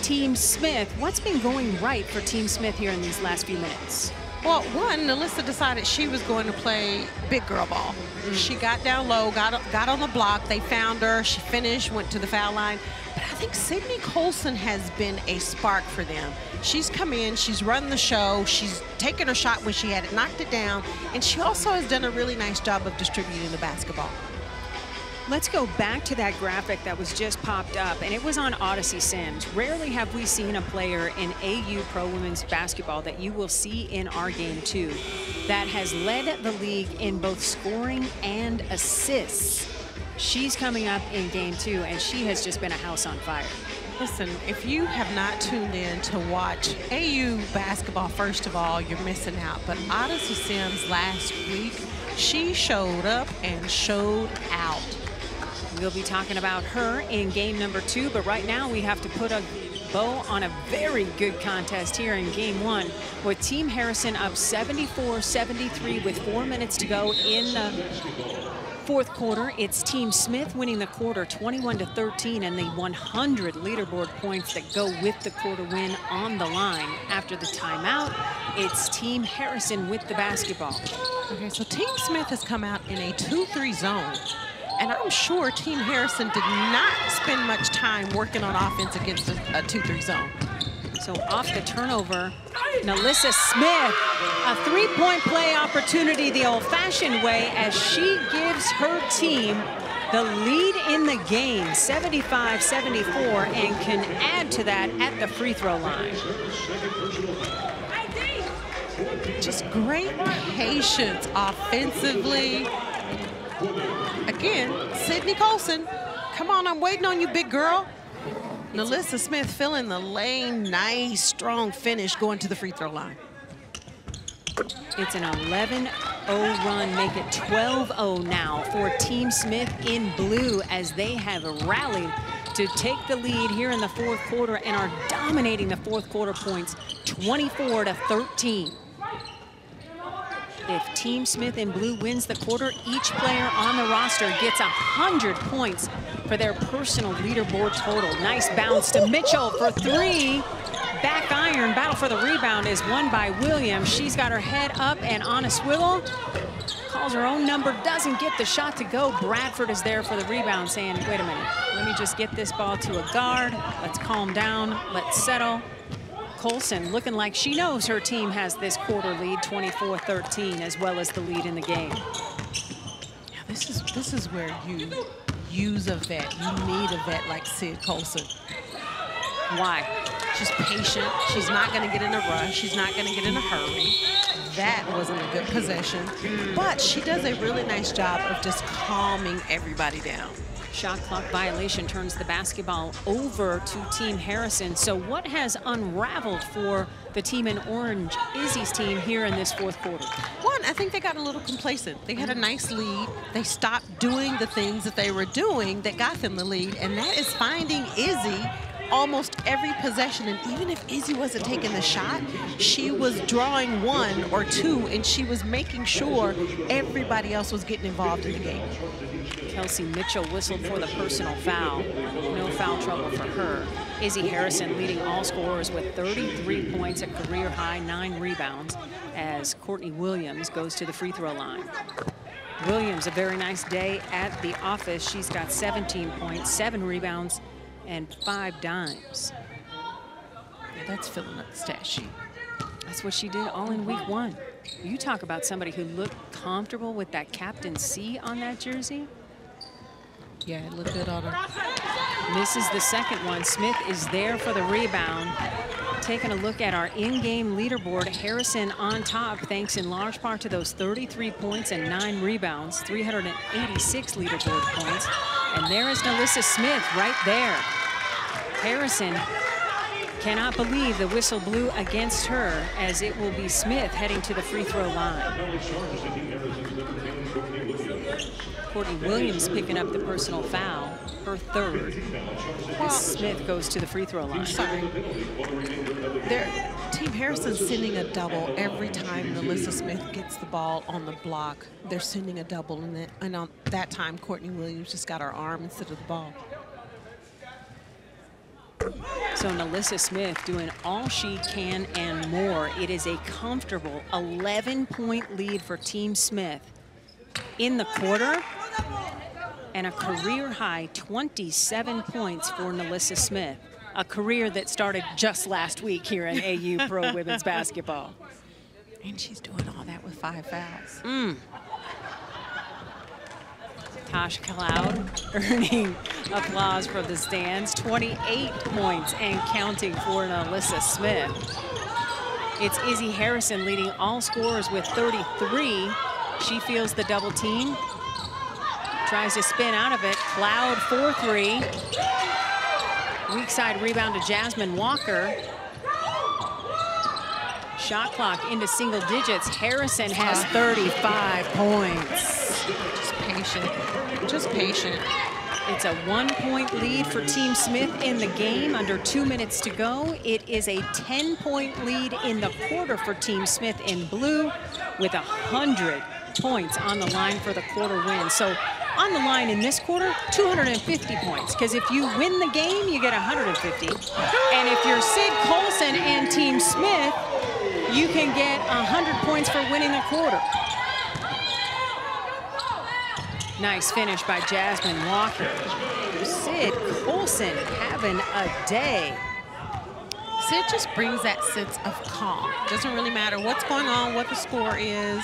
Team Smith. What's been going right for Team Smith here in these last few minutes? Well, one, NaLyssa decided she was going to play big girl ball. She got down low, got on the block. They found her. She finished, went to the foul line. But I think Sydney Colson has been a spark for them. She's come in, she's run the show, she's taken her shot when she had it, knocked it down, and she also has done a really nice job of distributing the basketball. Let's go back to that graphic that was just popped up, and it was on Odyssey Sims. Rarely have we seen a player in AU Pro Women's Basketball that you will see in our game too that has led the league in both scoring and assists. She's coming up in game two, and she has just been a house on fire. Listen, if you have not tuned in to watch AU basketball, first of all, you're missing out. But Odyssey Sims last week, she showed up and showed out. We'll be talking about her in game number two, but right now we have to put a bow on a very good contest here in game one, with Team Harrison up 74-73 with 4 minutes to go in the fourth quarter. It's Team Smith winning the quarter 21-13, and the 100 leaderboard points that go with the quarter win on the line. After the timeout, it's Team Harrison with the basketball. Okay, so Team Smith has come out in a 2-3 zone. And I'm sure Team Harrison did not spend much time working on offense against a 2-3 zone. So off the turnover, NaLyssa Smith, a three-point play opportunity the old-fashioned way, as she gives her team the lead in the game, 75-74, and can add to that at the free throw line. Just great patience offensively. Again, Sydney Colson, come on, I'm waiting on you, big girl. NaLyssa Smith filling the lane, nice, strong finish going to the free throw line. It's an 11-0 run, make it 12-0 now for Team Smith in blue, as they have rallied to take the lead here in the fourth quarter and are dominating the fourth quarter points 24-13. If Team Smith in blue wins the quarter, each player on the roster gets 100 points for their personal leaderboard total. Nice bounce to Mitchell for three. Back iron, battle for the rebound is won by Williams. She's got her head up and on a swivel. Calls her own number, doesn't get the shot to go. Bradford is there for the rebound, saying, wait a minute, let me just get this ball to a guard. Let's calm down, let's settle. Colson looking like she knows her team has this quarter lead, 24-13, as well as the lead in the game. Yeah, this is where you use a vet. You need a vet like Sid Colson. Why? She's patient. She's not going to get in a rush. She's not going to get in a hurry. That wasn't a good possession. But she does a really nice job of just calming everybody down. Shot clock violation turns the basketball over to Team Harrison. So what has unraveled for the team in orange, Izzy's team, here in this fourth quarter? One, I think they got a little complacent. They had a nice lead. They stopped doing the things that they were doing that got them the lead, and that is finding Izzy almost every possession, and even if Izzy wasn't taking the shot, she was drawing 1 or 2, and she was making sure everybody else was getting involved in the game. Kelsey Mitchell whistled for the personal foul. No foul trouble for her. Izzy Harrison leading all scorers with 33 points, a career high, 9 rebounds, as Courtney Williams goes to the free throw line. Williams, a very nice day at the office. She's got 17 points, 7 rebounds, and 5 dimes. Yeah, that's filling up the stat sheet. That's what she did all in week 1. You talk about somebody who looked comfortable with that Captain C on that jersey. Yeah, it looked good on her. Misses the second one. Smith is there for the rebound. Taking a look at our in-game leaderboard, Harrison on top, thanks in large part to those 33 points and 9 rebounds, 386 leaderboard points. And there is NaLyssa Smith right there. Harrison cannot believe the whistle blew against her, as it will be Smith heading to the free throw line. Courtney Williams picking up the personal foul, her 3rd. As Smith goes to the free throw line. Sorry. Team Harrison's sending a double every time NaLyssa Smith gets the ball on the block. They're sending a double, and on that time, Courtney Williams just got her arm instead of the ball. So NaLyssa Smith doing all she can and more. It is a comfortable 11-point lead for Team Smith in the quarter, and a career high 27 points for NaLyssa Smith, a career that started just last week here in AU Pro Women's Basketball. And she's doing all that with 5 fouls. Tosh Cloud earning applause from the stands. 28 points and counting for NaLyssa Smith. It's Izzy Harrison leading all scorers with 33. She feels the double team. Tries to spin out of it. Cloud 4-3. Weak side rebound to Jasmine Walker. Shot clock into single digits. Harrison has 35 points. Just patient. Just patient. It's a 1-point lead for Team Smith in the game. Under 2 minutes to go. It is a 10-point lead in the quarter for Team Smith in blue, with 100 points on the line for the quarter win. So on the line in this quarter, 250 points, because if you win the game, you get 150. And if you're Sid Colson and Team Smith, you can get 100 points for winning a quarter. Nice finish by Jasmine Walker. Sid Colson having a day. Sid just brings that sense of calm. Doesn't really matter what's going on, what the score is.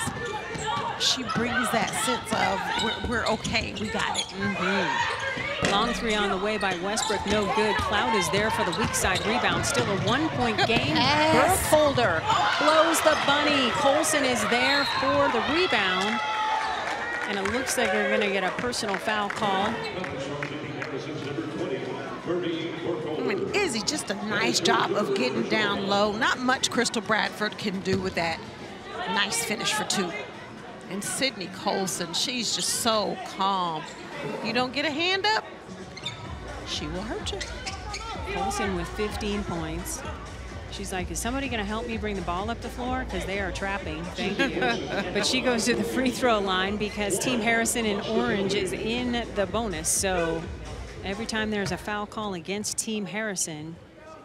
She brings that sense of we're okay, we got it. Long 3 on the way by Westbrook, no good. Cloud is there for the weak side rebound. Still a 1-point game. Burkholder blows the bunny. Colson is there for the rebound. And it looks like they're gonna get a personal foul call. I mean, Izzy, just a nice job of getting down low. Not much Crystal Bradford can do with that. Nice finish for 2. And Sydney Colson, she's just so calm. You don't get a hand up, she will hurt you. Colson with 15 points. She's like, is somebody gonna help me bring the ball up the floor? Because they are trapping, thank you. But she goes to the free throw line because Team Harrison in orange is in the bonus. So every time there's a foul call against Team Harrison,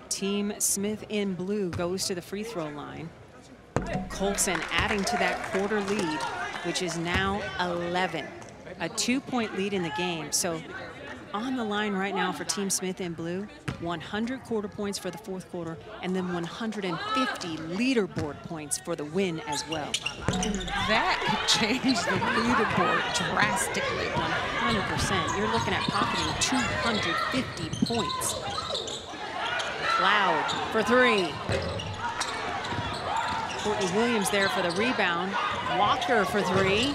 Team Smith in blue goes to the free throw line. Colson adding to that quarter lead, which is now 11. A 2-point lead in the game. So on the line right now for Team Smith in blue, 100 quarter points for the 4th quarter, and then 150 leaderboard points for the win as well. And that could change the leaderboard drastically. 100%. You're looking at pocketing 250 points. Cloud for 3. Courtney Williams there for the rebound. Walker for 3.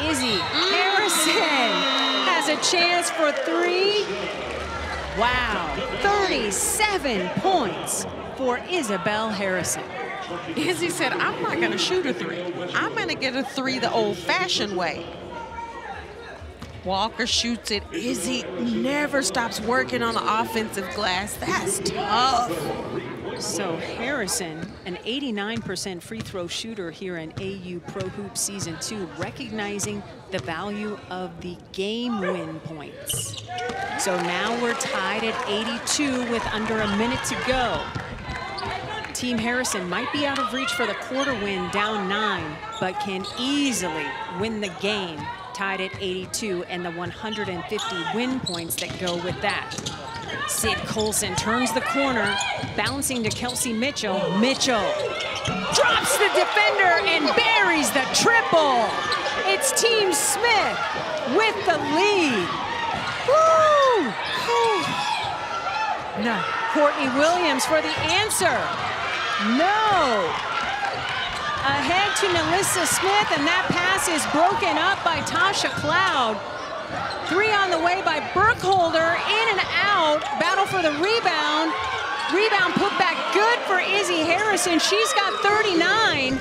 Izzy Harrison has a chance for 3. Wow, 37 points for Isabel Harrison. Izzy said, I'm not gonna shoot a 3. I'm gonna get a 3 the old-fashioned way. Walker shoots it. Izzy never stops working on the offensive glass. That's tough. So Harrison, an 89% free throw shooter here in AU Pro Hoop Season 2, recognizing the value of the game win points. So now we're tied at 82 with under a minute to go. Team Harrison might be out of reach for the quarter win, down 9, but can easily win the game, tied at 82, and the 150 win points that go with that. Sid Colson turns the corner, bouncing to Kelsey Mitchell. Mitchell drops the defender and buries the triple. It's Team Smith with the lead. Woo! No. Courtney Williams for the answer. No. Ahead to Melissa Smith, and that pass is broken up by Tasha Cloud. 3 on the way by Burkholder, in and out. Battle for the rebound. Rebound put back good for Izzy Harrison. She's got 39,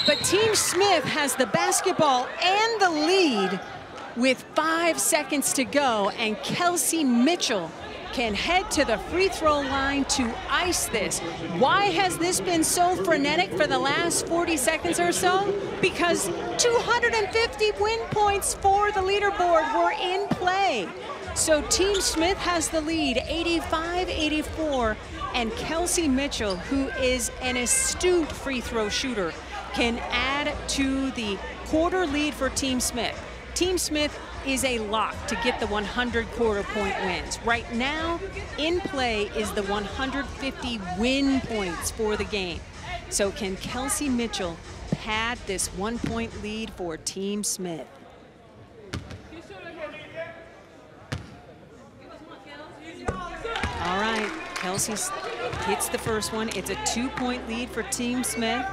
but Team Smith has the basketball and the lead with 5 seconds to go, and Kelsey Mitchell can head to the free throw line to ice this. Why has this been so frenetic for the last 40 seconds or so? Because 250 win points for the leaderboard were in play. So Team Smith has the lead, 85-84, and Kelsey Mitchell, who is an astute free throw shooter, can add to the quarter lead for Team Smith. Team Smith is a lock to get the 100 quarter point wins. Right now, in play is the 150 win points for the game. So can Kelsey Mitchell pad this 1 point lead for Team Smith? All right, Kelsey hits the first one. It's a 2 point lead for Team Smith.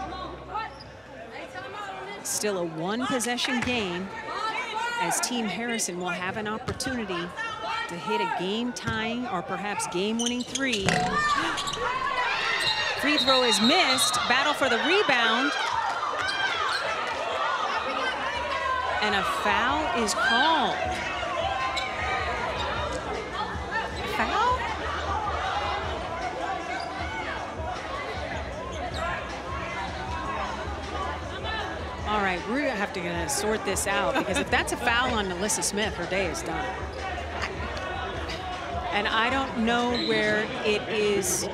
Still a 1 possession game, as Team Harrison will have an opportunity to hit a game-tying or perhaps game-winning 3. Free throw is missed. Battle for the rebound. And a foul is called. Foul? All right, we're gonna have to sort this out, because if that's a foul on Melissa Smith, her day is done. And I don't know where it is.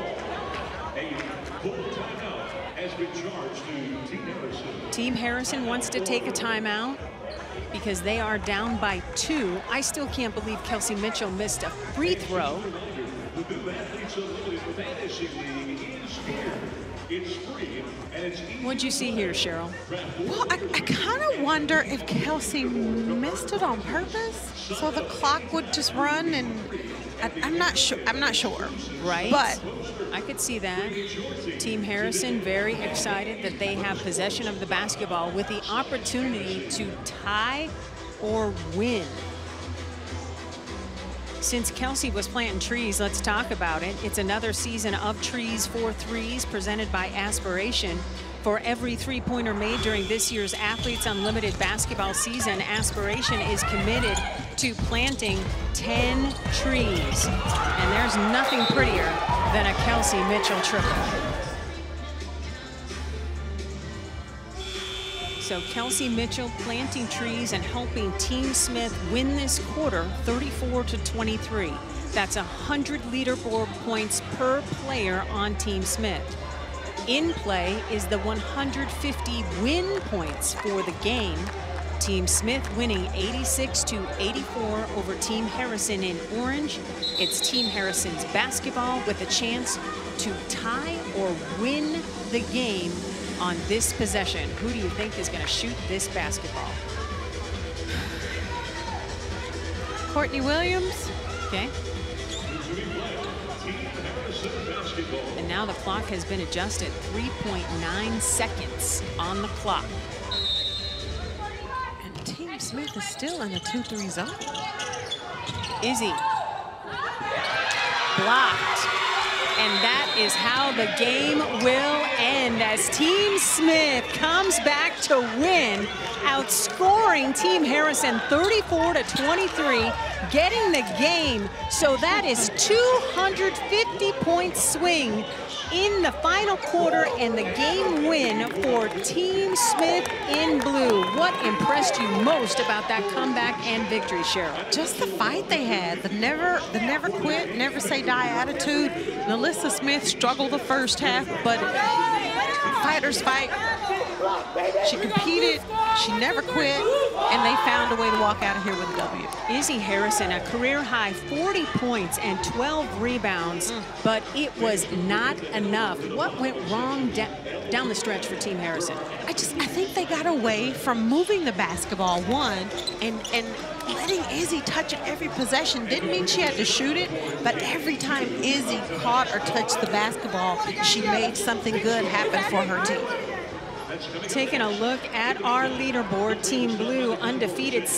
Team Harrison wants to take a timeout because they are down by 2. I still can't believe Kelsey Mitchell missed a free throw. What'd you see here, Cheryl? Well, I kind of wonder if Kelsey missed it on purpose, so the clock would just run, and I'm not sure. Right? But I could see that. Team Harrison very excited that they have possession of the basketball with the opportunity to tie or win. Since Kelsey was planting trees, let's talk about it. It's another season of Trees for Threes presented by Aspiration. For every three-pointer made during this year's Athletes Unlimited basketball season, Aspiration is committed to planting 10 trees. And there's nothing prettier than a Kelsey Mitchell triple. So Kelsey Mitchell planting trees and helping Team Smith win this quarter, 34-23. That's 100 leaderboard points per player on Team Smith. In play is the 150 win points for the game. Team Smith winning 86-84 over Team Harrison in orange. It's Team Harrison's basketball with a chance to tie or win the game on this possession. Who do you think is going to shoot this basketball? Courtney Williams. Okay. And now the clock has been adjusted. 3.9 seconds on the clock. And Team Smith is still in a 2-3 zone. Izzy. Blocked. And that is how the game will end as Team Smith comes back to win, outscoring Team Harrison 34-23, getting the game. So that is 250-point swing in the final quarter and the game win for Team Smith in blue. What impressed you most about that comeback and victory, Cheryl? Just the fight they had, the never quit, never say die attitude. Melissa Smith struggled the first half, but fighters fight. She competed, she never quit, and they found a way to walk out of here with a W. Izzy Harrison, a career-high 40 points and 12 rebounds, but it was not enough. What went wrong down the stretch for Team Harrison? I think they got away from moving the basketball, one, and letting Izzy touch it every possession. Didn't mean she had to shoot it, but every time Izzy caught or touched the basketball, she made something good happen for her team. Taking a look at our leaderboard, Team Blue undefeated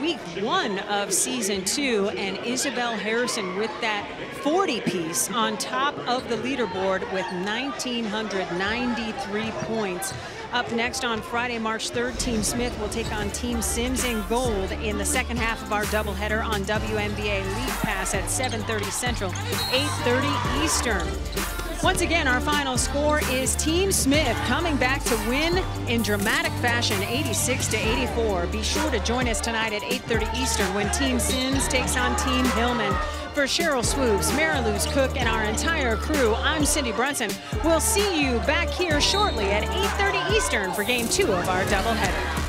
week 1 of season 2, and Isabel Harrison with that 40 piece on top of the leaderboard with 1,993 points. Up next on Friday, March 3rd, Team Smith will take on Team Sims in gold in the second half of our doubleheader on WNBA League Pass at 7:30 Central, 8:30 Eastern. Once again, our final score is Team Smith coming back to win in dramatic fashion, 86-84. Be sure to join us tonight at 8:30 Eastern when Team Sims takes on Team Hillman. For Cheryl Swoops, Mariluz Cook, and our entire crew, I'm Cindy Brunson. We'll see you back here shortly at 8:30 Eastern for Game 2 of our doubleheader.